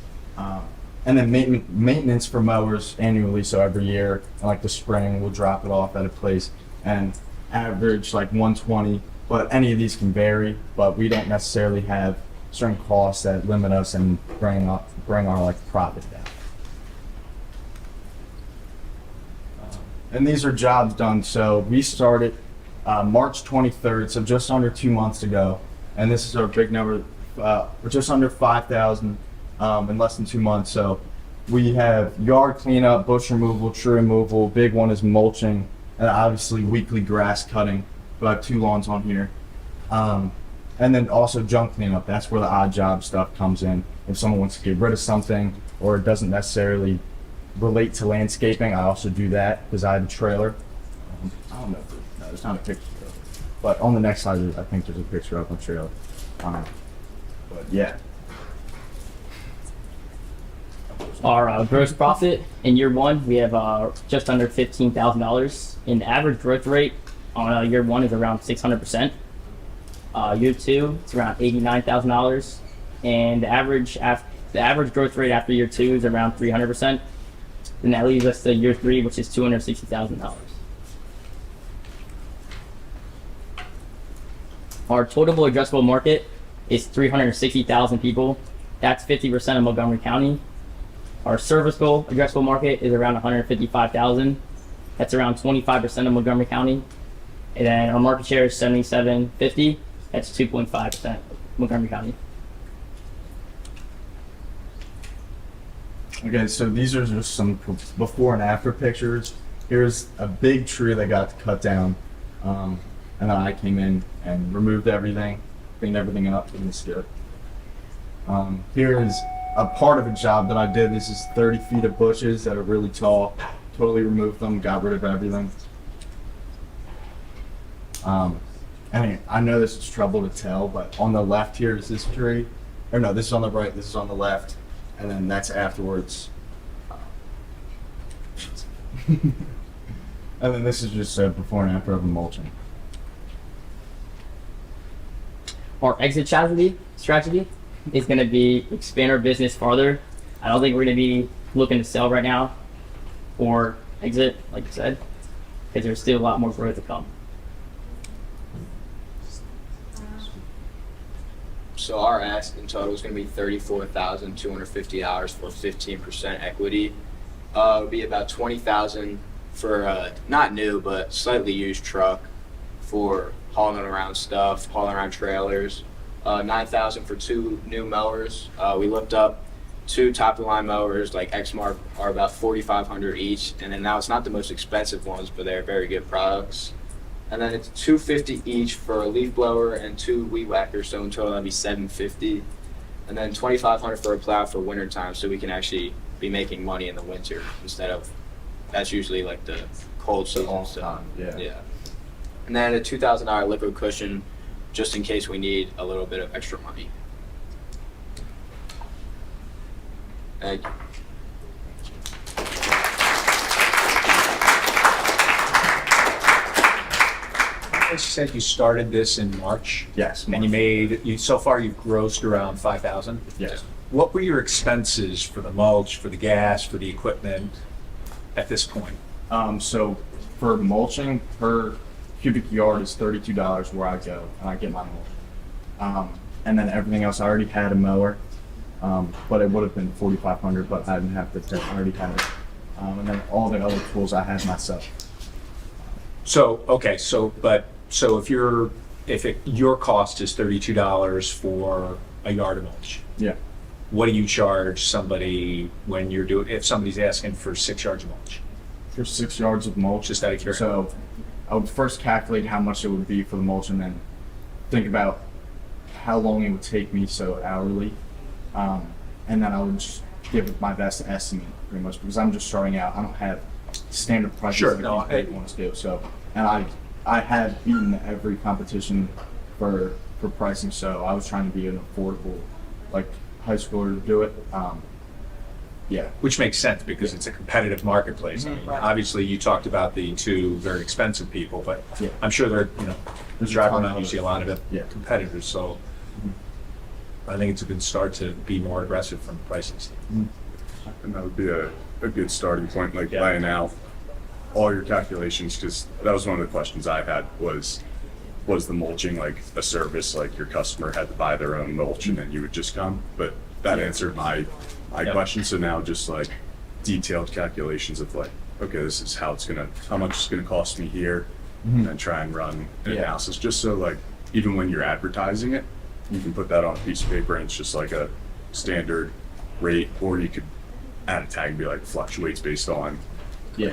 And then maintenance for mowers annually, so every year, and like the spring, we'll drop it off at a place and average like 120, but any of these can vary, but we don't necessarily have certain costs that limit us and bring our like profit down. And these are jobs done. So we started March 23rd, so just under 2 months ago. And this is our big number, we're just under 5,000 in less than 2 months. So we have yard cleanup, bush removal, tree removal. Big one is mulching, and obviously weekly grass cutting. We have 2 lawns on here. And then also junk cleanup. That's where the odd job stuff comes in. If someone wants to get rid of something or it doesn't necessarily relate to landscaping, I also do that because I have a trailer. I don't know, no, there's not a picture of it, but on the next slide, I think there's a picture of my trailer. But yeah. Our gross profit in year 1, we have just under $15,000. And the average growth rate on year 1 is around 600%. Year 2, it's around $89,000. And the average growth rate after year 2 is around 300%. And that leaves us to year 3, which is $260,000. Our total addressable market is 360,000 people. That's 50% of Montgomery County. Our serviceable addressable market is around 155,000. That's around 25% of Montgomery County. And then our market share is 7750. That's 2.5% of Montgomery County. Okay, so these are just some before and after pictures. Here's a big tree that got cut down, and then I came in and removed everything, cleaned everything up, and it's good. Here is a part of a job that I did. This is 30 feet of bushes that are really tall. Totally removed them, got rid of everything. And I know this is trouble to tell, but on the left here is this tree. Or no, this is on the right, this is on the left. And then that's afterwards. And then this is just a before and after of the mulching. Our exit strategy is going to be expand our business farther. I don't think we're going to be looking to sell right now or exit, like you said, because there's still a lot more growth to come. So our ask in total is going to be $34,250 for 15% equity. It would be about $20,000 for not new but slightly used truck for hauling around stuff, hauling around trailers. $9,000 for 2 new mowers. We looked up 2 top-of-the-line mowers like Exmark are about $4,500 each, and then now it's not the most expensive ones, but they're very good products. And then it's $250 each for a leaf blower and 2 weed whackers, so in total that'd be $750. And then $2,500 for a plow for winter time, so we can actually be making money in the winter instead of, that's usually like the cold season. So, yeah. And then a $2,000 liquid cushion, just in case we need a little bit of extra money. Thank you. You said you started this in March? Yes. And so far you've grossed around 5,000? Yes. What were your expenses for the mulch, for the gas, for the equipment at this point? So for mulching, per cubic yard is $32 where I go and I get my mulch. And then everything else, I already had a mower, but it would have been $4,500, but I didn't have to, I already had it. And then all the other tools I had myself. So, okay, so if your cost is $32 for a yard of mulch, Yeah. what do you charge somebody when if somebody's asking for 6 yards of mulch? For 6 yards of mulch. Just out of curiosity. So I would first calculate how much it would be for the mulch and then think about how long it would take me, so hourly. And then I would just give my best estimate pretty much because I'm just starting out. I don't have standard prices Sure, like no, these big ones do. So, and I had beaten every competition for pricing, so I was trying to be an affordable, like high schooler to do it. Yeah. Which makes sense because it's a competitive marketplace. I mean, obviously, you talked about the 2 very expensive people, but Yeah. I'm sure there's There's a driving ton around, of you see a lot of competitors. So I think it's a good start to be more aggressive from a pricing standpoint. And that would be a good starting point, like laying out all your calculations, because that was one of the questions I had was the mulching like a service, like your customer had to buy their own mulch and then you would just come? But that answered my question. So now just like detailed calculations of like, okay, this is how much it's gonna cost me here, and then try and run an analysis, just so like even when you're advertising it, you can put that on a piece of paper and it's just like a standard rate, or you could add a tag and be like fluctuates based on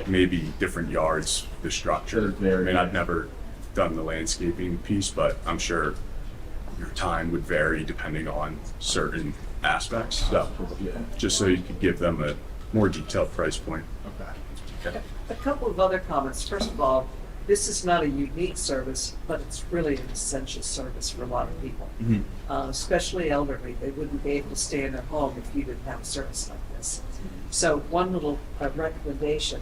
maybe different yards, the structure. I mean, I've never done the landscaping piece, but I'm sure your time would vary depending on certain aspects. So just so you could give them a more detailed price point. Okay. A couple of other comments. First of all, this is not a unique service, but it's really an essential service for a lot of people, especially elderly. They wouldn't be able to stay in their home if you didn't have a service like this. So one little recommendation.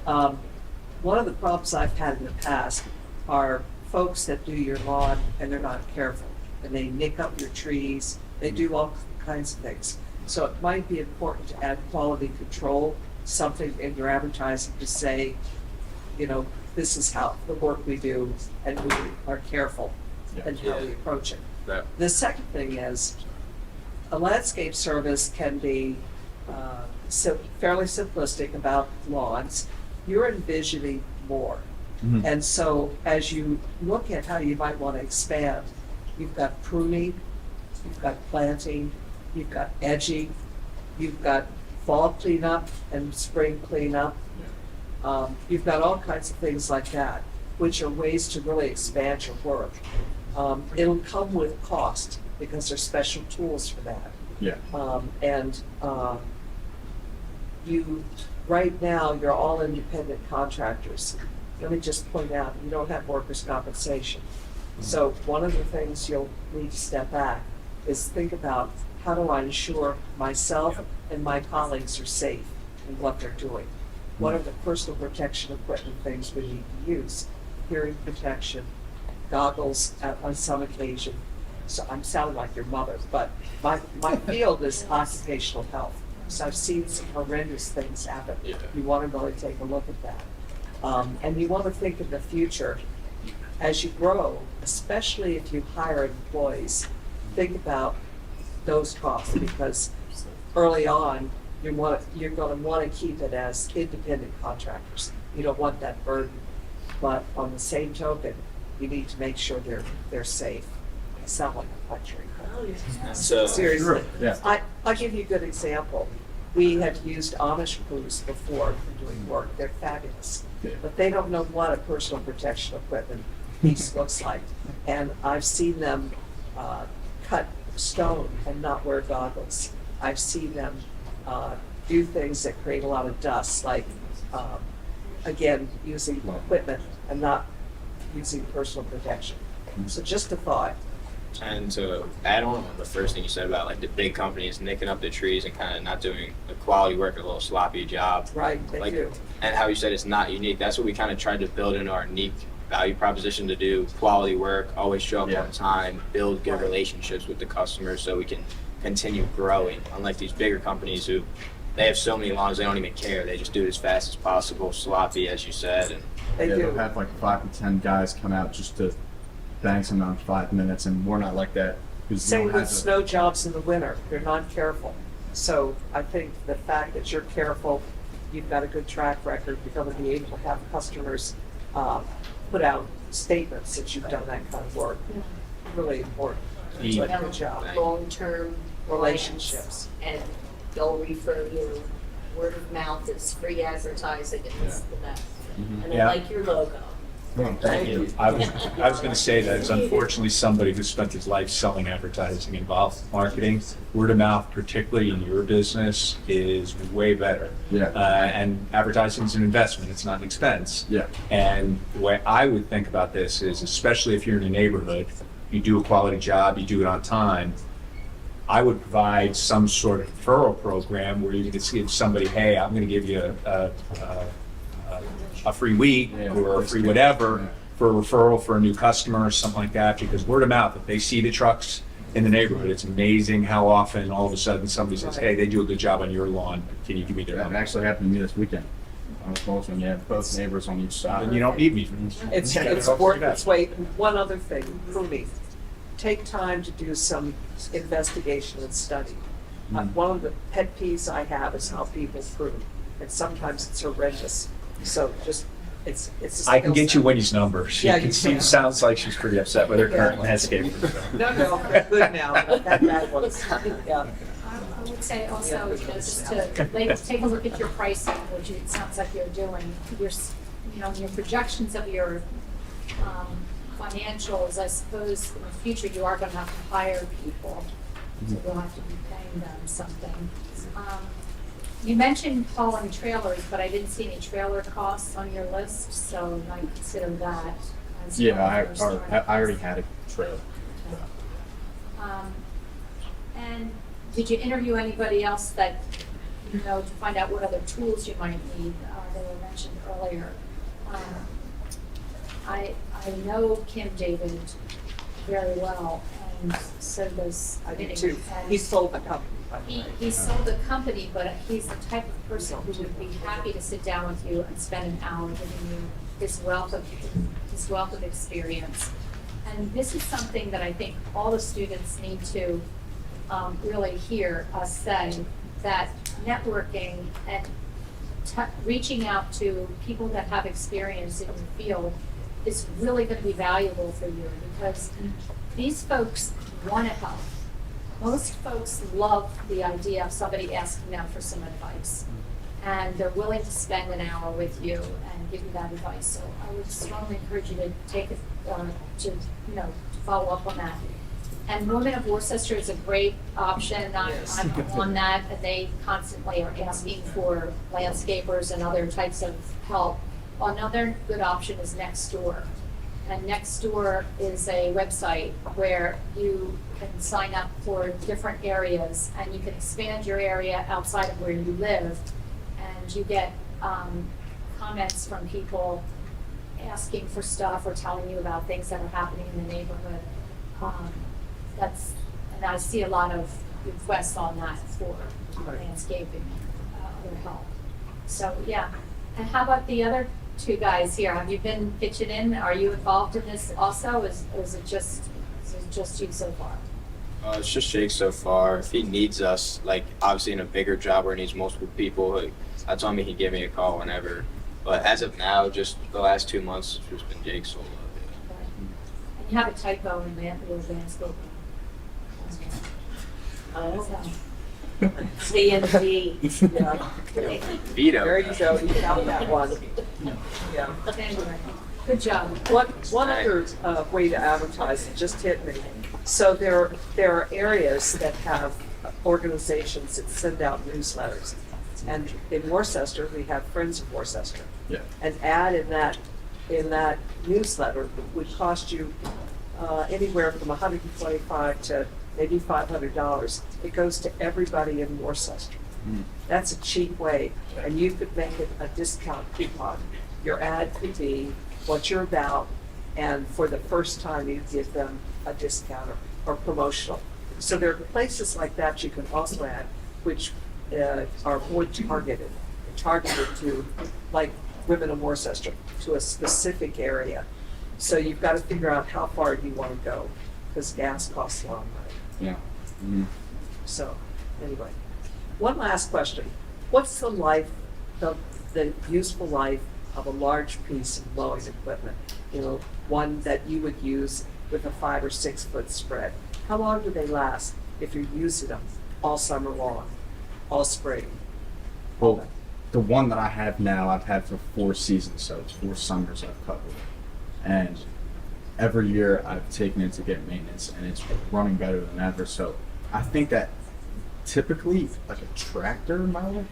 One of the problems I've had in the past are folks that do your lawn and they're not careful, and they nick up your trees. They do all kinds of things. So it might be important to add quality control, something in your advertising to say, this is how the work we do, and we are careful in how we approach it. Yeah. The second thing is, a landscape service can be fairly simplistic about lawns. You're envisioning more. And so as you look at how you might want to expand, you've got pruning, you've got planting, you've got edging, you've got fall cleanup and spring cleanup. You've got all kinds of things like that, which are ways to really expand your work. It'll come with cost because there's special tools for that. Yeah. You, right now, you're all independent contractors. Let me just point out, you don't have workers' compensation. So one of the things you'll need to step back is think about, how do I ensure myself and my colleagues are safe in what they're doing? What are the personal protection equipment things we need to use? Hearing protection, goggles on some occasion. So I'm sounding like your mother, but my field is occupational health. So I've seen some horrendous things happen. You want to really take a look at that. And you want to think in the future, as you grow, especially if you hire employees, think about those costs, because early on, you're going to want to keep it as independent contractors. You don't want that burden. But on the same token, you need to make sure they're safe. I sound like a lecturing. So Seriously. Yeah. I'll give you a good example. We have used Amish crews before for doing work. They're fabulous. But they don't know what a personal protection equipment piece looks like. And I've seen them cut stone and not wear goggles. I've seen them do things that create a lot of dust, like, again, using equipment and not using personal protection. So just a thought. And to add on the first thing you said about like the big companies nicking up the trees and kind of not doing the quality work, a little sloppy job. Right, they do. And how you said it's not unique. That's what we kind of tried to build into our unique value proposition, to do quality work, always show up on time, build good relationships with the customers so we can continue growing. Unlike these bigger companies who they have so many lawns, they don't even care. They just do it as fast as possible, sloppy, as you said. And They'll have like 5 to 10 guys come out just to bang some out in 5 minutes, and we're not like that. Same with snow jobs in the winter. They're not careful. So I think the fact that you're careful, you've got a good track record, you're going to be able to have customers put out statements that you've done that kind of work. Really important. Yeah. Good job. Long-term Relationships. and they'll refer you. Word of mouth is free advertising and it's the best. And I Yeah. like your logo. Thank you. I was going to say that as unfortunately somebody who spent his life selling advertising involved marketing, word of mouth, particularly in your business, is way better. Yeah. And advertising is an investment; it's not an expense. Yeah. And the way I would think about this is, especially if you're in a neighborhood, you do a quality job, you do it on time. I would provide some sort of referral program where you can give somebody, hey, I'm going to give you a free week or a free whatever for a referral for a new customer or something like that, because word of mouth, if they see the trucks in the neighborhood, it's amazing how often all of a sudden somebody says, hey, they do a good job on your lawn, can you give me their That number? actually happened to me this weekend. I was close when you have both neighbors on each side. And you don't need me. It's worth its weight. One other thing, pruning. Take time to do some investigation and study. One of the pet peeves I have is how people prune, and sometimes it's horrendous. So just, it's a skill I can get you set. Wendy's number. She Yeah, can you see, can. sounds like she's pretty upset with her current Yeah. landscape. No, they're good now. That one's, yeah. I would say also, just to take a look at your pricing, which it sounds like you're doing. Your projections of your financials, I suppose in the future you are going to have to hire people, so you'll have to be paying them something. You mentioned hauling trailers, but I didn't see any trailer costs on your list, so I consider that as Yeah, one of your starting I already had a trailer. And did you interview anybody else that, to find out what other tools you might need? They were mentioned earlier. I know Kim David very well, and so does I do Vinny. too. And He sold the company, by the way. he sold the company, but he's the type of person who would be happy to sit down with you and spend an hour giving you his wealth of experience. And this is something that I think all the students need to really hear us say, that networking and reaching out to people that have experience in your field is really going to be valuable for you, because these folks want to help. Most folks love the idea of somebody asking them for some advice, and they're willing to spend an hour with you and give you that advice. So I would strongly encourage you to take it, to follow up on that. And Women of Worcester is a great option. I'm on that, and they constantly are asking for landscapers and other types of help. Another good option is Nextdoor. And Nextdoor is a website where you can sign up for different areas, and you can expand your area outside of where you live, and you get comments from people asking for stuff or telling you about things that are happening in the neighborhood. And I see a lot of requests on that for landscaping, other help. So, yeah. And how about the other two guys here? Have you been pitching in? Are you involved in this also? Or is it just you so far? It's just Jake so far. If he needs us, like obviously in a bigger job where he needs multiple people, like, I told him he can give me a call whenever. But as of now, just the last 2 months, it's just been Jake solo. And you have a typo in your landscaping. C and D. Veto. There you go, you found that one. Yeah. Anyway, good job. One other way to advertise, it just hit me. So there are areas that have organizations that send out newsletters. And in Worcester, we have Friends of Worcester. Yeah. An ad in that newsletter would cost you anywhere from $125 to maybe $500. It goes to everybody in Worcester. That's a cheap way, and you could make it a discount coupon. Your ad could be what you're about, and for the first time you give them a discount or promotional. So there are places like that you can also add, which are more targeted to, like Women of Worcester, to a specific area. So you've got to figure out how far you want to go, because gas costs a lot of money. Yeah. Mm-hmm. So, anyway, one last question. What's the useful life of a large piece of blowing equipment, one that you would use with a 5 or 6 foot spread, how long do they last if you're using them all summer long, all spring? Well, the one that I have now, I've had for 4 seasons, so it's 4 summers I've covered. And every year I've taken it to get maintenance, and it's running better than ever. So I think that typically, like a tractor mower,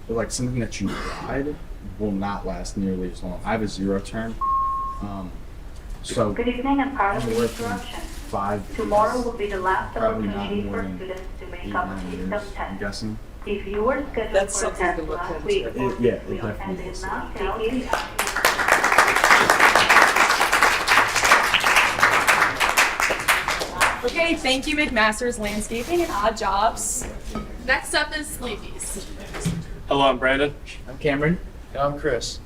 or like something that you ride, will not last nearly as long. I have a 0 turn. So Good evening and pardon the anywhere from interruption. 5 Tomorrow will be the last probably not opportunity more for than students to make 8, up 9 a years, system I'm test. guessing. If you were scheduled That's for a something to test look last into. week, or Yeah, it will and definitely did is. not take it, Okay, thank you, McMaster's Landscaping and Odd Jobs. Next up is Sleepies. Hello, I'm Brandon. I'm Cameron. And I'm Chris.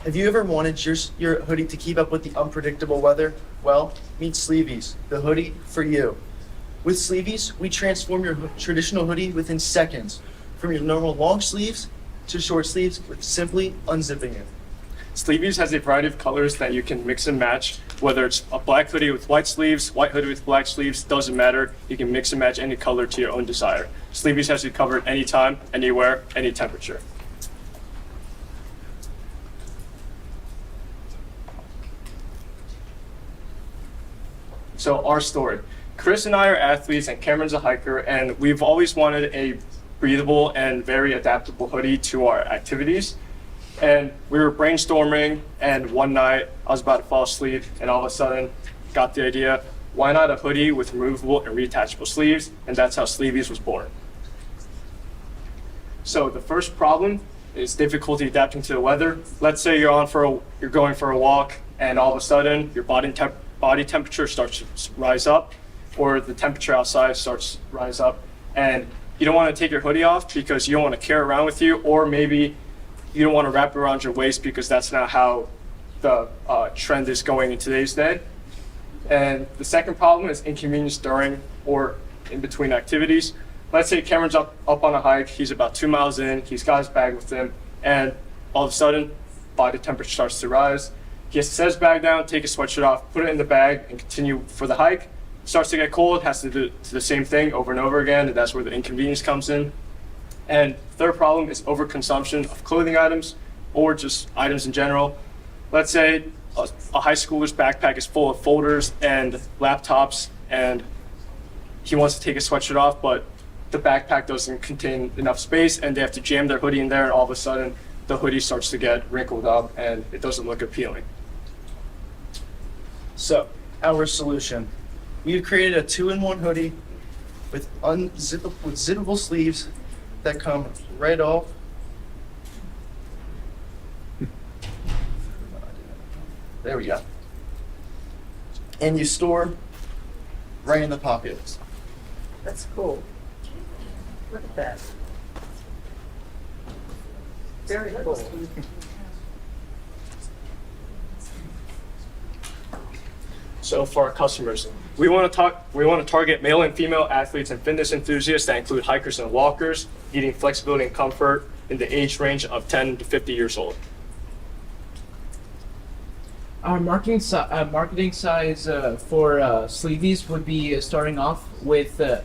Have you ever wanted your hoodie to keep up with the unpredictable weather? Well, meet Sleevies, the hoodie for you. With Sleevies, we transform your traditional hoodie within seconds, from your normal long sleeves to short sleeves with simply unzipping it. Sleevies has a variety of colors that you can mix and match, whether it's a black hoodie with white sleeves, white hoodie with black sleeves, doesn't matter. You can mix and match any color to your own desire. Sleevies has you covered anytime, anywhere, any temperature. So our story. Chris and I are athletes and Cameron's a hiker, and we've always wanted a breathable and very adaptable hoodie to our activities. And we were brainstorming, and one night I was about to fall asleep, and all of a sudden got the idea, why not a hoodie with removable and reattachable sleeves? And that's how Sleevies was born. So the first problem is difficulty adapting to the weather. Let's say you're going for a walk, and all of a sudden your body temperature starts to rise up, or the temperature outside starts to rise up, and you don't want to take your hoodie off because you don't want to carry it around with you, or maybe you don't want to wrap it around your waist because that's not how the trend is going in today's day. And the second problem is inconvenience during or in between activities. Let's say Cameron's up on a hike, he's about 2 miles in, he's got his bag with him, and all of a sudden, body temperature starts to rise. He has to set his bag down, take his sweatshirt off, put it in the bag, and continue for the hike. Starts to get cold, has to do the same thing over and over again, and that's where the inconvenience comes in. And third problem is overconsumption of clothing items or just items in general. Let's say a high schooler's backpack is full of folders and laptops, and he wants to take his sweatshirt off, but the backpack doesn't contain enough space, and they have to jam their hoodie in there, and all of a sudden the hoodie starts to get wrinkled up and it doesn't look appealing. So, our solution. We've created a 2-in-1 hoodie with zippable sleeves that come right off. There we go. And you store right in the pockets. That's cool. Look at that. Very cool. So for our customers, we want to target male and female athletes and fitness enthusiasts that include hikers and walkers, needing flexibility and comfort in the age range of 10 to 50 years old. Our marketing size for Sleevies would be starting off with the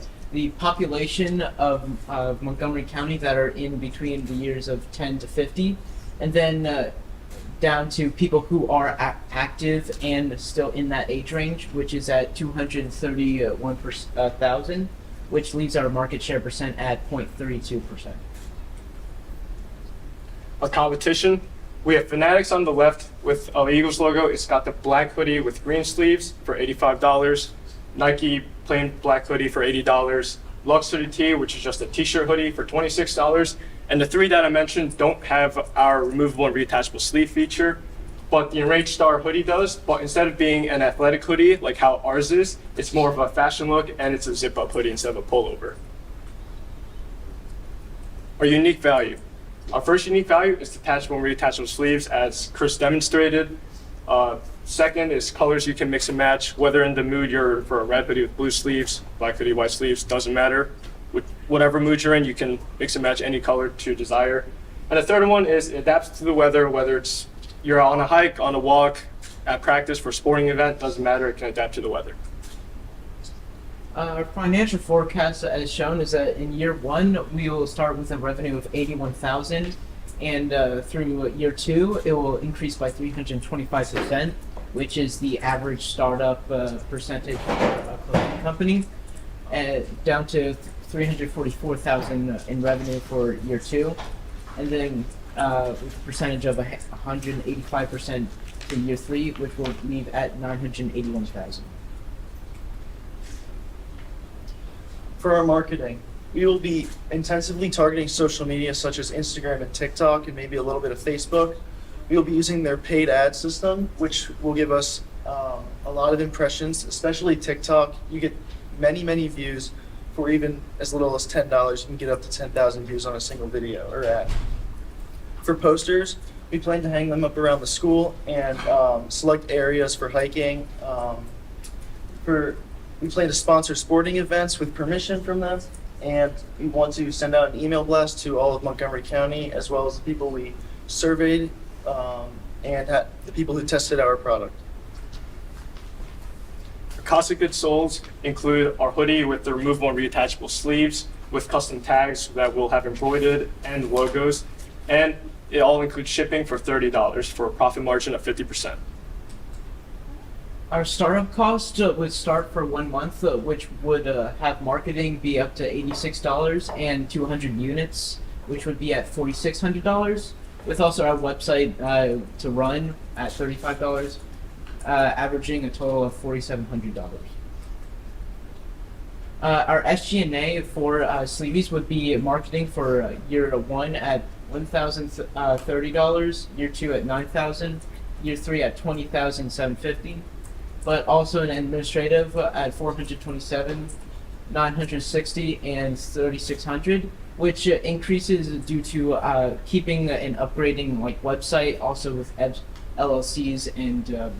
population of Montgomery County that are in between the years of 10 to 50, and then down to people who are active and still in that age range, which is at 231,000, which leaves our market share percent at 0.32%. A competition, we have Fanatics on the left with an Eagles logo. It's got the black hoodie with green sleeves for $85. Nike plain black hoodie for $80. Lux Hoodie Tee, which is just a t-shirt hoodie for $26. And the three that I mentioned don't have our removable and reattachable sleeve feature, but the Enraged Star hoodie does. But instead of being an athletic hoodie, like how ours is, it's more of a fashion look, and it's a zip-up hoodie instead of a pullover. Our unique value. Our first unique value is detachable and reattachable sleeves, as Chris demonstrated. Second is colors you can mix and match, whether in the mood you're for a red hoodie with blue sleeves, black hoodie, white sleeves, doesn't matter. With whatever mood you're in, you can mix and match any color to your desire. And the third one is it adapts to the weather, whether it's you're on a hike, on a walk, at practice, for a sporting event, doesn't matter, it can adapt to the weather. Our financial forecast, as shown, is that in year one we will start with a revenue of 81,000, and through year two it will increase by 325%, which is the average startup percentage for a clothing company, down to 344,000 in revenue for year two, and then with a percentage of 185% in year three, which will leave at 981,000. For our marketing, we will be intensively targeting social media such as Instagram and TikTok and maybe a little bit of Facebook. We will be using their paid ad system, which will give us a lot of impressions, especially TikTok. You get many views for even as little as $10. You can get up to 10,000 views on a single video or ad. For posters, we plan to hang them up around the school and select areas for hiking. We plan to sponsor sporting events with permission from them, and we want to send out an email blast to all of Montgomery County, as well as the people we surveyed and the people who tested our product. The cost of goods sold include our hoodie with the removable and reattachable sleeves with custom tags that will have embroidered and logos, and it all includes shipping for $30 for a profit margin of 50%. Our startup cost would start for 1 month, which would have marketing be up to $86 and 200 units, which would be at $4,600, with also our website to run at $35, averaging a total of $4,700. Our SG&A for Sleevies would be marketing for year one at $1,030, year two at $9,000, year three at $20,750. But also an administrative at $427, $960, and $3,600, which increases due to keeping and upgrading like website, also with LLCs and more.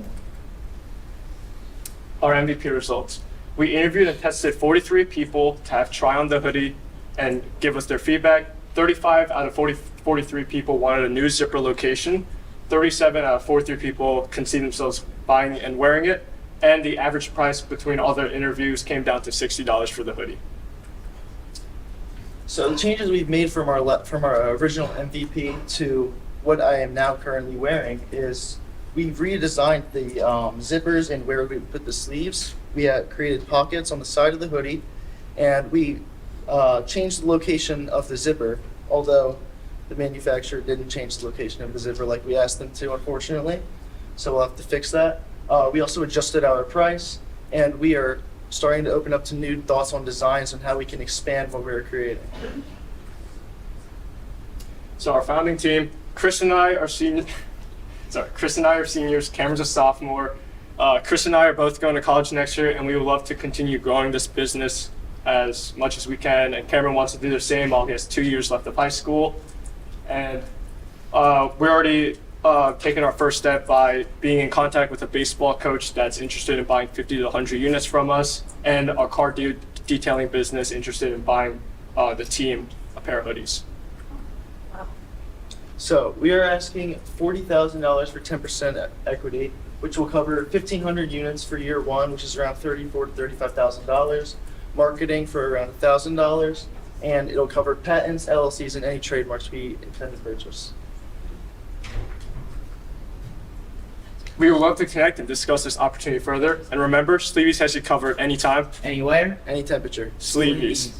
Our MVP results. We interviewed and tested 43 people to have try on the hoodie and give us their feedback. 35 out of 43 people wanted a new zipper location. 37 out of 43 people can see themselves buying and wearing it. And the average price between all the interviews came down to $60 for the hoodie. So the changes we've made from our original MVP to what I am now currently wearing is we've redesigned the zippers and where we put the sleeves. We had created pockets on the side of the hoodie, and we changed the location of the zipper, although the manufacturer didn't change the location of the zipper like we asked them to, unfortunately. So we'll have to fix that. We also adjusted our price, and we are starting to open up to new thoughts on designs and how we can expand what we're creating. So our founding team, Chris and I are seniors. Cameron's a sophomore. Chris and I are both going to college next year, and we would love to continue growing this business as much as we can. And Cameron wants to do the same while he has 2 years left of high school. And we're already taking our first step by being in contact with a baseball coach that's interested in buying 50 to 100 units from us, and our car detailing business interested in buying the team a pair of hoodies. So we are asking $40,000 for 10% equity, which will cover 1,500 units for year one, which is around $34,000 to $35,000. Marketing for around $1,000, and it'll cover patents, LLCs, and any trademarks we intend to purchase. We would love to connect and discuss this opportunity further. And remember, Sleevies has you covered anytime, anywhere, any temperature. Sleevies.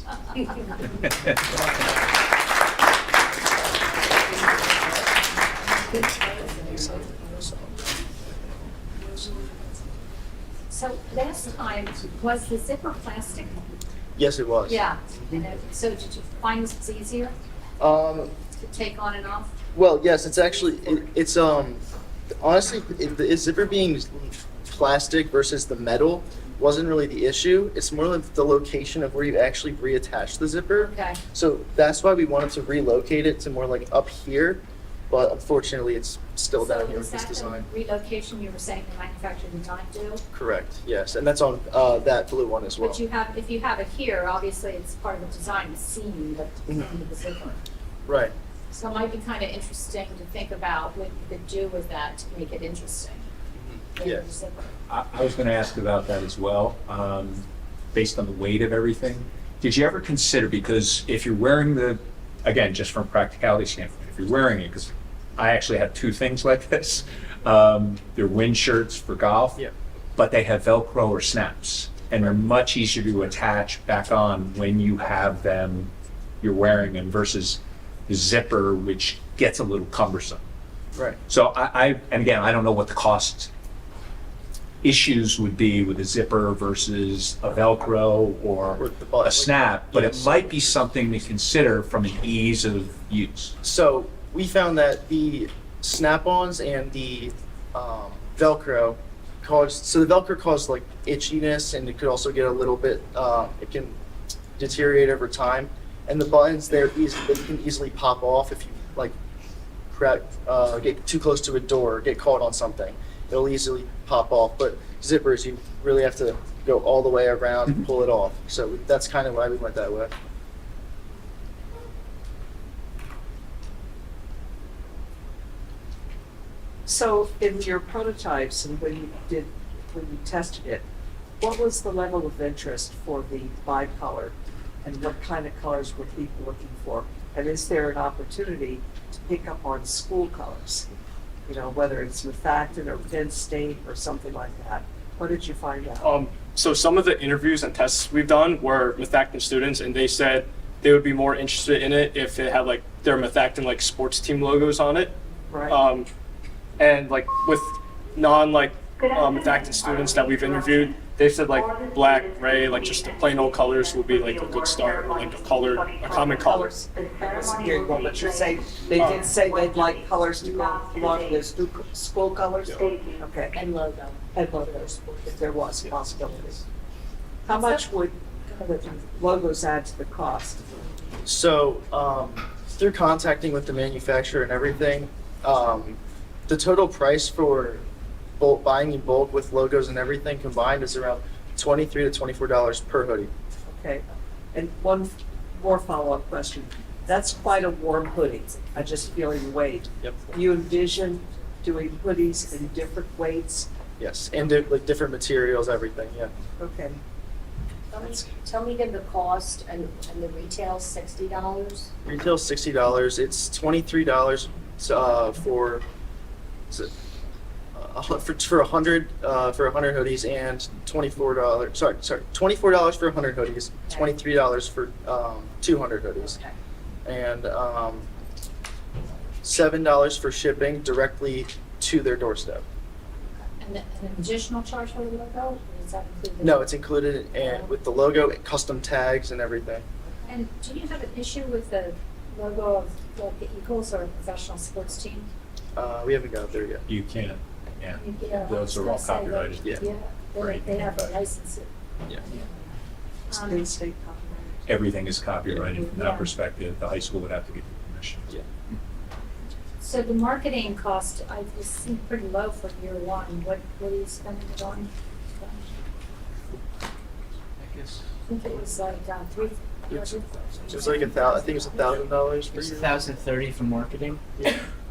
So last time, was the zipper plastic? Yes, it was. Yeah. So did you find this was easier Um, to take on and off? well, yes, it's actually, it's honestly, the zipper being plastic versus the metal wasn't really the issue. It's more like the location of where you actually reattach the zipper. Okay. So that's why we wanted to relocate it to more like up here, but unfortunately it's still down here with this design. So is that the relocation you were saying the manufacturer did not do? Correct, yes, and that's on that blue one as well. But if you have it here, obviously it's part of the design to see you, the end of the zipper. Right. So it might be kind of interesting to think about what you could do with that to make it interesting. Yeah. I was going to ask about that as well, based on the weight of everything. Did you ever consider, because if you're wearing again, just from practicality standpoint, if you're wearing it, because I actually have two things like this. They're wind shirts for golf, but they have Velcro or snaps, and they're much easier to attach back on when you have them, you're wearing them, versus the zipper, which gets a little cumbersome. Right. So and again, I don't know what the cost issues would be with a zipper versus a Velcro or a snap, but it might be something to consider from an ease of use. So we found that the snap-ons and the Velcro the Velcro caused like itchiness, and it could also get a little bit, it can deteriorate over time. And the buttons, they can easily pop off if you like get too close to a door, get caught on something. It'll easily pop off. But zippers, you really have to go all the way around and pull it off. So that's kind of why we went that way. So in your prototypes and when you tested it, what was the level of interest for the bicolor, and what kind of colors were people looking for? And is there an opportunity to pick up on school colors? You know, whether it's methactin or Penn State or something like that. What did you find out? So some of the interviews and tests we've done were methactin students, and they said they would be more interested in it if it had like their methactin like sports team logos on it. Right. And like with non methactin students that we've interviewed, they said like black, gray, like just the plain old colors would be like a good start, or like a common color. I wasn't hearing well, but you're saying they did say they'd like colors to go along with those school colors? Okay. And logo. And logos, if there was possibilities. How much would the logos add to the cost? So through contacting with the manufacturer and everything, the total price for buying in bulk with logos and everything combined is around $23 to $24 per hoodie. Okay. And one more follow-up question. That's quite a warm hoodie. I just feel your weight. Yep. Do you envision doing hoodies in different weights? Yes, and like different materials, everything. Yeah. Okay. Tell me again the cost and the retail $60. Retail $60. It's $23 for 100 hoodies and $24. Sorry, $24 for 100 hoodies, $23 for 200 hoodies, and $7 for shipping directly to their doorstep. And an additional charge for the logo, or is that included? No, it's included with the logo, custom tags, and everything. And do you have an issue with the logo of like the Eagles or a professional sports team? We haven't got there yet. You can't, yeah. Yeah, Those are all copyrighted. They have to license it. Yeah. State copyright. Everything is copyrighted from Yeah. that perspective. The high school would have to get permission. Yeah. So the marketing cost, I just seem pretty low for year one. What are you spending it on? I guess I think it was like $300. It was like I think it was $1,000 per it's year. 1,030 for marketing.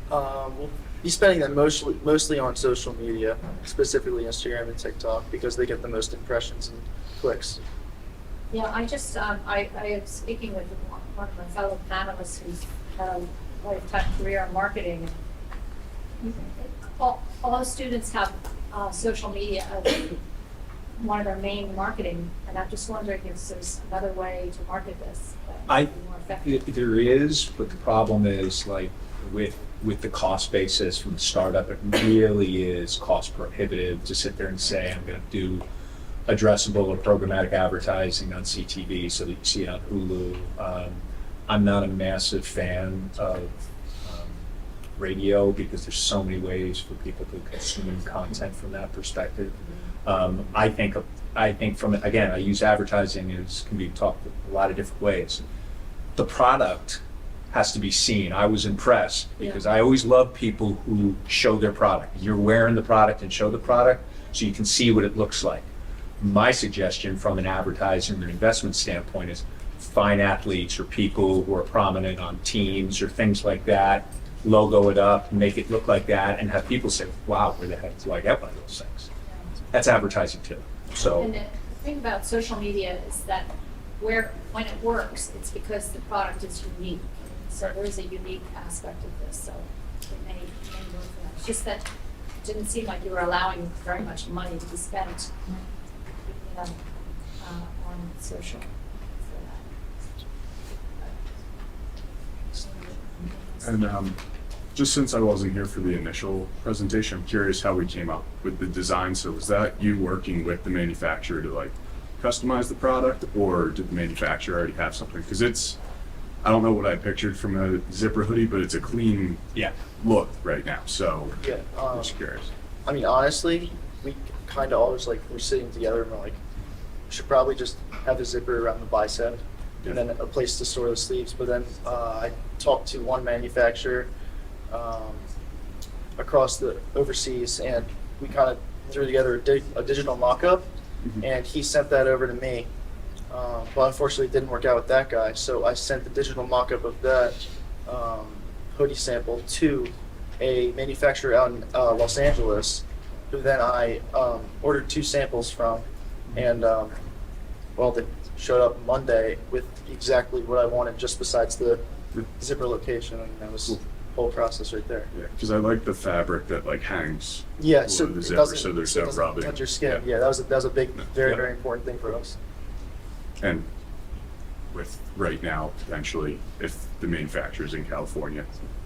We'll be spending that mostly on social media, specifically Instagram and TikTok, because they get the most impressions and clicks. Yeah, I just, I am speaking with one of my fellow panelists who's had a lifetime career in marketing. All students have social media as one of their main marketing, and I'm just wondering if there's another way to market this that would be more effective. There is, but the problem is like with the cost basis from the startup, it really is cost prohibitive to sit there and say, I'm going to do addressable or programmatic advertising on CTV so that you see it on Hulu. I'm not a massive fan of radio because there's so many ways for people to consume content from that perspective. I think from, again, I use advertising as can be talked a lot of different ways. The product has to be seen. I was impressed because I always love people who show their product. You're wearing the product and show the product so you can see what it looks like. My suggestion from an advertising and investment standpoint is fine athletes or people who are prominent on teams or things like that, logo it up, make it look like that, and have people say, wow, where the heck do I get one of those things? That's advertising too. So. And the thing about social media is that when it works, it's because the product is unique. So there is a unique aspect of this, so it may work for that. It's just that it didn't seem like you were allowing very much money to be spent, on social for that. And just since I wasn't here for the initial presentation, I'm curious how we came up with the design. So was that you working with the manufacturer to like customize the product, or did the manufacturer already have something? Because I don't know what I pictured from a zipper hoodie, but it's a clean look right now. So Yeah. I'm just curious. I mean, honestly, we kind of always like, we're sitting together and we're like, we should probably just have a zipper around the bicep and then a place to store the sleeves. But then I talked to one manufacturer across the overseas, and we kind of threw together a digital mock-up, and he sent that over to me. But unfortunately, it didn't work out with that guy. So I sent the digital mock-up of that hoodie sample to a manufacturer out in Los Angeles, who then I ordered 2 samples from, and well, they showed up Monday with exactly what I wanted, just besides the zipper location, and that was the whole process right there. Yeah, because I like the fabric that like hangs Yeah, below so the it zipper, doesn't, so there's so it no doesn't rubbing. touch your skin. Yeah, that was a big, very important thing for us. And with right now, potentially, if the manufacturer's in California,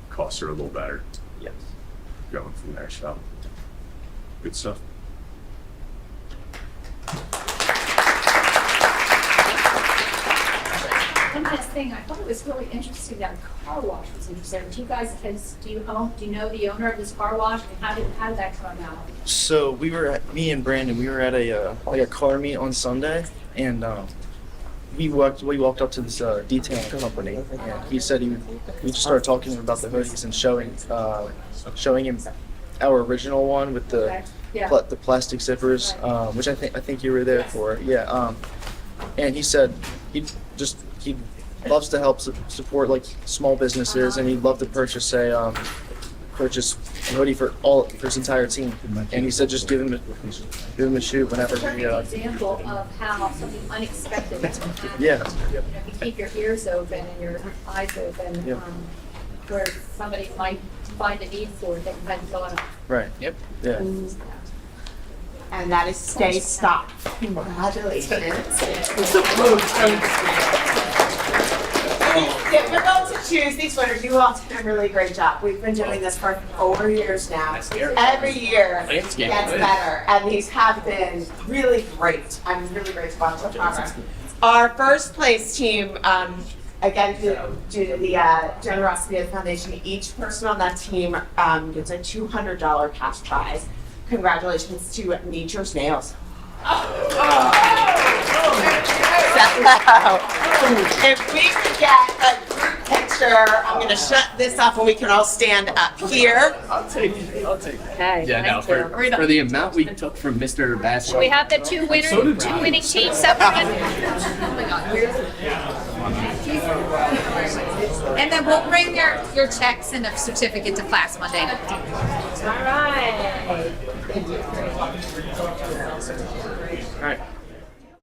costs are a little better. Yes. Going from there, so good stuff. One last thing, I thought it was really interesting that car wash was interesting. Do you know the owner of this car wash? And how did that come about? So me and Brandon, we were at a car meet on Sunday, and we walked up to this detailing company, and he said we just started talking about the hoodies and showing him our original one with the the plastic zippers, which I think you were there for. Yeah. And he said he loves to help support like small businesses, and he'd love to purchase a hoodie for his entire team. And he said just give him a shoot whenever he. Example of how something unexpected can happen. Yeah. You keep your ears open and your eyes open, where somebody might find a need for it that you hadn't thought of. Right. Yep. Yeah. And that is Stay Stop. Congratulations. Difficult to choose these winners. You all did a really great job. We've been doing this for 4 years now. Every year gets better, and these have been really great. I'm really great to watch the progress. Our first place team, again, due to the generosity of the foundation, each person on that team gets a $200 cash prize. Congratulations to Nature's Nails. If we could get a group picture, I'm going to shut this off and we can all stand up here. I'll take it. Okay. Yeah, no, for the amount we took from Mr. Bass. We have the two winning teams up front. And then we'll bring your checks and a certificate to class Monday. All right. All right.